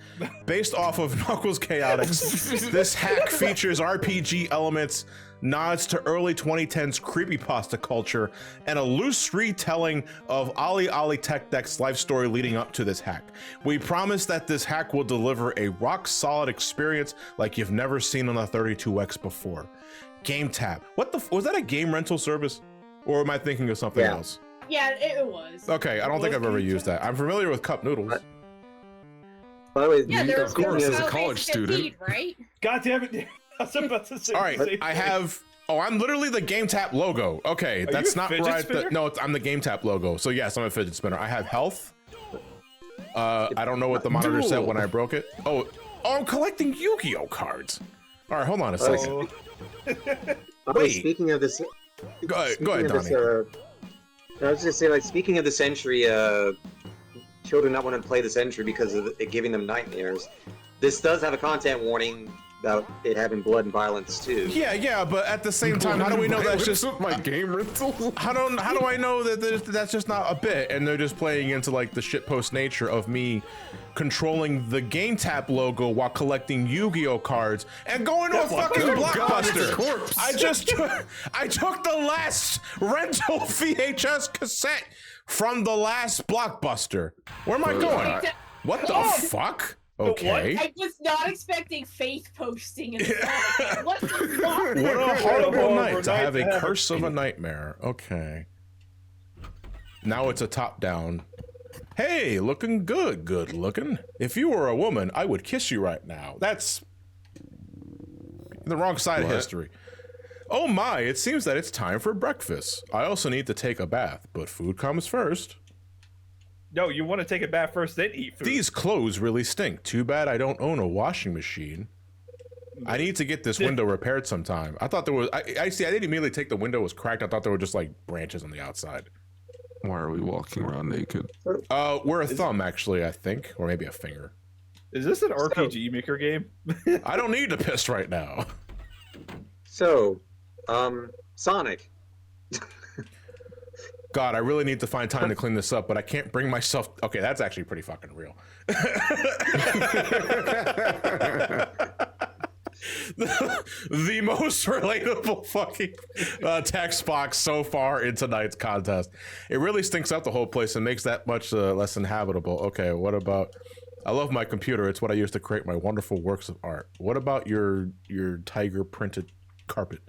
Based off of Knuckles Chaotix, this hack features RPG elements, nods to early 2010s creepypasta culture, and a loose retelling of Ali Ali Tech Deck's life story leading up to this hack. We promise that this hack will deliver a rock-solid experience like you've never seen on a 32X before. Gametap. What the was that a game rental service? Or am I thinking of something else? Yeah, it was. Okay, I don't think I've ever used that. I'm familiar with cup noodles. By the way, Yeah, there's of course, there's as a no college basic student. need, right? God damn it! I was about to say. All right, the same I thing. have. Oh, I'm literally the Gametap logo. Okay, Are that's you a not fidget right. spinner? No, I'm the Gametap logo. So yes, I'm a fidget spinner. I have health. I don't know what the monitor said when I broke it. Oh, I'm collecting Yu-Gi-Oh cards. All right, hold on a second. Wait. Speaking of this, Go ahead, speaking of Donnie. this, I was just saying, like, speaking of this entry, children not want to play this entry because of it giving them nightmares. This does have a content warning about it having blood and violence too. Yeah, but at the same time, how do we know that's just my game rental? how do I know that that's just not a bit and they're just playing into like the shitpost nature of me controlling the Gametap logo while collecting Yu-Gi-Oh cards and going to a fucking Blockbuster. I took the last rental VHS cassette from the last Blockbuster. Where am I going? What the fuck? Okay. I was not expecting faith posting in the What the fuck? What a horrible night to have a curse of a nightmare. Okay. Now it's a top down. Hey, looking good looking. If you were a woman, I would kiss you right now. That's the wrong side of history. Oh my, it seems that it's time for breakfast. I also need to take a bath, but food comes first. No, you want to take a bath first, then eat food. These clothes really stink. Too bad I don't own a washing machine. I need to get this window repaired sometime. I thought there was, I see, I didn't immediately take the window was cracked. I thought there were just like branches on the outside. Why are we walking around naked? We're a thumb actually, I think, or maybe a finger. Is this an RPG maker game? I don't need to piss right now. So, Sonic. God, I really need to find time to clean this up, but I can't bring myself. Okay, that's actually pretty fucking real. the most relatable fucking text box so far in tonight's contest. It really stinks up the whole place and makes that much less inhabitable. Okay, what about? I love my computer. It's what I use to create my wonderful works of art. What about your tiger printed carpet?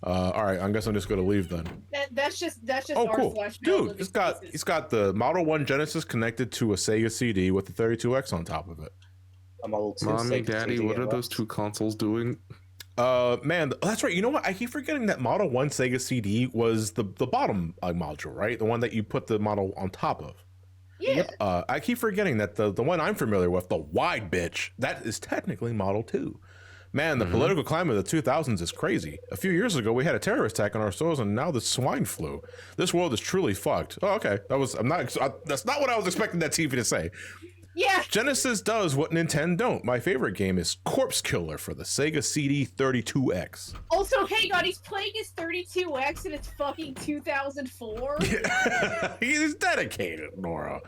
All right, I guess I'm just gonna leave then. That's just Oh, our cool, flesh dude! living It's pieces. got the Model 1 Genesis connected to a Sega CD with the 32X on top of it. I'm old too. Mommy, Sega Daddy, CD what are it those was. two consoles doing? Man, that's right. You know what? I keep forgetting that Model 1 Sega CD was the bottom module, right? The one that you put the model on top of. Yeah. I keep forgetting that the one I'm familiar with, the wide bitch, that is technically Model 2. Man, the political climate of the 2000s is crazy. A few years ago, we had a terrorist attack on our soils, and now the swine flu. This world is truly fucked. Oh, okay. That's not what I was expecting that TV to say. Yeah. Genesis does what Nintendo don't. My favorite game is Corpse Killer for the Sega CD 32X. Also, hey God, he's playing his 32X and it's fucking 2004. He's dedicated, Nora.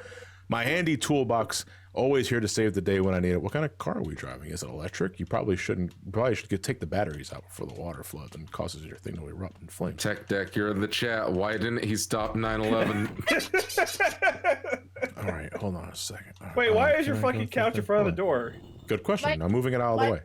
My handy toolbox, always here to save the day when I need it. What kind of car are we driving? Is it electric? You probably should take the batteries out before the water floods and causes your thing to erupt in flames. Tech Deck, you're in the chat. Why didn't he stop 9/11? All right, hold on a second. Wait, why is Can your I fucking go couch in front of the door? Good question. My- I'm moving it out of the my- way.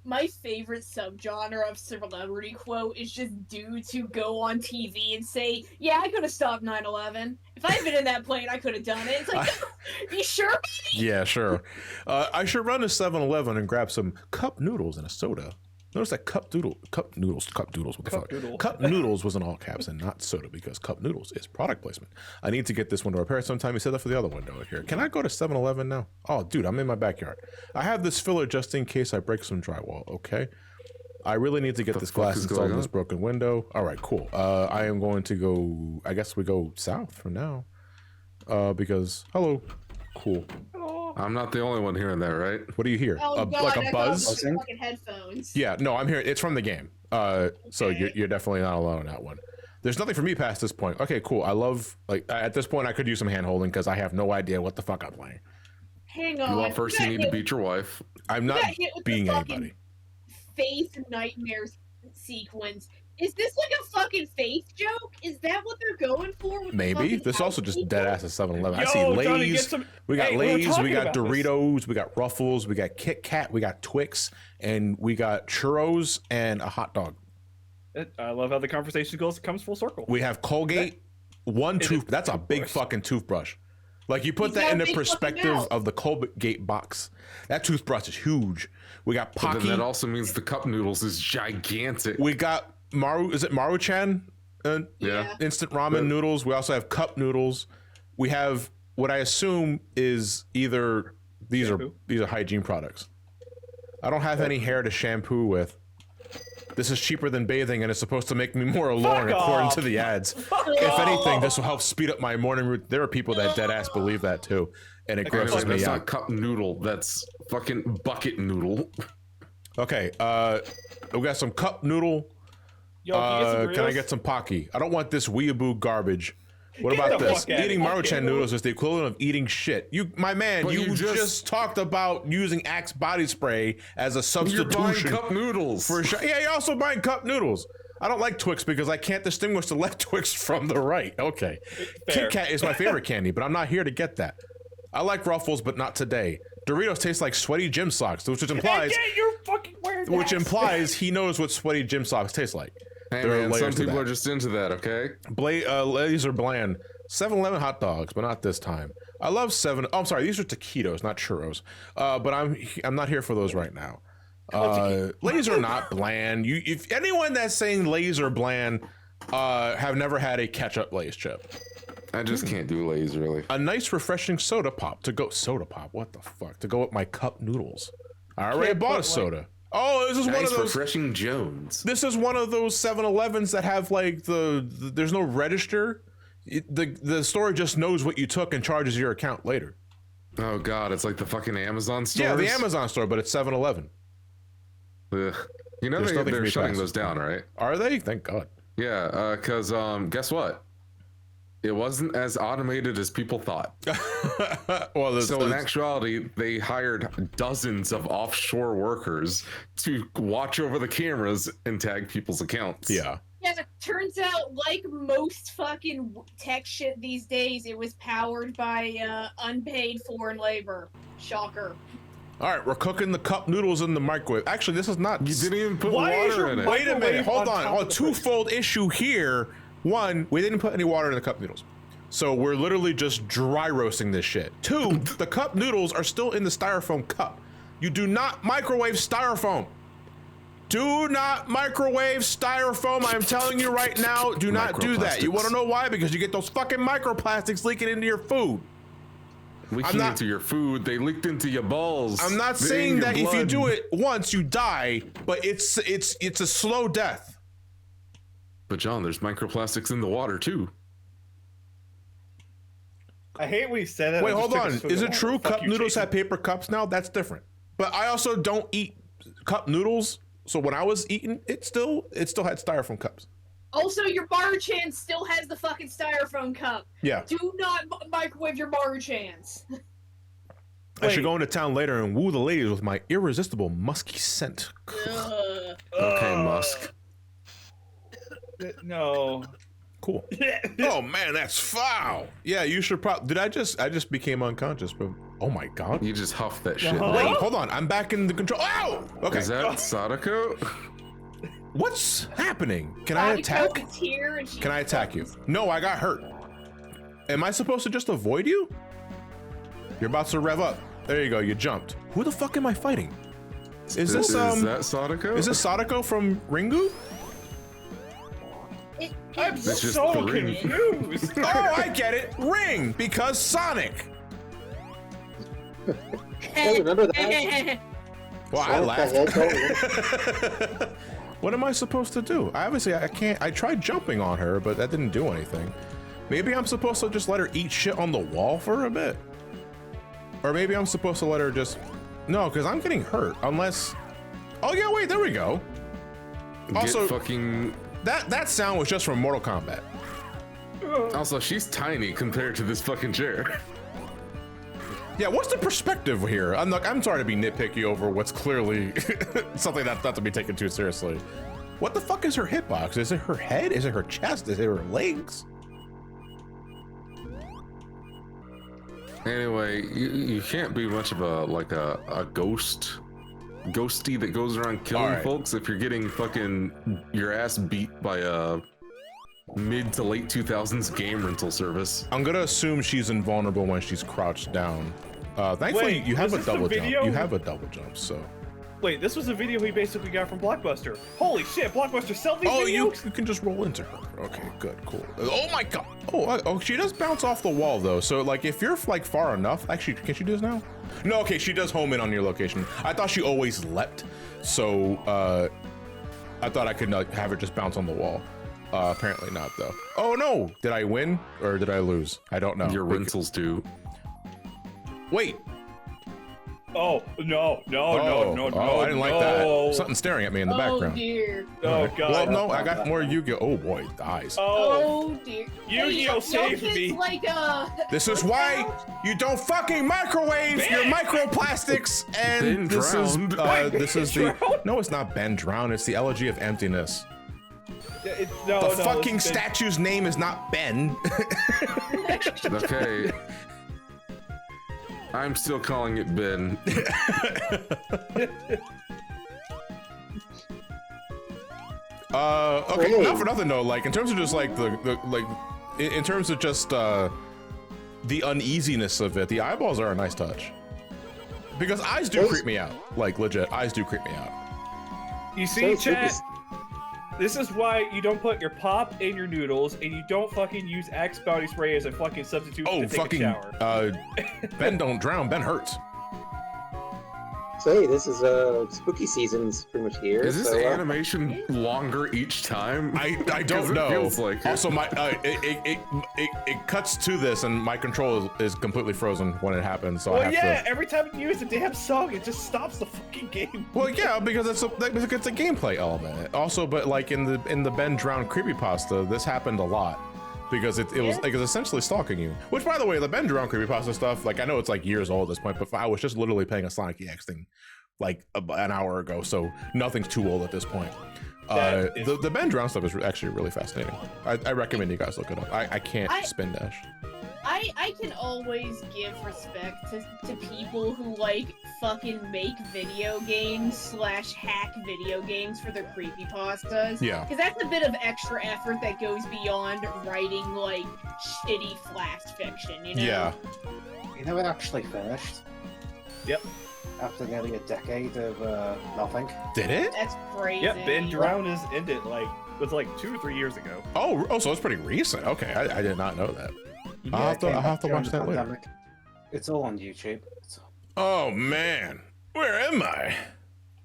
My favorite subgenre of celebrity quote is just dudes who go on TV and say, "Yeah, I could have stopped 9/11. If I had been in that plane, I could have done it." It's like, you sure? Yeah, sure. I should run to 7-Eleven and grab some cup noodles and a soda. Notice that cup noodles, what the fuck? Doodle. Cup noodles was in all caps and not soda because cup noodles is product placement. I need to get this window repaired sometime. You said that for the other window here. Can I go to 7-Eleven now? Oh, dude, I'm in my backyard. I have this filler just in case I break some drywall, okay? I really need to get this glass installed in this broken window. All right, cool. I am going to go, I guess we go south for now. Because, hello. Cool. I'm not the only one hearing that, right? What do you hear? Oh God, like a I buzz? thought it was fucking headphones. Yeah, no, I'm here. It's from the game. So Okay. you're definitely not alone on that one. There's nothing for me past this point. Okay, cool. I love, like, at this point, I could use some hand holding because I have no idea what the fuck I'm playing. Hang on. Well, first you need to beat your wife. I'm not being anybody. Faith Nightmares sequence. Is this like a fucking faith joke? Is that what they're going for? With Maybe. the This also just dead ass at 7-Eleven. I Yo, see Johnny, Lay's. get some- We got Hey, we were Lay's, we talking got about this. Doritos, we got Ruffles, we got Kit Kat, we got Twix, and we got churros and a hot dog. I love how the conversation comes full circle. We have Colgate, one It tooth. is That's a big toothbrush. fucking toothbrush. Like, you put He's that got in a the big fucking perspective mouth. of the Colgate box. That toothbrush is huge. We got But Pocky. then that also means the cup noodles is gigantic. We got Maru. Is it Maruchan? Yeah. Instant ramen But- noodles. We also have cup noodles. We have what I assume is either these Shampoo? are hygiene products. I don't have any hair to shampoo with. This is cheaper than bathing, and it's supposed to make me more alluring, Fuck according off. to the ads. Fuck If off. anything, this will help speed up my morning routine. There are people that dead ass believe that too, and it Okay, grosses that's me not out. cup noodle. That's fucking bucket noodle. Okay, we got some cup noodle. Yo, Can I get some Pocky? I don't want this weeaboo garbage. What Get about the this? fuck outta Eating here. Maruchan noodles is the equivalent of eating shit. You, my man, But you you just, just- talked about using Axe body spray as a You're buying substitution cup noodles. for sure. Yeah, you're also buying cup noodles. I don't like Twix because I can't distinguish the left Twix from the right. Okay. Fair. Kit Kat is my favorite candy, but I'm not here to get that. I like Ruffles, but not today. Doritos taste like sweaty gym socks, which implies Hey, get your fucking wearing which that. implies he knows what sweaty gym socks taste like. Hey There are man, some layers to people that. are just into that. Okay. Laser bland. 7-Eleven hot dogs, but not this time. I love Oh, I'm sorry. These are taquitos, not churros. But I'm not here for those right now. Lay's are not bland. If anyone that's saying Lay's are bland, have never had a ketchup Lay's chip. I just can't do Lay's really. A nice refreshing soda pop to go. Soda pop. What the fuck? To go with my cup noodles. I already Can't bought a put, soda. Oh, this is one Nice of those. refreshing Jones. This is one of those 7-Elevens that have like there's no register. The store just knows what you took and charges your account later. Oh god, it's like the fucking Amazon stores. Yeah, the Amazon store, but it's 7-Eleven. Ugh. You know There's nothing for they're me shutting past those down, right? Are they? Thank God. Yeah, because guess what? It wasn't as automated as people thought. Well, So in actuality, they hired dozens of offshore workers to watch over the cameras and tag people's accounts. yeah. Yeah, turns out, like most fucking tech shit these days, it was powered by unpaid foreign labor. Shocker. All right, we're cooking the cup noodles in the microwave. Actually, this is not. You didn't even put Why is water your in it. Wait a minute. microwave Hold on on. top Oh, of the twofold issue here. One, we didn't put any water in the cup noodles. So we're literally just dry roasting this shit. Two, the cup noodles are still in the styrofoam cup. You do not microwave styrofoam. Do not microwave styrofoam. I'm telling you right now, do not do that. You want to know why? Because you get those fucking microplastics leaking into your food. Leaking not- into your food, they leaked into your balls. I'm not They're in saying your that if you blood. do it once, you die, but it's a slow death. But John, there's microplastics in the water too. I hate when you said that. Wait, I just hold took a on. swig Is of it water. true Fuck cup you, noodles Jason. have paper cups now? That's different. But I also don't eat cup noodles. So when I was eating, it still had styrofoam cups. Also, your Maruchan still has the fucking styrofoam cup. Yeah. Do not microwave your Maruchans. I should Wait. go into town later and woo the ladies with my irresistible musky scent. Ugh. Okay, Musk. No. Cool. Oh man, that's foul. Yeah, you should probably. I just became unconscious, but oh my god. You just huffed that shit. Uh-huh. Wait, hold on. I'm back in the control. Ow! Okay. Is that Sadako? What's happening? Can I Sadako attack? is here and she Can I attack you? No, I got hurt. Am I supposed to just avoid you? You're about to rev up. There you go. You jumped. Who the fuck am I fighting? Is this is that Sadako? Is this Sadako from Ringu? I'm That's just so the ring. confused. Oh, I get it. Ring because Sonic. Hey, remember that? Well, I Sonic laughed. What am I supposed to do? I can't. I tried jumping on her, but that didn't do anything. Maybe I'm supposed to just let her eat shit on the wall for a bit. Or maybe I'm supposed to let her just... No, because I'm getting hurt. Unless... Oh, yeah, wait, there we go. Also- Get fucking That sound was just from Mortal Kombat. Also, she's tiny compared to this fucking chair. Yeah, what's the perspective here? I'm sorry to be nitpicky over what's clearly something that's not to be taken too seriously. What the fuck is her hitbox? Is it her head? Is it her chest? Is it her legs? Anyway, you can't be much of a ghosty that goes around killing folks if you're getting fucking your ass beat by a mid to late 2000s game rental service. I'm gonna assume she's invulnerable when she's crouched down. Thankfully, Wait, you have a was this double the jump. video? You have a double jump, so. Wait, this was a video we basically got from Blockbuster. Holy shit, Blockbuster sell these Oh, you videos? can just roll into her. Okay, good, cool. Oh my god. Oh, she does bounce off the wall though. So like, if you're like far enough, actually, can she do this now? No, okay, she does home in on your location. I thought she always leapt, so I thought I could have her just bounce on the wall. Apparently not though. Oh no, did I win or did I lose? I don't know. Your rentals do. Wait. Oh, no. Oh, I didn't like that. Something staring at me in the Oh background. dear. Oh, Right. God. Well, no, I got more Yu-Gi-Oh. Oh boy, it dies. Oh dear. Yu-Gi-Oh! Saved me. Like This is why you don't fucking microwave your microplastics. And Ben this drowned. is Wait, this is Ben the no, it's not Ben drowned. It's the elegy of emptiness. No, The fucking it's been- statue's name is not Ben. Okay. I'm still calling it Ben. Okay, not for nothing though. Like in terms of just like in terms of just the uneasiness of it, the eyeballs are a nice touch. Because eyes do creep me out. Like legit, eyes do creep me out. You see, chat? This is why you don't put your pop in your noodles, and you don't fucking use Axe body spray as a fucking substitute Oh, to take fucking a shower. Ben don't drown. Ben hurts. So hey, this is spooky season's pretty much here. Is this so, animation longer each time? I 'Cause don't it know. feels like it. Also, my it cuts to this, and my control is completely frozen when it happens. So I Well, have yeah, to. every time you use the damn song, it just stops the fucking game. Well, yeah, because it's a gameplay element. Also, but like in the Ben Drown creepypasta, this happened a lot. Because it was like, it's essentially stalking you. Which, by the way, the Ben Drown creepypasta stuff, like I know it's like years old at this point, but I was just literally playing a Sonic EX thing like an hour ago, so nothing's too old at this point. The Ben Drown stuff is actually really fascinating. I recommend you guys look it up. I can't spin dash. I can always give respect to people who like fucking make video games / hack video games for their creepypastas. Yeah. Because that's a bit of extra effort that goes beyond writing like shitty flash fiction, you know? Yeah. You know, it actually finished. Yep. After nearly a decade of nothing. Did it? That's crazy. Yep, Ben Drown is ended was like 2 or 3 years ago. Oh, so it's pretty recent. Okay, I did not know that. Yeah, I'll it came have to during watch the that later. pandemic. It's all on YouTube. Oh man, where am I?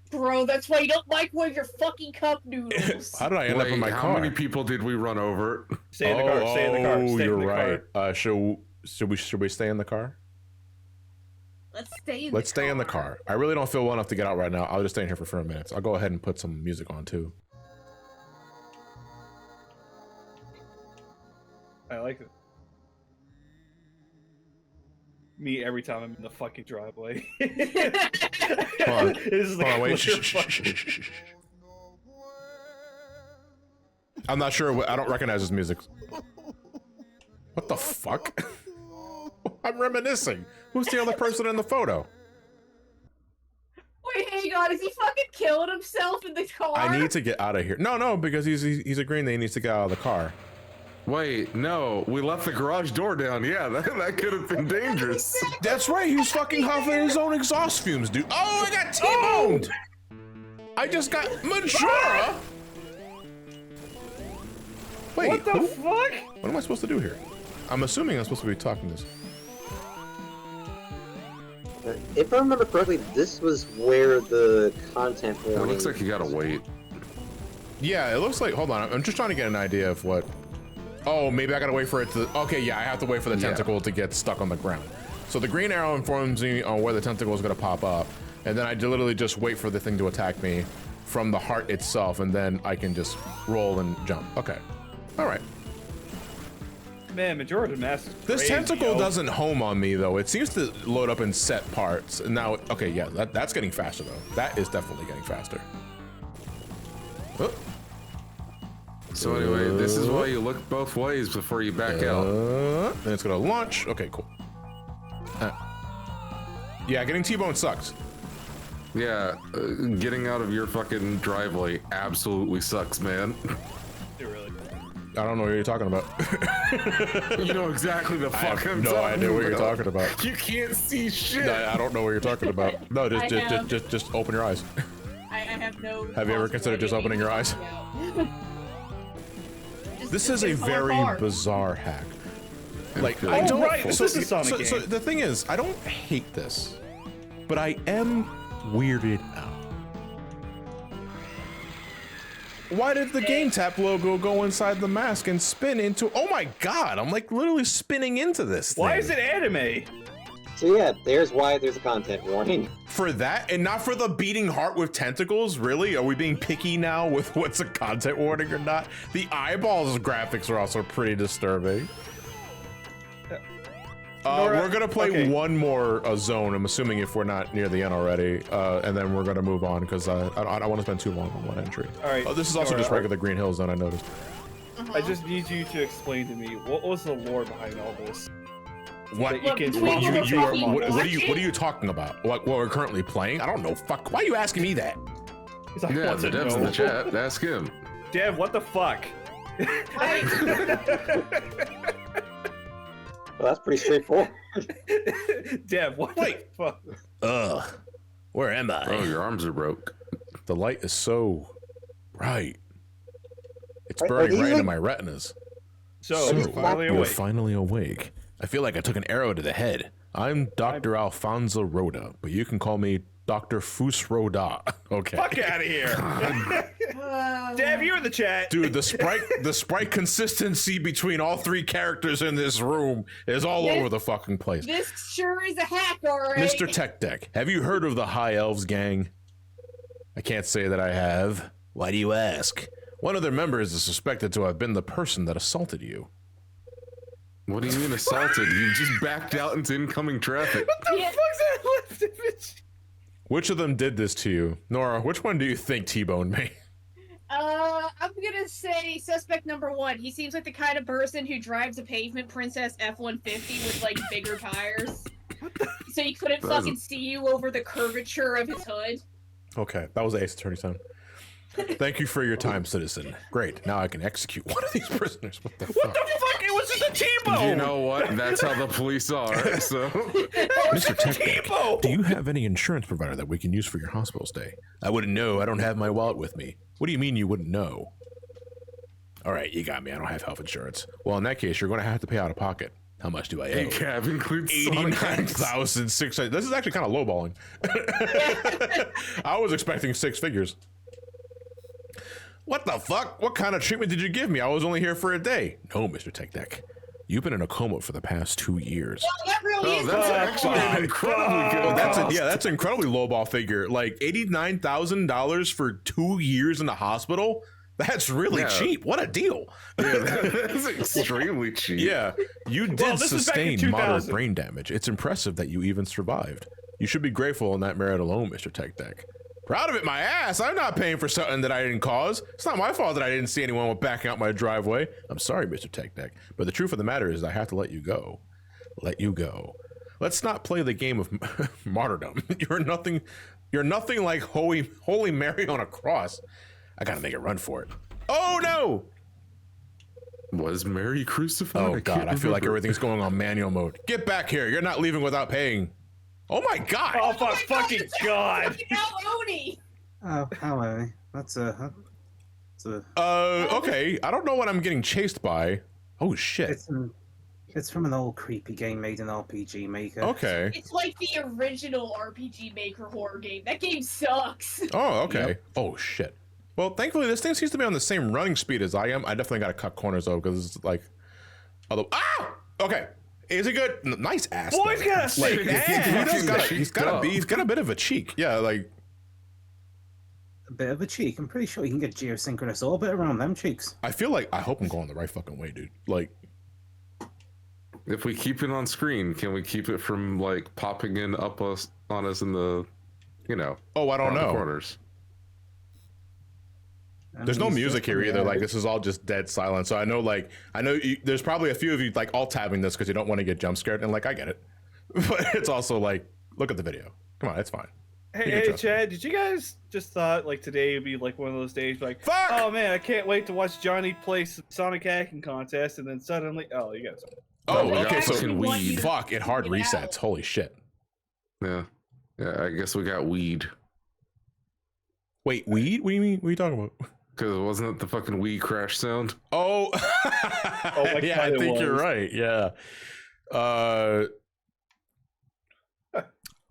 Bro, that's why you don't microwave your fucking cup noodles. How did I end up in my how car? many people did we run over? Stay in the car, stay in the car, stay in you're the right. car. Should we stay in the car? Let's stay in the car. I really don't feel well enough to get out right now. I'll just stay in here for 4 minutes. I'll go ahead and put some music on too. I like it. Me every time I'm in the fucking driveway. Hold on. This is like Hold on, wait. clear Shh. fucking- I'm not sure. I don't recognize this music. What the fuck? I'm reminiscing. Who's the other person in the photo? Wait, hang on, is he fucking killing himself in the car? I need to get out of here. No, because he's agreeing that he needs to get out of the car. Wait, no, we left the garage door down. Yeah, that could have been dangerous. That's right. He was fucking huffing his own exhaust fumes, dude. Oh, I got T-boned. I just got Majora. Wait, What the who? fuck? What am I supposed to do here? I'm assuming I'm supposed to be talking this. If I remember correctly, this was where the content It warning. looks like you gotta wait. Yeah, it looks like. Hold on. I'm just trying to get an idea of what. Oh, maybe I gotta wait for it to. Okay, yeah, I have to wait for the tentacle to get stuck on the ground. So the green arrow informs me on where the tentacle is gonna pop up, and then I literally just wait for the thing to attack me from the heart itself, and then I can just roll and jump. Okay. All right. Man, Majora's Mask is This crazy, tentacle yo. doesn't home on me though. It seems to load up in set parts. And now, okay, yeah, that's getting faster though. That is definitely getting faster. Oh. So anyway, this is why you look both ways before you back out. Then it's gonna launch. Okay, cool. Yeah, getting T-bone sucks. Yeah, getting out of your fucking driveway absolutely sucks, man. It really. I don't know what you're talking about. You know exactly the I fuck have I'm no talking idea what you're about. talking about. You can't see shit. No, I don't know what you're talking about. No, just open your eyes. I have no. Have you ever considered just opening your eyes? This is a very bizarre hack. Like, I don't. right, this is a Sonic so game. the thing is, I don't hate this, but I am weirded out. Why did the Gametap logo go inside the mask and spin into? Oh my god! I'm like literally spinning into this. Why thing. is it anime? So yeah, there's why there's a content warning. For that, and not for the beating heart with tentacles? Really? Are we being picky now with what's a content warning or not? The eyeballs graphics are also pretty disturbing. Nora, We're gonna play okay. one more zone, I'm assuming, if we're not near the end already, and then we're gonna move on, because I don't want to spend too long on one entry. All right. Oh, this is also Nora, just regular Green Hill Zone, I noticed. I just need you to explain to me what was the lore behind all this. What? That you can Between you, the you are fucking- What are you talking about? What we're currently playing? I don't know. Fuck. Why are you asking me that? I Yeah, want the to devs in know. the chat. Ask him. Dev, what the fuck? Well, that's pretty straightforward. Dev, what the fuck? Ugh. Where am I? Oh, your arms are broke. The light is so bright. It's Are burning these right into like- my retinas. So, these you're finally You're awake. finally awake. I feel like I took an arrow to the head. I'm Dr. Alfonso Rhoda, but you can call me Dr. Fus Rhoda. Okay. Fuck out of here. Dev, you're in the chat. Dude, the sprite consistency between all three characters in this room is all Yes. over the fucking place. This sure is a hack, alright. Mr. Tech Deck, have you heard of the High Elves gang? I can't say that I have. Why do you ask? One of their members is suspected to have been the person that assaulted you. What do you mean assaulted? You just backed out into incoming traffic. Yeah. Fuck's that left? Which of them did this to you? Nora, which one do you think T-boned me? I'm gonna say suspect number one. He seems like the kind of person who drives a pavement princess F-150 with like bigger tires, so he couldn't Doesn't- fucking see you over the curvature of his hood. Okay, that was Ace Attorney sound. Thank you for your time, citizen. Great, now I can execute one of these prisoners. What the What fuck? the fuck? It was just a T-bone. You know what? That's how the police are. So Mr. Tech Deck, T-bone. do you have any insurance provider that we can use for your hospital stay? I wouldn't know. I don't have my wallet with me. What do you mean you wouldn't know? All right, you got me. I don't have health insurance. Well, in that case, you're going to have to pay out of pocket. How much do I owe? cab includes Sonic hacks. 89,600. This is actually kind of lowballing. I was expecting 6 figures. What the fuck? What kind of treatment did you give me? I was only here for a day. No, Mr. Tech Deck. You've been in a coma for the past 2 years. That really Oh, is that's the actually an incredibly good. That's an incredibly lowball figure. Like $89,000 for 2 years in the hospital. That's really Yeah. cheap. What a deal. Yeah, that's extremely cheap. Yeah, you did Well, this is back in sustain moderate 2000. brain damage. It's impressive that you even survived. You should be grateful in that merit alone, Mr. Tech Deck. Proud of it, my ass. I'm not paying for something that I didn't cause. It's not my fault that I didn't see anyone backing out my driveway. I'm sorry, Mr. Tech Deck, but the truth of the matter is I have to let you go. Let you go. Let's not play the game of martyrdom. You're nothing like Holy Mary on a cross. I gotta make a run for it. Oh no! Was Mary crucified? Oh god, I feel like remember. everything's going on manual mode. Get back here! You're not leaving without paying. Oh my god! Oh, fuck, fucking God. fucking Al Oni. Oh, hello. That's a Okay. I don't know what I'm getting chased by. Oh shit. it's from an old creepy game made in RPG Maker. Okay. It's like the original RPG Maker horror game. That game sucks. Oh, okay. Oh shit. Well, thankfully this thing seems to be on the same running speed as I am. I definitely gotta cut corners though, because it's like okay. Is it good? Nice ass. Boy's though. got a Like, sick ass. he's got a bit of a cheek. Yeah, like a bit of a cheek. I'm pretty sure you can get geosynchronous orbit around them cheeks. I feel like I hope I'm going the right fucking way, dude. Like, If we keep it on screen, can we keep it from like popping in up us on us in the, you know? oh, I don't around the know. corners. There's no music here either. Like, this is all just dead silent. So I know, like, there's probably a few of you like all tabbing this because you don't want to get jump scared, and like I get it, but it's also like, look at the video. Come on, it's fine. Hey, Chad, did you guys just thought like today would be like one of those days like, Fuck! oh man, I can't wait to watch Johnny play some Sonic Hacking Contest, and then suddenly, oh, you got something. Oh, we got okay. So fucking weed. fuck, it hard resets. Holy shit. Yeah. Yeah, I guess we got weed. Wait, weed? What do you mean? What are you talking about? Because wasn't it the fucking weed crash sound? Oh, my yeah, God, I think it you're was. right. Yeah.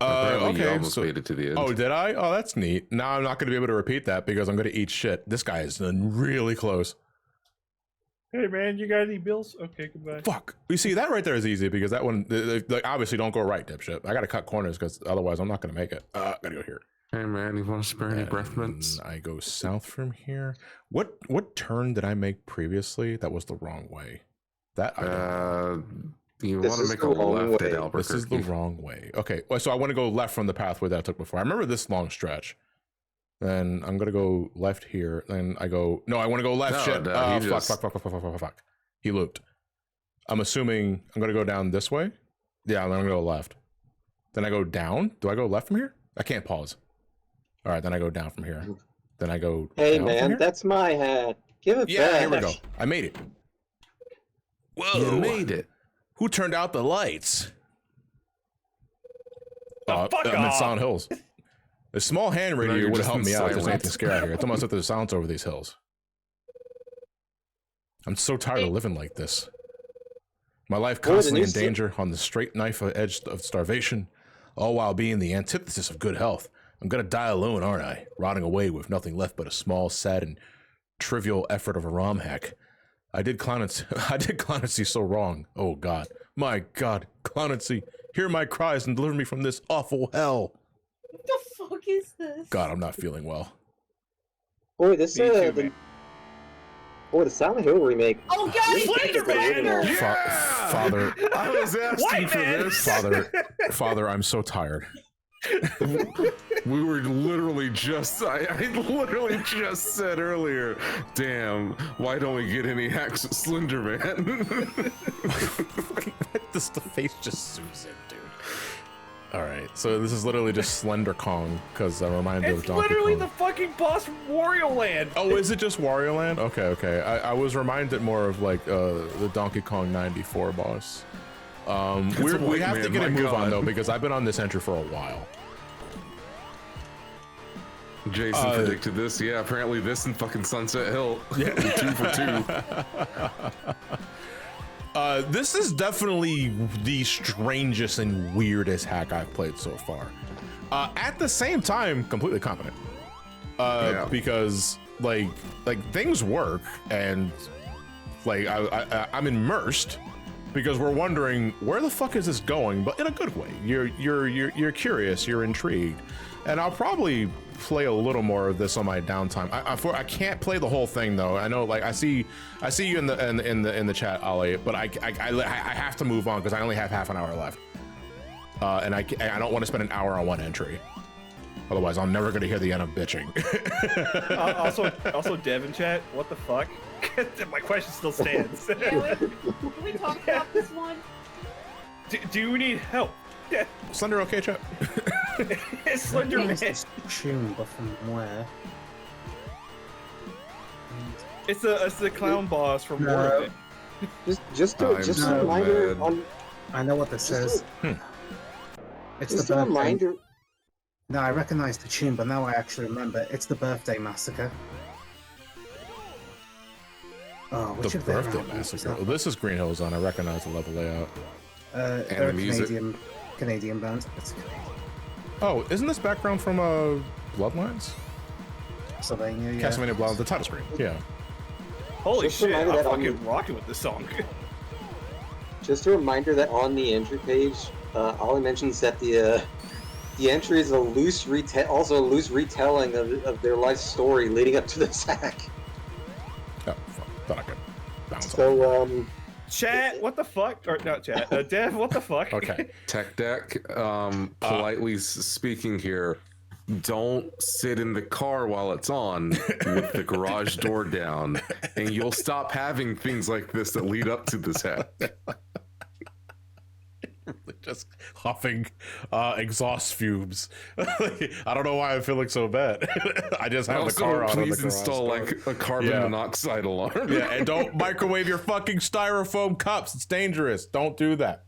Apparently you Okay. almost made it to the end. Oh, did I? Oh, that's neat. Now I'm not going to be able to repeat that because I'm going to eat shit. This guy is really close. Hey man, you got any bills? Okay, goodbye. Fuck. You see, that right there is easy because that one, like, obviously don't go right, dipshit. I got to cut corners because otherwise I'm not going to make it. Gotta go here. Hey man, you want to spare any breath mints? I go south from here. What turn did I make previously that was the wrong way? That I don't know. You This want to is make the a wrong left at way. Albuquerque. This is the wrong way. Okay, well, so I want to go left from the pathway that I took before. I remember this long stretch. Then I'm gonna go left here. Then I go. No, I want to go left. No, Shit. no, he Fuck. just- Fuck. He looped. I'm assuming I'm gonna go down this way. Yeah, I'm gonna go left. Then I go down. Do I go left from here? I can't pause. All right, then I go down from here. Then I go. Hey down from man, here? that's my hat. Give it Yeah, back. here we go. I made it. Whoa! You made it. Who turned out the lights? fuck I'm in off. Silent Hills. A small hand No, radio you're would have just helped in me out if there's silence. anything scary out here. It's almost like there's sounds over these hills. I'm so tired of living like this. My life Boy, the constantly new in danger, on the straight knife edge of starvation, all while being the antithesis of good health. I'm gonna die alone, aren't I? Rotting away with nothing left but a small, sad, and trivial effort of a ROM hack. I did Clemency so wrong. Oh God. My God. Clemency, hear my cries and deliver me from this awful hell. What the fuck is this? God, I'm not feeling well. Boy, this Me too, the man. boy, the Silent Hill remake. Oh God, Slender Slender! Man! Father, I was asking White for man! this. Father, I'm so tired. We were literally just, I literally just said earlier, damn, why don't we get any hacks at Slender Man? The face just zooms in, dude. All right, so this is literally just Slender Kong because I'm reminded of It's Donkey literally Kong. the fucking boss from Wario Land. Oh, is it just Wario Land? Okay. I was reminded more of like the Donkey Kong 94 boss. We white have to man, get a my move on God. though because I've been on this entry for a while. Jason predicted this. Yeah, apparently this and fucking Sunset Hill. Yeah. 2 for 2. This is definitely the strangest and weirdest hack I've played so far. At the same time, completely competent. Because like things work and like I'm immersed because we're wondering where the fuck is this going, but in a good way. You're curious, you're intrigued, and I'll probably play a little more of this on my downtime. I can't play the whole thing though. I know, like I see you in the chat, Ali, but I have to move on because I only have half an hour left, and I don't want to spend an hour on one entry. Otherwise, I'm never gonna hear the end of bitching. Also, Dev in chat, what the fuck? My question still stands. Can we talk about this one? Do you need help? Slender, okay, chat? Slender Man. Tune, but from where? It's the clown boss from No. Wario Land. Just I'm a so reminder mad. on. I know what this is. It's Just the a birthday. reminder. No, I recognize the tune, but now I actually remember. It's the Birthday Massacre. Oh, which The of their Birthday albums is Massacre. that? Well, this is Green Hill Zone. I recognize the level layout. They're a music. Canadian band. It's Oh, isn't this background from Bloodlines? Pennsylvania, yeah. Castlevania Bloodlines, the title screen. Yeah. Holy Just shit, reminder I'm that on fucking rocking with this song. Just a reminder that on the entry page, Ollie mentions that the The entry is a loose retelling of their life story leading up to this hack. Oh, fuck. Thought I could bounce off. So, Chat, what the fuck? Or not chat. Dev, what the fuck? Okay. Tech Deck, politely speaking here, don't sit in the car while it's on with the garage door down, and you'll stop having things like this that lead up to this hack. Just huffing exhaust fumes. I don't know why I'm feeling so bad. I just have the car on. Please install like a carbon monoxide alarm. Yeah, and don't microwave your fucking styrofoam cups. It's dangerous. Don't do that.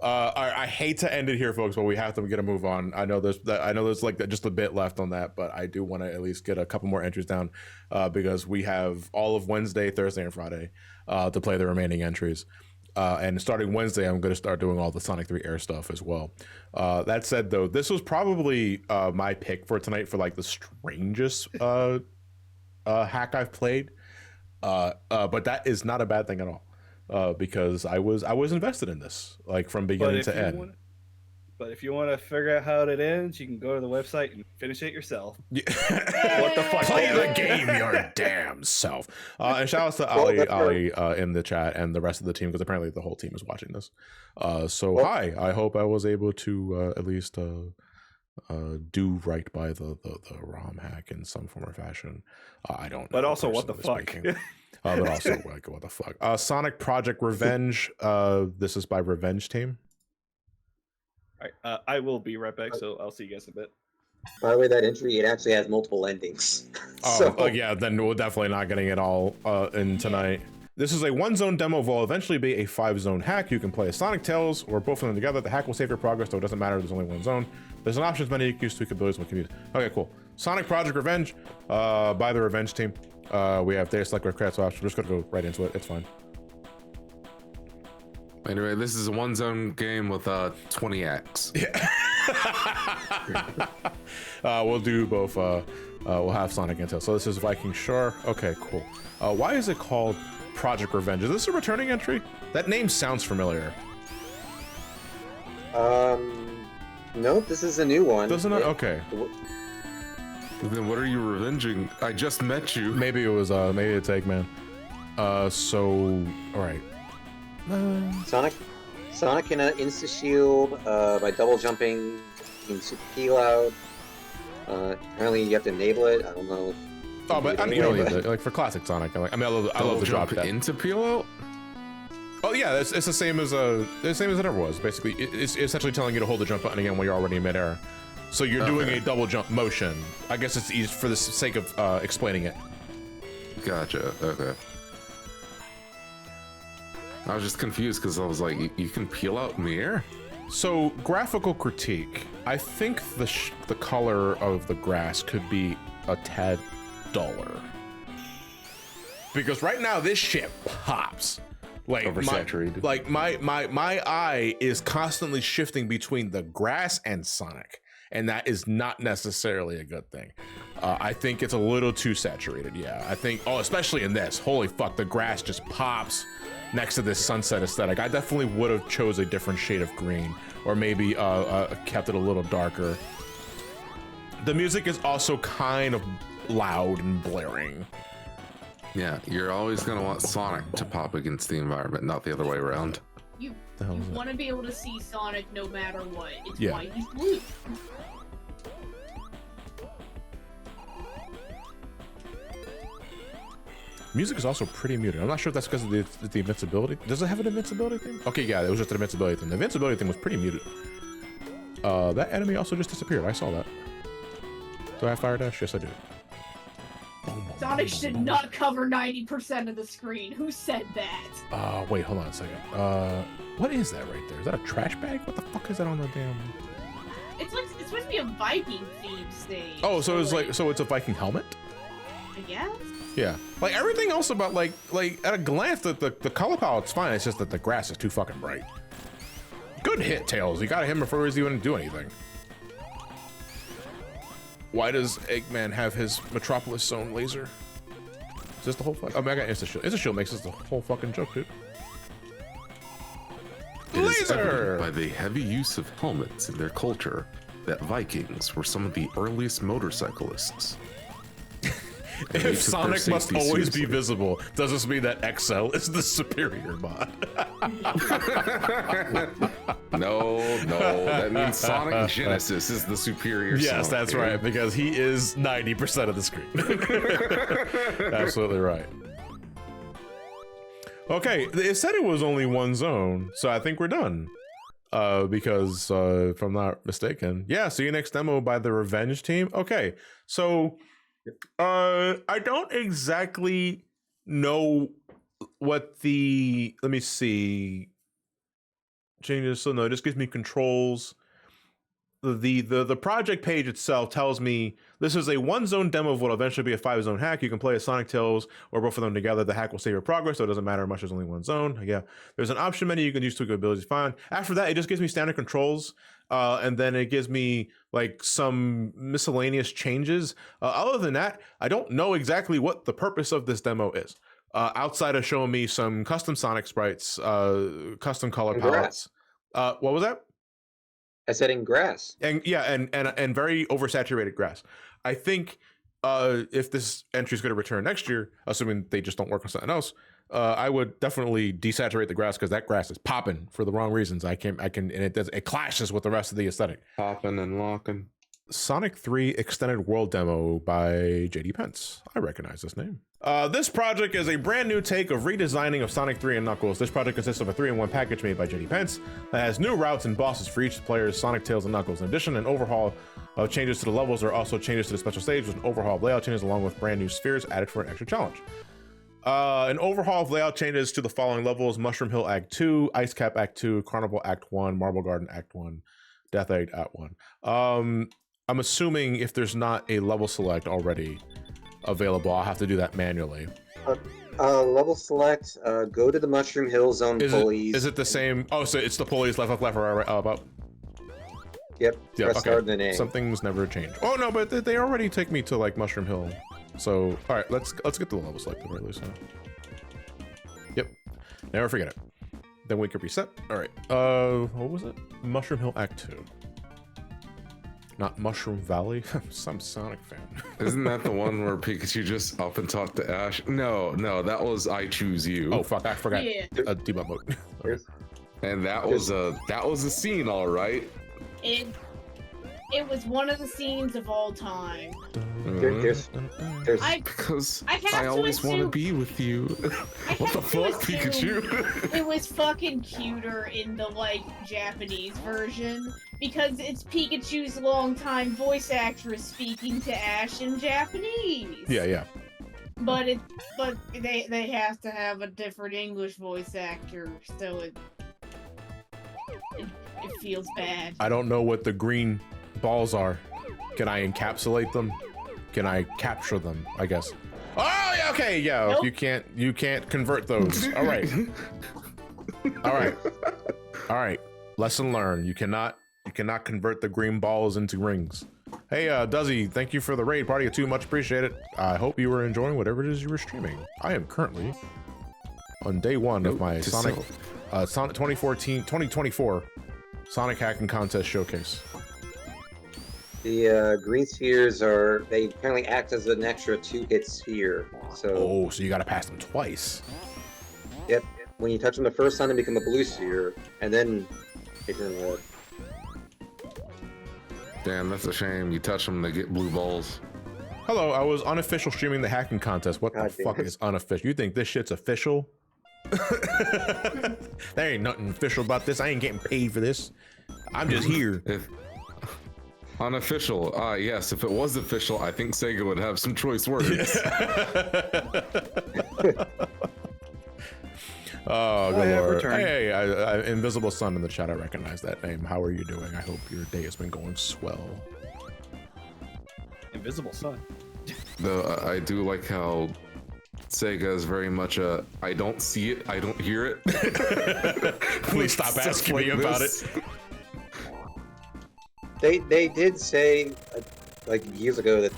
I hate to end it here, folks, but we have to get a move on. I know there's like just a bit left on that, but I do want to at least get a couple more entries down because we have all of Wednesday, Thursday, and Friday to play the remaining entries. And starting Wednesday, I'm going to start doing all the Sonic 3 Air stuff as well. That said, though, this was probably my pick for tonight for like the strangest hack I've played. But that is not a bad thing at all. Because I was invested in this, like from beginning to end. But if you want to figure out how it ends, you can go to the website and finish it yourself. Yeah. What the fuck? Play the game your damn self. And shout outs to Ali in the chat and the rest of the team, because apparently the whole team is watching this. Hi, I hope I was able to at least do right by the ROM hack in some form or fashion. I don't know. But also, what the fuck? But also, like, what the fuck? Sonic Project Revenge. This is by Revenge Team. All right, I will be right back, so I'll see you guys in a bit. By the way, that entry, it actually has multiple endings. Yeah, then we're definitely not getting it all in tonight. This is a 1-zone demo will eventually be a 5-zone hack. You can play as Sonic, Tails, or both of them together. The hack will save your progress, though it doesn't matter, there's only one zone. There's an options menu, you can use tweak abilities when commute. Okay, cool. Sonic Project Revenge by the Revenge Team. We have data select credits options. We're just gonna go right into it. It's fine. Anyway, this is a 1-zone game with 20x. Yeah. We'll do both. We'll have Sonic and Tails. So this is Viking Shore. Okay, cool. Why is it called Project Revenge? Is this a returning entry? That name sounds familiar. Nope, this is a new one. Doesn't it? Okay. Then what are you revenging? I just met you. Maybe it was maybe it's Eggman. So all right. Sonic can insta shield by double jumping in Super Peel Out. Apparently you have to enable it. I don't know. Oh, but I mean, you don't need like for classic Sonic. I love the drop that into Peel Out. Oh yeah, it's the same as it ever was. Basically, it's essentially telling you to hold the jump button again while you're already in midair. So you're doing a double jump motion. I guess it's easy for the sake of explaining it. Gotcha. Okay. I was just confused because I was like, you can peel out in the air? So, graphical critique. I think the color of the grass could be a tad duller. Because right now, this shit pops. Like, oversaturated. My eye is constantly shifting between the grass and Sonic. And that is not necessarily a good thing. I think it's a little too saturated, yeah. I think, especially in this. Holy fuck, the grass just pops next to this sunset aesthetic. I definitely would have chose a different shade of green, or maybe kept it a little darker. The music is also kind of loud and blaring. Yeah, you're always gonna want Sonic to pop against the environment, not the other way around. You want to be able to see Sonic no matter what. It's Yeah. why he's blue. Music is also pretty muted. I'm not sure if that's because of the invincibility. Does it have an invincibility thing? Okay, yeah, it was just an invincibility thing. The invincibility thing was pretty muted. That enemy also just disappeared. I saw that. Do I have fire dash? Yes, I do. Sonic should not cover 90% of the screen. Who said that? Wait, hold on a second. What is that right there? Is that a trash bag? What the fuck is that on the damn? It's supposed to be a Viking themed stage. Oh, so it's a Viking helmet? I guess. Yeah, like everything else about like at a glance, the color palette's fine. It's just that the grass is too fucking bright. Good hit, Tails. You gotta hit him before he's even do anything. Why does Eggman have his Metropolis Zone laser? Is this the whole fuck? I mean, I got Insta Shield. Insta Shield makes this the whole fucking joke, dude. It is Laser! evident by the heavy use of helmets in their culture that Vikings were some of the earliest motorcyclists. If And they took their Sonic must safety always be seriously. visible, does this mean that XL is the superior mod? No, that means Sonic Genesis is the superior. Yes, Sonic, that's dude. right, because he is 90% of the screen. Absolutely right. Okay, it said it was only one zone, so I think we're done. Because if I'm not mistaken, yeah. See you next demo by the Revenge team. Okay, so I don't exactly know what the. Let me see. Changes. So no, this gives me controls. The project page itself tells me this is a one zone demo of what will eventually be a 5-zone hack. You can play as Sonic, Tails, or both of them together. The hack will save your progress, so it doesn't matter how much. There's only one zone. Yeah, there's an option menu you can use to abilities. Fine. After that, it just gives me standard controls, and then it gives me like some miscellaneous changes. Other than that, I don't know exactly what the purpose of this demo is. Outside of showing me some custom Sonic sprites, custom color And palettes. What was that? I said in grass. And yeah, and very oversaturated grass. I think if this entry is going to return next year, assuming they just don't work on something else, I would definitely desaturate the grass because that grass is popping for the wrong reasons. I can, and it clashes with the rest of the aesthetic. Popping and locking. Sonic 3 Extended World Demo by JD Pence. I recognize this name. This project is a brand new take of redesigning of Sonic 3 and Knuckles. This project consists of a 3-in-1 package made by JD Pence that has new routes and bosses for each player's Sonic, Tails, and Knuckles. In addition, an overhaul of changes to the levels are also changes to the special stage with an overhaul of layout changes along with brand new spheres added for an extra challenge. An overhaul of layout changes to the following levels: Mushroom Hill Act 2, Ice Cap Act 2, Carnival Act 1, Marble Garden Act 1, Death Egg Act 1. I'm assuming if there's not a level select already available, I'll have to do that manually. Level select, go to the Mushroom Hill Zone pulleys. Is it the same? Oh, so it's the pulleys left, right, about. Yep, Yeah, press okay. start and then A. Some things never change. Oh no, but they already take me to like Mushroom Hill. So all right, let's get the level selected at least. Yep, never forget it. Then we can reset. All right. What was it? Mushroom Hill Act 2. Not Mushroom Valley. I'm some Sonic fan. Isn't that the one where Pikachu just up and talked to Ash? No, that was I Choose You. Oh fuck, I forgot. Yeah. Debug mode. Okay. And that was a scene, all right. It was one of the scenes of all time. There's Because I have I to always want to assume- be with you. What the have to fuck, assume Pikachu? It was fucking cuter in the like Japanese version because it's Pikachu's longtime voice actress speaking to Ash in Japanese. Yeah. But they have to have a different English voice actor, so it feels bad. I don't know what the green balls are. Can I encapsulate them? Can I capture them? I guess. Oh yeah, okay, yeah. Nope. You can't convert those. All right. All right. Lesson learned. You cannot convert the green balls into rings. Hey, Duzzy, thank you for the raid. Party of 2, much appreciated. I hope you were enjoying whatever it is you were streaming. I am currently on day 1 of my Sonic 2024 Sonic Hacking Contest Showcase. the green spheres they apparently act as an extra 2-hit sphere. So So you gotta pass them twice. yep, when you touch them the first time, they become a blue sphere, and then they turn red. Damn, that's a shame. You touch them, they get blue balls. Hello, I was unofficial streaming the hacking contest. What God the damn fuck it. is unofficial? You think this shit's official? There ain't nothing official about this. I ain't getting paid for this. I'm just here. If unofficial, yes. If it was official, I think Sega would have some choice words. Oh, I good have lord. returned. Hey, Invisible Sun in the chat. I recognize that name. How are you doing? I hope your day has been going swell. Invisible Sun. Though I do like how Sega is very much a I don't see it, I don't hear it. Please stop Stuff asking like me about this. it. They did say like years ago that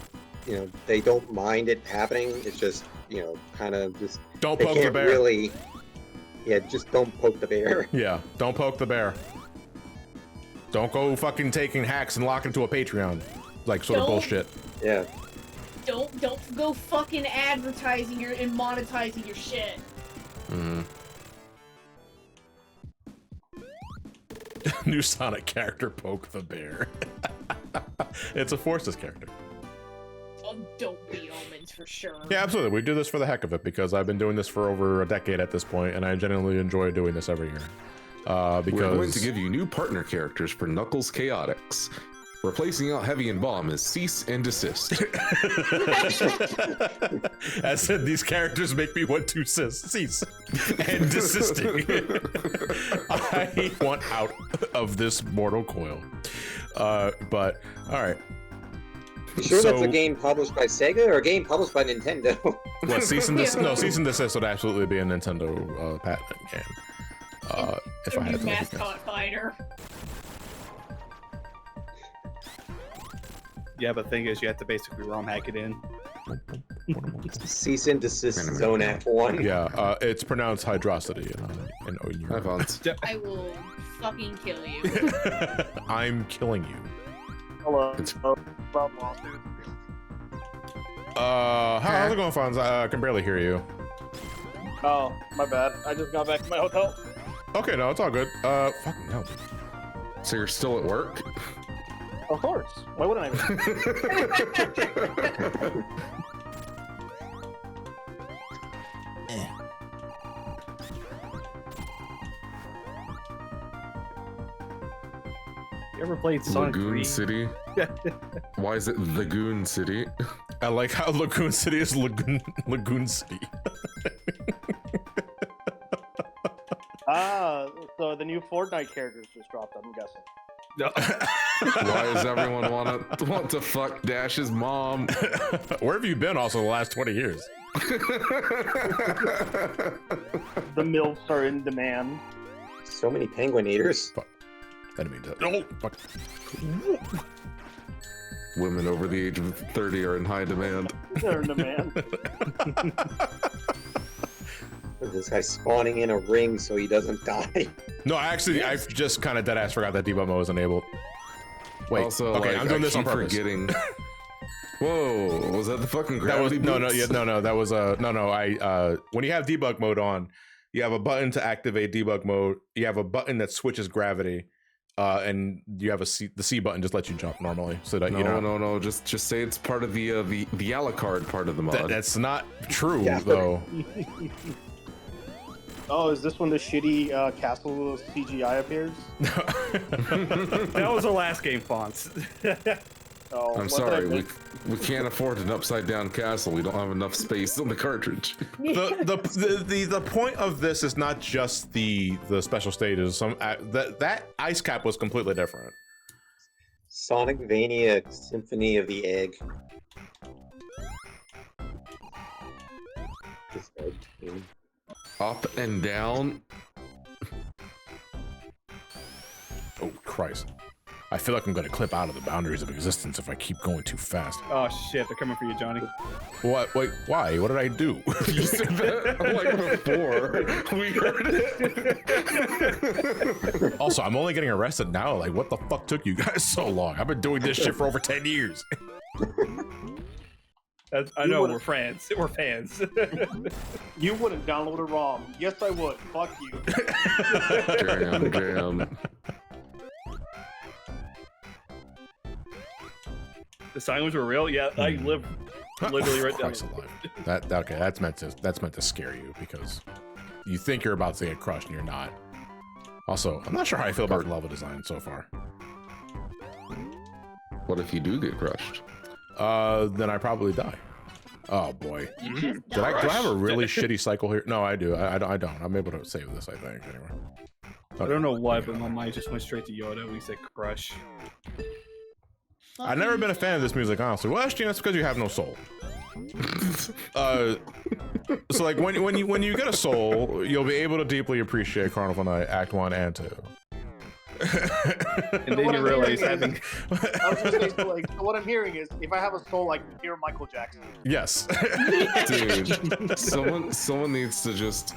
they don't mind it happening. It's just kind of just Don't they poke the can't bear. really. Yeah, just don't poke the bear. Yeah, don't poke the bear. Don't go fucking taking hacks and lock into a Patreon, like sort of Don't. bullshit. Yeah. Don't go fucking advertising your and monetizing your shit. New Sonic character, Poke the Bear. It's a Forces character. Oh, don't be omens for sure. Yeah, absolutely. We do this for the heck of it because I've been doing this for over a decade at this point, and I genuinely enjoy doing this every year. Because We're going to give you new partner characters for Knuckles Chaotix. Replacing out Heavy and Bomb is Cease and Desist. I said these characters make me want to cease and desisting. I want out of this mortal coil. But all right. You sure that's a game published by Sega or a game published by Nintendo? What, cease and desist? No, cease and desist would absolutely be a Nintendo patent game. If I had to mascot fighter. Yeah, but the thing is, you have to basically ROM hack it in. Cease and desist zone Act 1. Yeah, it's pronounced hydrosity in Have fun. I will fucking kill you. I'm killing you. Hello. It's- How's it going, Fonz? I can barely hear you. Oh, my bad. I just got back to my hotel. Okay, no, it's all good. Fucking hell. So you're still at work? Of course. Why wouldn't I? You ever played Sonic Lagoon 3? City? Why is it Lagoon City? I like how Lagoon City is Lagoon City. So the new Fortnite characters just dropped, I'm guessing. No. Why does everyone want to fuck Dash's mom? Where have you been also the last 20 years? The MILFs are in demand. So many penguin eaters. I didn't mean to. No, fuck. Women over the age of 30 are in high demand. They're in demand. This guy's spawning in a ring so he doesn't die. No, actually, I just kind of deadass forgot that debug mode was enabled. Wait, Also, okay, like, I'm doing I this on keep purpose. Forgetting. Whoa, was that the fucking gravity No, boots? that was I when you have debug mode on, you have a button to activate debug mode. You have a button that switches gravity, and you have the C button just lets you jump normally, so that you know. No. Just say it's part of the a la carte part of the mod. That's not true Yeah. though. Oh, is this when the shitty castle CGI appears? That was the last game, Fonts. Oh, I'm what sorry, did I we can't afford an upside down castle. We don't have enough space on the cartridge. The point of this is not just the special stages. That ice cap was completely different. Sonic Vania Symphony of the Egg. This guy's game. Up and down. Oh Christ! I feel like I'm gonna clip out of the boundaries of existence if I keep going too fast. Oh shit, they're coming for you, Johnny. What? Wait, why? What did I do? You said that like before. We heard it. Also, I'm only getting arrested now. Like, what the fuck took you guys so long? I've been doing this shit for over 10 years. I know, we're friends. We're fans. You wouldn't download a ROM. Yes, I would. Fuck you. Jam. The silence were real? Yeah, I live literally right down. Christ alive. Okay, that's meant to scare you because you think you're about to get crushed and you're not. Also, I'm not sure how I feel about the level design so far. What if you do get crushed? Then I probably die. Oh boy. Do I have a really shitty cycle here? No, I do. I don't. I'm able to save this, I think. Anyway. I don't know why, but my mind just went straight to Yoda when he said crush. I've never been a fan of this music, honestly. Well, actually, that's because you have no soul. So like when you get a soul, you'll be able to deeply appreciate Carnival Night Act 1 and 2. And then you realize having I was just saying, so, like, so what I'm hearing is, if I have a soul, I can hear Michael Jackson. Yes. Dude, someone needs to just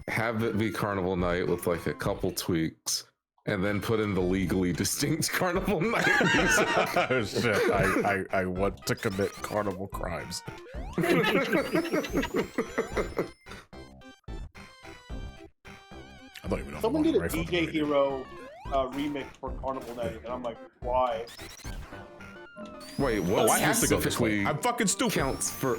have it be Carnival Night with like a couple tweaks And then put in the legally distinct carnival night music. Oh, shit, I want to commit carnival crimes. I don't even know. Someone did a Right fucking DJ radio. Hero remix for Carnival Night, and I'm like, why? Wait, what Oh, I have to go this way. specifically I'm fucking stupid. counts for?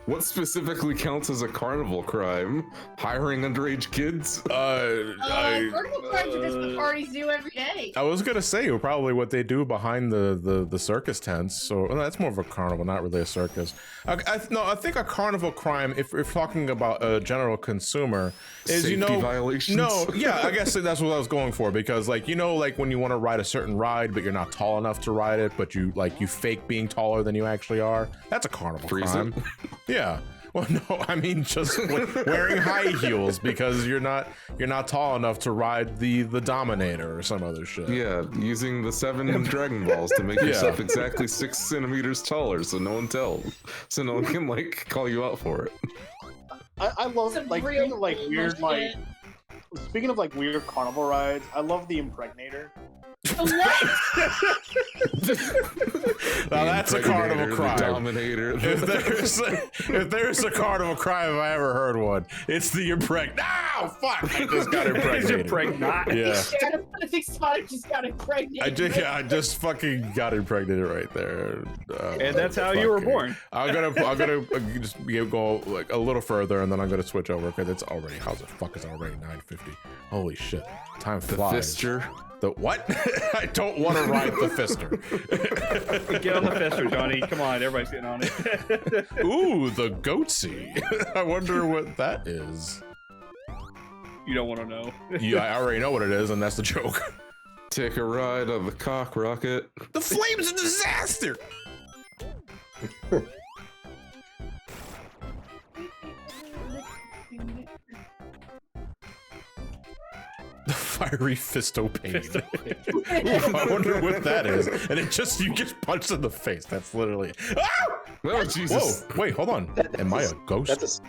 What specifically counts as a carnival crime? Hiring underage kids? Carnival crimes are just what parties do every day. I was gonna say probably what they do behind the circus tents. So well, that's more of a carnival, not really a circus. I think a carnival crime, if we're talking about a general consumer, is Safety violations? No, yeah, I guess that's what I was going for because like like when you want to ride a certain ride but you're not tall enough to ride it, but you fake being taller than you actually are. That's a carnival crime. Yeah. Well, no, I mean just wearing high heels because you're not tall enough to ride the Dominator or some other shit. Yeah, using the 7 Dragon Balls to make yourself exactly 6 centimeters taller, so no one can like call you out for it. I love Some like real speaking of like cool weird shit. like speaking of like weird carnival rides, I love the Impregnator. What? Now that's a carnival The crime. Dominator. If there's a carnival crime, if I ever heard one, it's the impregnate. No, fuck! I just got impregnated. Yeah. Exotic just got impregnated. I just fucking got impregnated right there. And that's how you were fucking- born. I'm gonna just go like a little further, and then I'm gonna switch over because it's already how's the fuck is already 9:50. Holy shit, time The flies. Fister. The what? I don't want to ride the Fister. Get on the Fister, Johnny. Come on, everybody's getting on it. Ooh, the goatsy. I wonder what that is. You don't want to know. Yeah, I already know what it is, and that's the joke. Take a ride of the cock rocket. The flame's a disaster. The fiery fisto pain. Ooh, I wonder what that is. And you get punched in the face. That's literally. Ah! Oh Jesus! Whoa! Wait, hold on. Am I a ghost? That's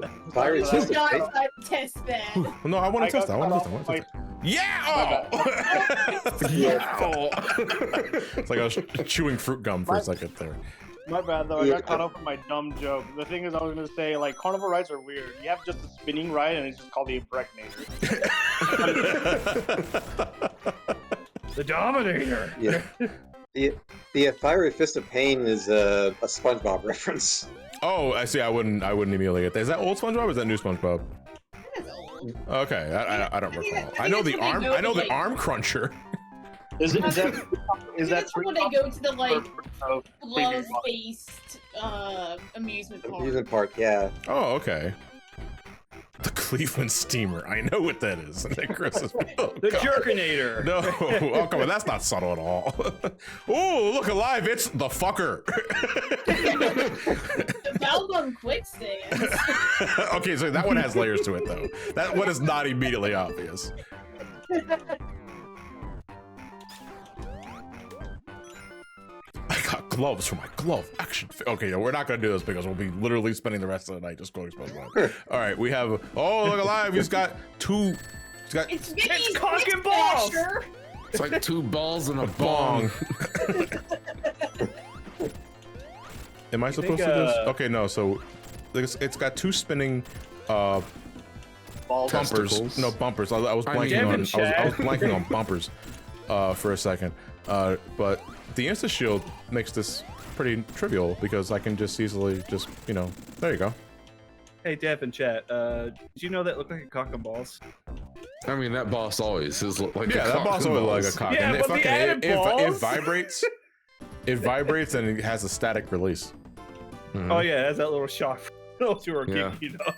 a fiery That's system. God, thing. I test that. No, I want I to test that. I got want cut to off test that. my- Yeah! Oh! Yeah! It's like I was chewing fruit gum for a second there. My bad though, I Yeah. got caught up in my dumb joke. The thing is, I was gonna say like carnival rides are weird. You have just a spinning ride, and it's just called the Impregnator. The Dominator. Yeah. The fiery fist of pain is a SpongeBob reference. Oh, I see. I wouldn't immediately get that. Is that old SpongeBob or is that new SpongeBob? That's old. Okay, I don't recall. think I know that's the when arm. they go I know to, the like- arm cruncher. Is that That's when they go to the like of love-based amusement park. Amusement park, yeah. Oh, okay. The Cleveland Steamer. I know what that is. And then Chris is, oh, The God. Jerkinator. No, oh come on, that's not subtle at all. Oh, look alive! It's the fucker. The Balbum quicksand. Okay, so that one has layers to it, though. That one is not immediately obvious. I got gloves for my glove action. Okay, no, we're not gonna do this because we'll be literally spending the rest of the night just going SpongeBob. All right, we have. Oh, look alive! He's got two. He's got It's Vinny's cock and Quick balls. Smasher. It's like 2 balls and a bong. bong. Am I supposed to do this? Okay, no. So it's got 2 spinning balls. bumpers. Testicles. No bumpers. I was I mean- blanking on. Devin I was blanking on bumpers for a second. But the insta shield makes this pretty trivial because I can just easily just there you go. Hey, Dev in chat. Did you know that looked like a cock and balls? I mean, that boss always is like Yeah, a that cock boss and always balls. like a cock. Yeah, and but the added it balls? vibrates. It vibrates and it has a static release. Mhm. Oh yeah, it has that little shock. Those who are Yeah. geeky enough.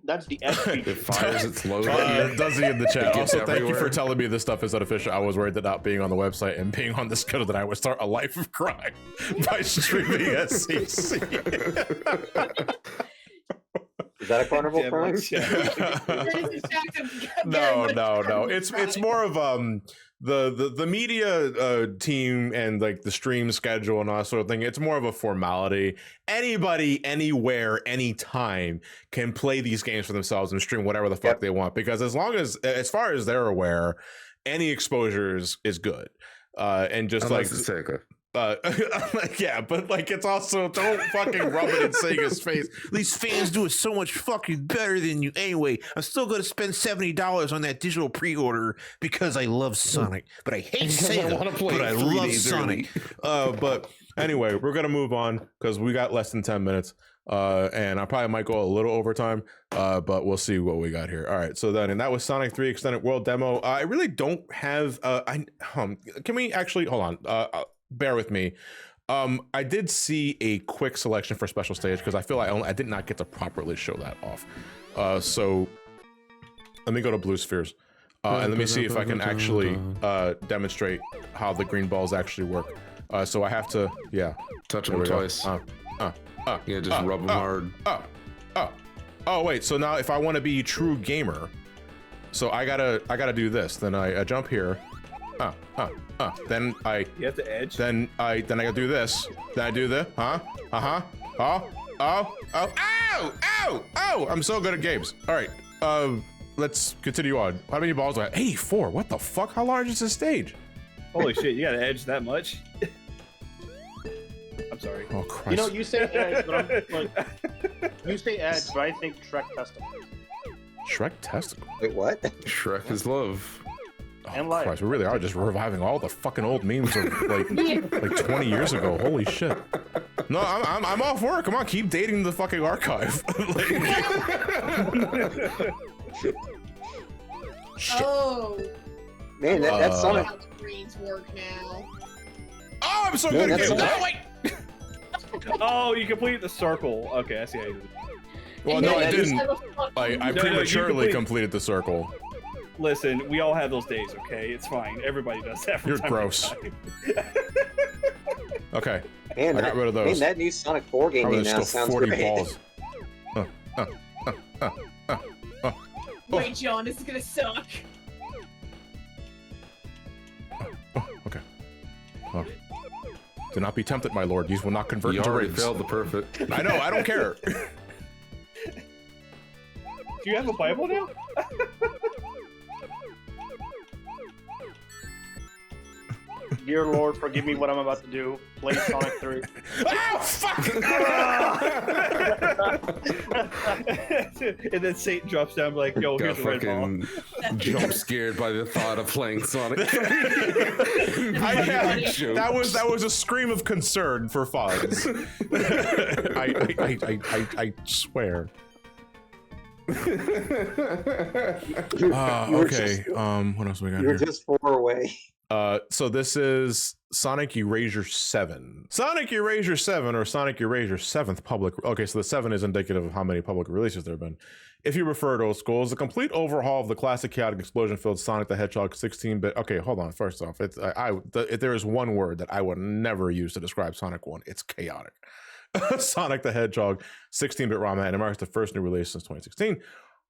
That's the S It feature. fires its load. Duzzy in the chat. It gets Also, thank you for everywhere. telling me this stuff is unofficial. I was worried that not being on the website and being on this code that I would start a life of crime by streaming SCC. Is that a carnival Dev crime? in chat. No. It's more of the media team and like the stream schedule and all that sort of thing, it's more of a formality. Anybody, anywhere, anytime can play these games for themselves and stream whatever the fuck they want, because as far as they're aware, any exposure is good. And just Unless like it's Sega. yeah, but like it's also, don't fucking rub it in Sega's face. These fans do it so much fucking better than you anyway. I'm still gonna spend $70 on that digital pre-order because I love Sonic, but I hate Sega, but I love Sonic. But anyway, we're gonna move on because we got less than 10 minutes. And I probably might go a little overtime, but we'll see what we got here. All right, so then, and that was Sonic 3 Extended World Demo. I really don't have, can we actually, hold on, bear with me. I did see a quick selection for special stage because I feel I did not get to properly show that off. So let me go to Blue Spheres. And let me see if I can actually demonstrate how the green balls actually work. So I have to, touch them twice. Just rub them hard. Oh, wait. So now if I want to be true gamer, so I gotta do this. Then I jump here. Then You have to edge. Then I gotta do this. Then I do the Oh! I'm so good at games. All right. Let's continue on. How many balls do I have? 84. What the fuck? How large is this stage? Holy shit! You gotta edge that much. I'm sorry. Oh Christ. You know, you say edge, but you say edge, but I think Shrek testicle. Shrek testicle. Wait, what? Shrek is love. Oh, And life. Christ, we really are just reviving all the fucking old memes of like 20 years ago. Holy shit. No, I'm off work. Come on, keep dating the fucking archive. Oh. Man, that's Sonic. How the greens work now. Oh, I'm so good at games. No, wait. Oh, you completed the circle. Okay, I see how you did it. Well, And no, then I you just didn't. have a fucking- I No, you prematurely complete- completed the circle. Listen, we all have those days, okay? It's fine. Everybody does that from You're time gross. to time. Okay, Man, I got rid of those. Man, that new Sonic 4 game Oh, there's now still sounds 40 great. balls. Wait, John, this is gonna suck. Okay. Oh. Do not be tempted, my lord. These will not convert You into already rings. failed the perfect. I know. I don't care. Do you have a Bible now? Dear Lord, forgive me what I'm about to do. Play Sonic 3. Oh, fuck! And then Satan drops down like, yo, Got here's a red ball. fucking jump scared by the thought of playing Sonic. That was a scream of concern for Fonz. I swear. Okay. What else we got You're here? just 4 away. So this is Sonic Erasure 7. Sonic Erasure 7 or Sonic Erasure 7th public. Okay, so the 7 is indicative of how many public releases there have been. If you refer to old school, is a complete overhaul of the classic chaotic explosion-filled Sonic the Hedgehog 16-bit. Okay, hold on. First off, if there is one word that I would never use to describe Sonic 1, it's chaotic. Sonic the Hedgehog 16-bit ROM and it marks the first new release since 2016.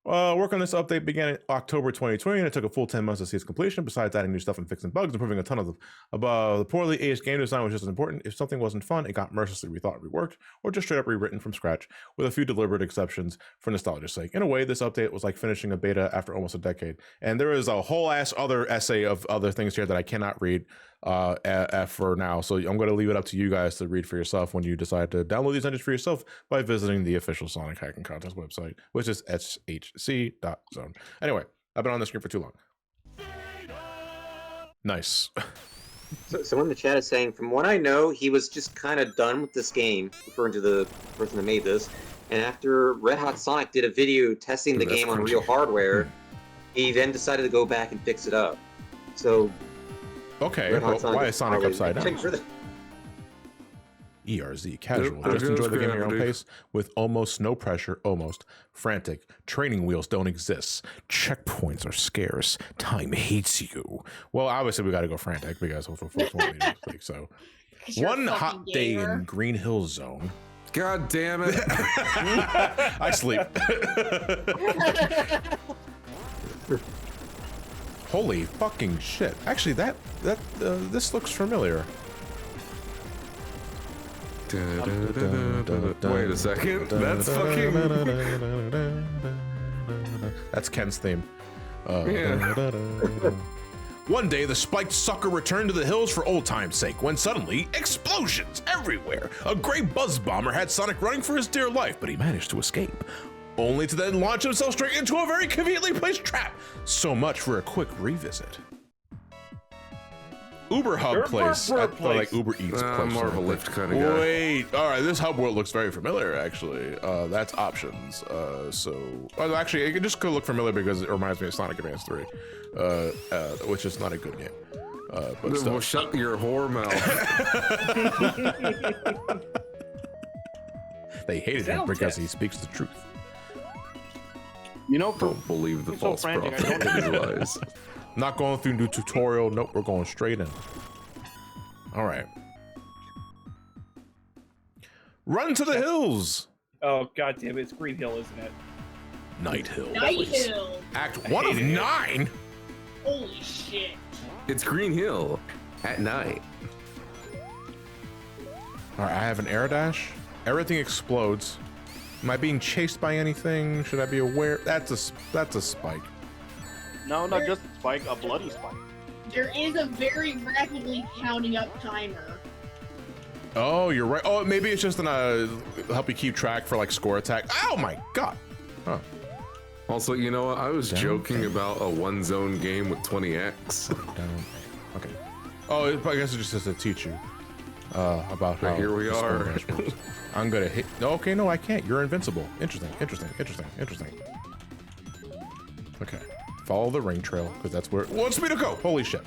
Work on this update began in October 2020, and it took a full 10 months to see its completion. Besides adding new stuff and fixing bugs, improving a ton of the poorly aged game design was just as important. If something wasn't fun, it got mercilessly rethought, reworked, or just straight up rewritten from scratch, with a few deliberate exceptions for nostalgia's sake. In a way, this update was like finishing a beta after almost a decade. And there is a whole ass other essay of other things here that I cannot read for now. So I'm going to leave it up to you guys to read for yourself when you decide to download these engines for yourself by visiting the official Sonic Hacking Contest website, which is shc.zone. Anyway, I've been on the screen for too long. Nice. So someone in the chat is saying, from what I know, he was just kind of done with this game, referring to the person that made this. And after Red Hot Sonic did a video testing the game on real hardware, he then decided to go back and fix it up. So okay, well, why is Sonic upside down? ERZ casual. Just enjoy the game at your own pace with almost no pressure, almost frantic. Training wheels don't exist. Checkpoints are scarce. Time hates you. Well, obviously we got to go frantic because that's what folks want me to speak. So, one hot day in Green Hill Zone. God damn it! I sleep. Holy fucking shit. Actually, this looks familiar. Wait a second. That's fucking. That's Ken's theme. Yeah. One day, the spiked sucker returned to the hills for old time's sake, when suddenly, explosions everywhere! A gray buzz bomber had Sonic running for his dear life, but he managed to escape, only to then launch himself straight into a very conveniently placed trap. So much for a quick revisit. Uber Hub place. I thought like Uber Eats place. More of a Lyft kind of guy. Wait, all right, this hub world looks very familiar, actually. That's options. Well, actually, it just could look familiar because it reminds me of Sonic Advance 3, which is not a good game. But still. Well, shut your whore mouth. They hated him because he speaks the truth. You know, Don't believe the I'm so false frantic, I prophet don't- in his lies. Not going through new tutorial. Nope, we're going straight in. All right. Run to the hills. Oh god damn it, it's Green Hill, isn't it? Night Hill. Night please. Hill. Act 1 of 9. Holy shit. It's Green Hill at night. All right, I have an air dash. Everything explodes. Am I being chased by anything? Should I be aware? That's a spike. No, not just a spike, a bloody spike. There is a very rapidly counting up timer. Oh, you're right. Oh, maybe it's just gonna help you keep track for like score attack. Oh my god. Huh. Also, you know what? I was joking about a one-zone game with 20x. Down. Okay. Oh, I guess it's just to teach you about how. Here we the score are. dash works. I'm gonna hit. No, okay, no, I can't. You're invincible. Interesting. Okay. Follow the ring trail because that's where it wants me to go. Holy shit.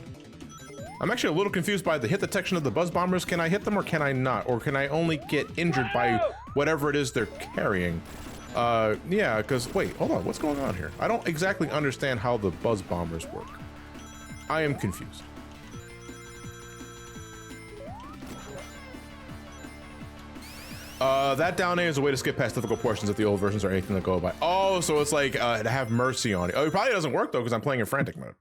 I'm actually a little confused by the hit detection of the buzz bombers. Can I hit them or can I not? Or can I only get injured by whatever it is they're carrying? Yeah, because wait, hold on. What's going on here? I don't exactly understand how the buzz bombers work. I am confused. That down A is a way to skip past difficult portions if the old versions are anything to go by. Oh, so it's like to have mercy on it. Oh, it probably doesn't work though because I'm playing in frantic mode.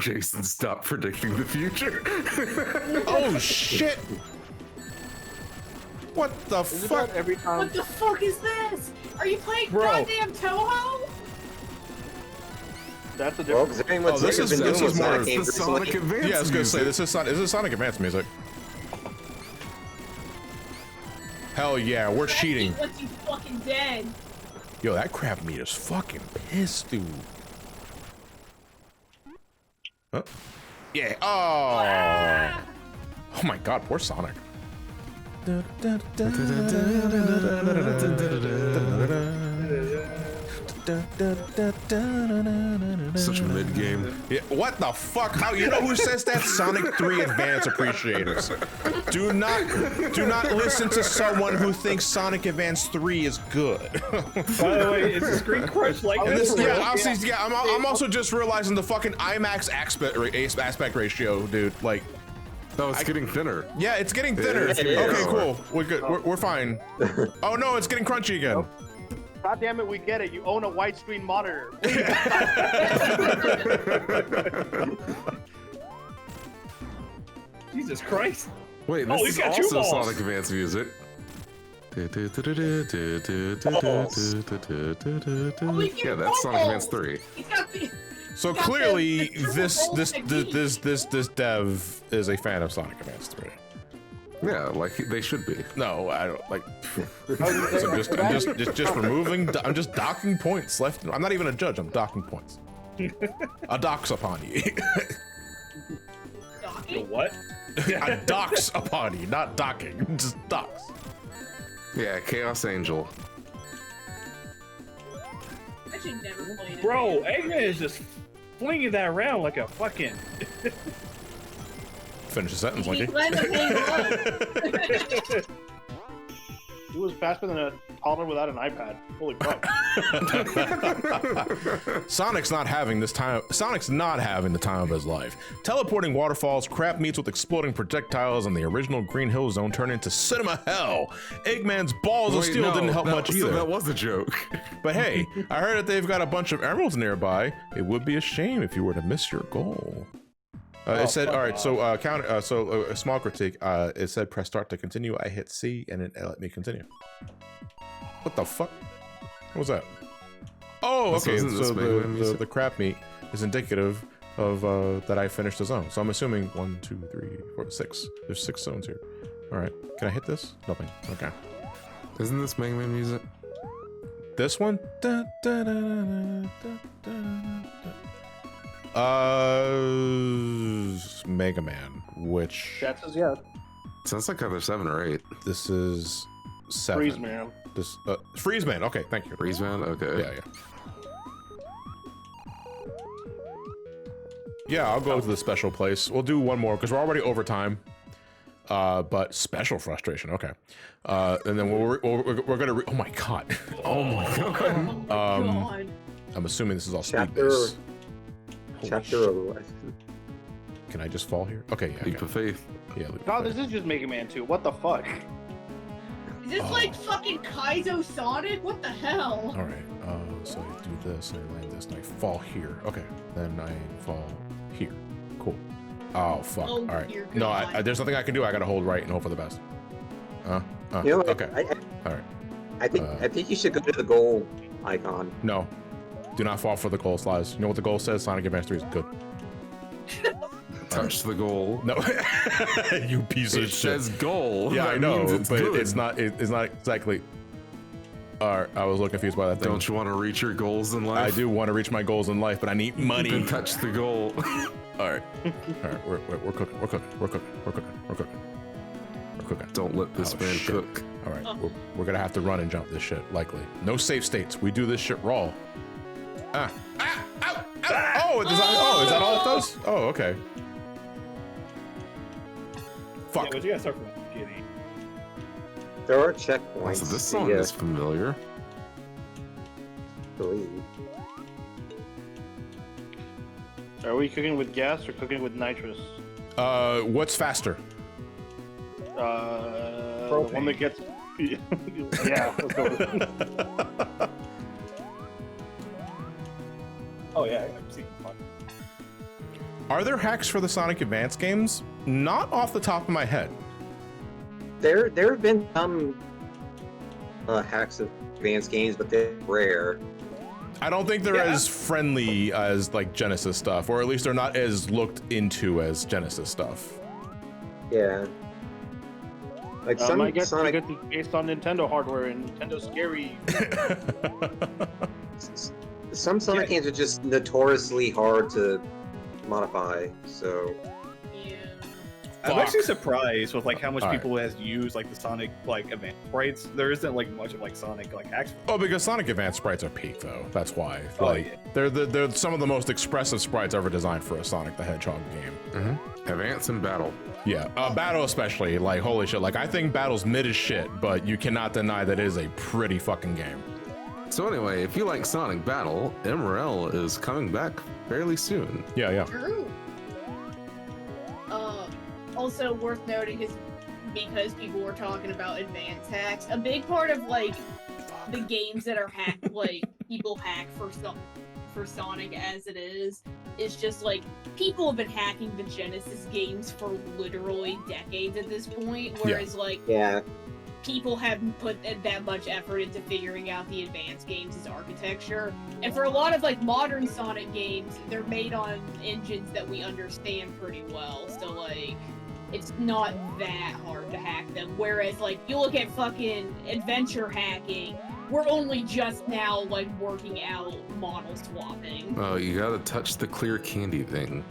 Jason, stop predicting the future. Oh shit! What the Isn't fuck? that every time? What the fuck is this? Are you playing Bro. goddamn Toho? That's a Well, different. considering what this Sega's is- been this doing is with more Sonic of games the Sonic recently. Advance Yeah, I was gonna say music. this is Sonic Advance music. Hell yeah, we're cheating. Once you fucking dead. Yo, that crab meat is fucking pissed, dude. Huh? Yeah. Oh. Oh my god, poor Sonic. Such a mid game. Yeah, what the fuck? How you know who says that? Sonic 3 Advance appreciators. Do not listen to someone who thinks Sonic Advance 3 is good. By the way, is the screen crunch like And this? this, yeah, honestly, yeah, I'm also just realizing the fucking IMAX aspect ratio, dude. Like, Oh, it's getting thinner. yeah, it's getting thinner. it is. Okay, cool. We're good. We're fine. Oh no, it's getting crunchy again. God damn it, we get it. You own a widescreen monitor. Please. Jesus Christ. Wait, Oh, this he's is got two also balls. Sonic Advance music. Yeah, that's Sonic Advance 3. He's got the. So Got the clearly, triple this rolls technique. dev is a fan of Sonic Advance 3. Yeah, like they should be. No, I don't like. So I'm just removing. I'm just docking points left. I'm not even a judge. I'm docking points. A dox upon you. The Docking? what? A dox upon you, not docking. Just dox. Yeah, Chaos Angel. I should never play it. Bro, Eggman is just flinging that around like a fucking. Finish the sentence, He's Linky. glad to pay blood. He was faster than a toddler without an iPad. Holy fuck. Sonic's not having the time of his life. Teleporting waterfalls, crap meets with exploding projectiles, and the original Green Hill Zone turned into cinema hell. Eggman's balls of steel didn't help much either. That was a joke. But hey, I heard that they've got a bunch of emeralds nearby. It would be a shame if you were to miss your goal. It said, all right, so a small critique. It said press start to continue. I hit C and it let me continue. What the fuck? What was that? Oh, okay, so the crap meat is indicative of that I finished the zone. So I'm assuming 1, 2, 3, 4, 6. There's 6 zones here. All right, can I hit this? Nothing, okay. Isn't this Mega Man music? This one? Mega Man, which That says yeah. Sounds like either 7 or 8. this is 7. Freeze man. This Freeze Man. Okay, thank you. Freeze Man? Okay. Yeah. Yeah, I'll go to the special place. We'll do one more because we're already over time. But special frustration. Okay. And then we're gonna. Oh my god. Oh my god. God. I'm assuming this is all speed Chapter based. of life. Can I just fall here? Okay. Yeah. Leap of faith. Yeah. leap of No, faith. this is just Mega Man 2. What the fuck? Is this like fucking Kaizo Sonic? What the hell? All right. So I do this, and I land this, and I fall here. Okay. Then I fall here. Cool. Oh fuck. Oh, All right. dear No, God. there's nothing I can do. I gotta hold right and hope for the best. You know, okay. I All right. I think you should go to the goal icon. No. Do not fall for the goal slides. You know what the goal says? Sonic Advance 3 is good. Touch the goal. No. You piece of It shit. says goal. Yeah, That I know, means it's but good. it's not exactly. Alright, I was a little confused by that thing. Don't you want to reach your goals in life? I do want to reach my goals in life, but I need money. Then touch the goal. Alright. Alright, we're cooking. We're cooking. Don't let this Oh, man shit. cook. Alright, we're gonna have to run and jump this shit, likely. No safe states. We do this shit raw. Oh, is that all it does? Oh, okay. Fuck. Yeah, but you gotta start from the beginning. There are checkpoints. So this song is familiar. believe. Are we cooking with gas or cooking with nitrous? What's faster? The one that gets. Yeah, let's go with it. Oh yeah, I've seen fun. Are there hacks for the Sonic Advance games? Not off the top of my head. There have been some hacks of advanced games, but they're rare. I don't think they're as friendly as like Genesis stuff, or at least they're not as looked into as Genesis stuff. Yeah. Like some I guess Sonic, because it's based on Nintendo hardware and Nintendo's scary. some Sonic games are just notoriously hard to modify. So Yeah. I'm Fuck. actually surprised with like how much All right. people has used like the Sonic like event sprites. There isn't like much of like Sonic like hacks. Oh, because Sonic Advance sprites are peak though. That's why. Oh, Like yeah. they're some of the most expressive sprites ever designed for a Sonic the Hedgehog game. Advance and battle. Yeah, Battle especially. Like holy shit. Like I think Battle's mid as shit, but you cannot deny that it is a pretty fucking game. So anyway, if you like Sonic Battle, MRL is coming back fairly soon. Yeah. True. Also worth noting is because people were talking about advanced hacks, a big part of like the games that are hacked, like people hack for Sonic as it is just like people have been hacking the Genesis games for literally decades at this point, whereas like yeah, people haven't put that much effort into figuring out the advanced games' architecture. And for a lot of like modern Sonic games, they're made on engines that we understand pretty well. So like it's not that hard to hack them. Whereas like you look at fucking adventure hacking, we're only just now like working out model swapping. Oh, you gotta touch the clear candy thing.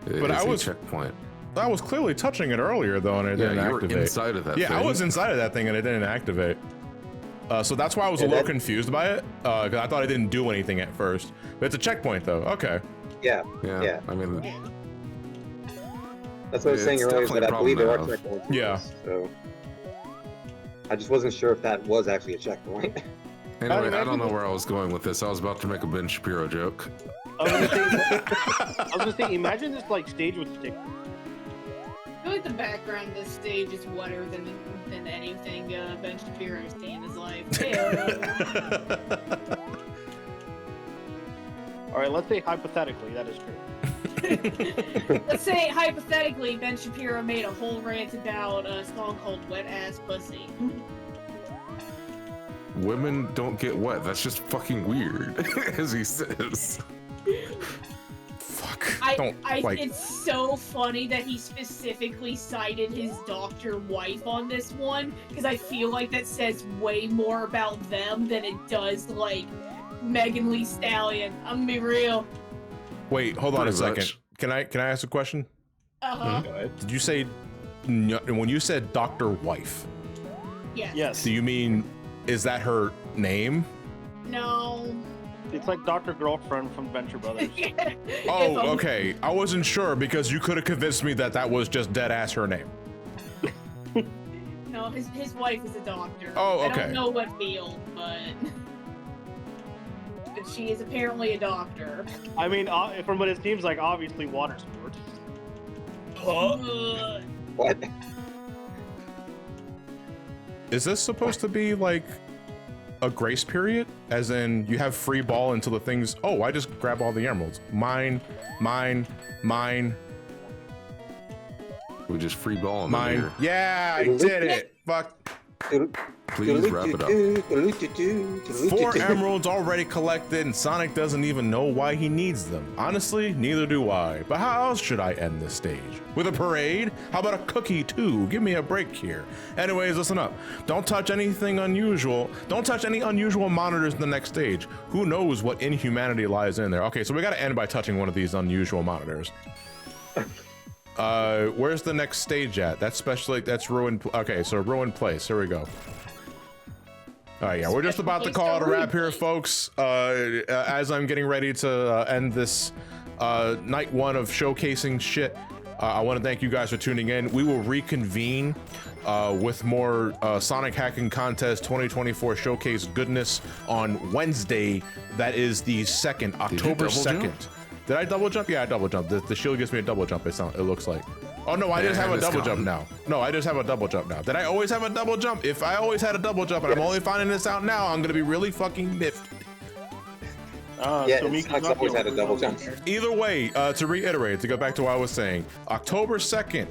But I was- checkpoint. I was clearly touching it earlier though, and it Yeah, didn't you were activate. inside of that Yeah, thing. I was inside of that thing and it didn't activate. So that's why I was a Yeah, little that- confused by it, because I thought it didn't do anything at first. But it's a checkpoint though. Okay. yeah. Yeah, Yeah. I mean, That's what I was saying It's earlier. definitely But a I believe there are problem to checkpoints. Yeah. So I just wasn't sure if that was actually a checkpoint. Anyway, I don't know where I was going with this. I was about to make a Ben Shapiro joke. I was gonna say, imagine this like stage with stick. I feel like the background of this stage is wetter than anything Ben Shapiro's seen in his life. All right, let's say hypothetically that is true. Let's say, hypothetically, Ben Shapiro made a whole rant about a song called Wet Ass Pussy. Women don't get wet. That's just fucking weird, as he says. Fuck. It's so funny that he specifically cited his doctor wife on this one, because I feel like that says way more about them than it does, like, Megan Lee Stallion. I'm gonna be real. Wait, hold on a Pretty second. much. Can I ask a question? Uh-huh. Did you say when you said Dr. Wife? Yes. Yes. Do you mean is that her name? No. It's like Dr. Girlfriend from Venture Brothers. Oh, okay. I wasn't sure because you could have convinced me that that was just dead ass her name. No, his wife is a doctor. Oh, okay. I don't know what field, but she is apparently a doctor. I mean, from what it seems like, obviously water sports. What? Is this supposed to be like a grace period? As in you have free ball until the things, oh, I just grab all the emeralds. Mine. We just free ball them Mine. here. Yeah, I did it. Fuck. Please wrap it up. 4 emeralds already collected and Sonic doesn't even know why he needs them. Honestly, neither do I. But how else should I end this stage? With a parade? How about a cookie too? Give me a break here. Anyways, listen up. Don't touch anything unusual. Don't touch any unusual monitors in the next stage. Who knows what inhumanity lies in there? Okay, so we gotta end by touching one of these unusual monitors. Where's the next stage at? That's ruined. Okay, so ruined place. Here we go. All right, yeah, we're just about to call it a wrap here, folks. As I'm getting ready to end this night 1 of showcasing shit, I want to thank you guys for tuning in. We will reconvene with more Sonic Hacking Contest 2024 showcase goodness on Wednesday. That is the 2nd, October 2nd. Did I double jump? Yeah, I double jumped. The shield gives me a double jump, it looks like. Oh no, I just have a double jump now. No, I just have a double jump now. Did I always have a double jump? If I always had a double jump and I'm only finding this out now, I'm gonna be really fucking miffed. Yeah, Sonic's always had a double jump. Either way, to reiterate, to go back to what I was saying, October 2nd,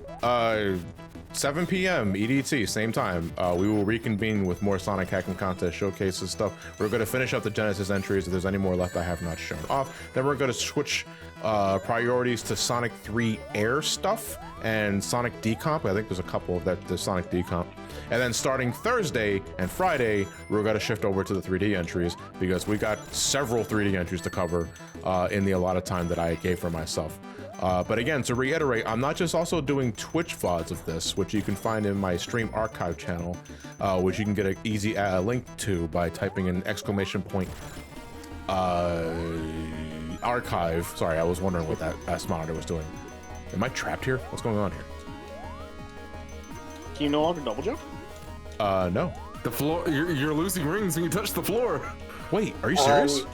7 p.m. EDT, same time, we will reconvene with more Sonic Hacking Contest showcases stuff. We're going to finish up the Genesis entries. If there's any more left I have not shown off, then we're going to switch priorities to Sonic 3 Air stuff and Sonic Decomp. I think there's a couple of that, the Sonic Decomp. And then starting Thursday and Friday, we're going to shift over to the 3D entries because we got several 3D entries to cover in the allotted time that I gave for myself. But again, to reiterate, I'm not just also doing Twitch VODs of this, which you can find in my stream archive channel, which you can get an easy link to by typing in ! Archive. Sorry, I was wondering what that ass monitor was doing. Am I trapped here? What's going on here? Can you no longer double jump? No. The floor, you're losing rings when you touch the floor. Wait, are you serious?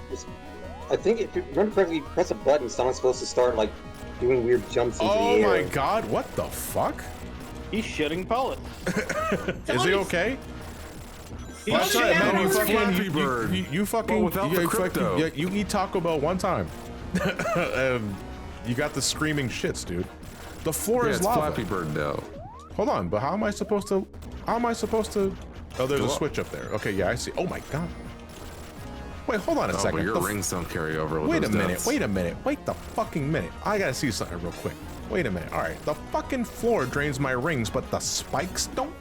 I think if you remember correctly, you press a button, Sonic's supposed to start like doing weird jumps into the air. Oh my god, what the fuck? He's shitting pellets. Is he okay? That's right, man, you fucking bird. You fucking, without the crypto. you eat Taco Bell one time. You got the screaming shits, dude. The floor is lava. Flappy Bird now. Hold on, but how am I supposed to? Oh, there's a switch up there. Okay, yeah, I see. Oh my god. Wait, hold on a second. But your rings don't carry over with Wait a those minute, deaths. wait the fucking minute. I gotta see something real quick. Wait a minute, all right. The fucking floor drains my rings, but the spikes don't?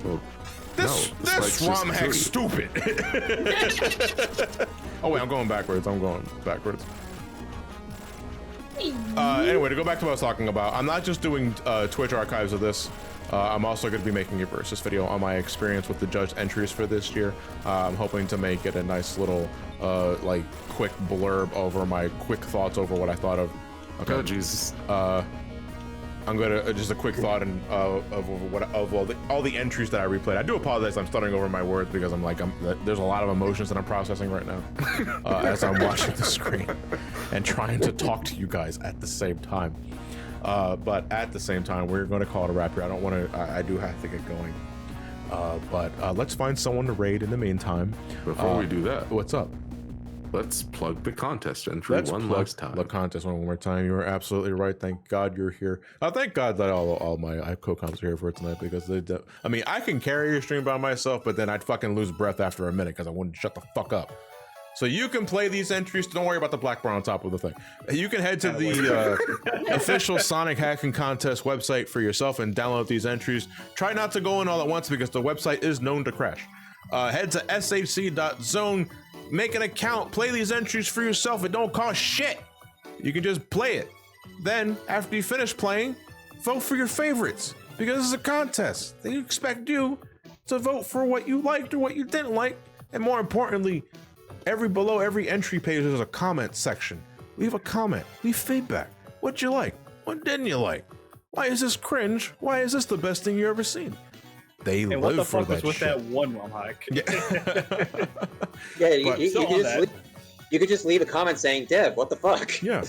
Well, This ROM hack's stupid. Oh wait, I'm going backwards. Anyway, to go back to what I was talking about, I'm not just doing Twitch archives of this. I'm also going to be making a versus video on my experience with the judged entries for this year. I'm hoping to make it a nice little, like, quick blurb over my quick thoughts over what I thought of. Okay. Oh, Jesus. I'm gonna just a quick thought of all the entries that I replayed. I do apologize. I'm stuttering over my words because there's a lot of emotions that I'm processing right now as I'm watching the screen and trying to talk to you guys at the same time. But at the same time, we're going to call it a wrap here. I do have to get going. But let's find someone to raid in the meantime. Before we do that, what's up? Let's plug the contest entry last time. The contest one more time. You are absolutely right. Thank God you're here. Thank God that all my co-coms are here for it tonight because I can carry your stream by myself, but then I'd fucking lose breath after a minute because I wouldn't shut the fuck up. So you can play these entries. Don't worry about the black bar on top of the thing. You can head to the official Sonic Hacking Contest website for yourself and download these entries. Try not to go in all at once because the website is known to crash. Head to shc.zone, make an account, play these entries for yourself. It don't cost shit. You can just play it. Then, after you finish playing, vote for your favorites because this is a contest. They expect you to vote for what you liked or what you didn't like, and more importantly, below every entry page there's a comment section. Leave a comment, leave feedback. What'd you like? What didn't you like? Why is this cringe? Why is this the best thing you ever seen? They and live what the for fuck was that with shit. that one ROM hack? Yeah, you could just leave a comment saying, "Dev, what the fuck?" Yeah.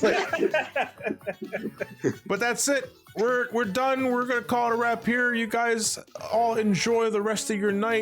But that's it. We're done. We're gonna call it a wrap here. You guys all enjoy the rest of your night.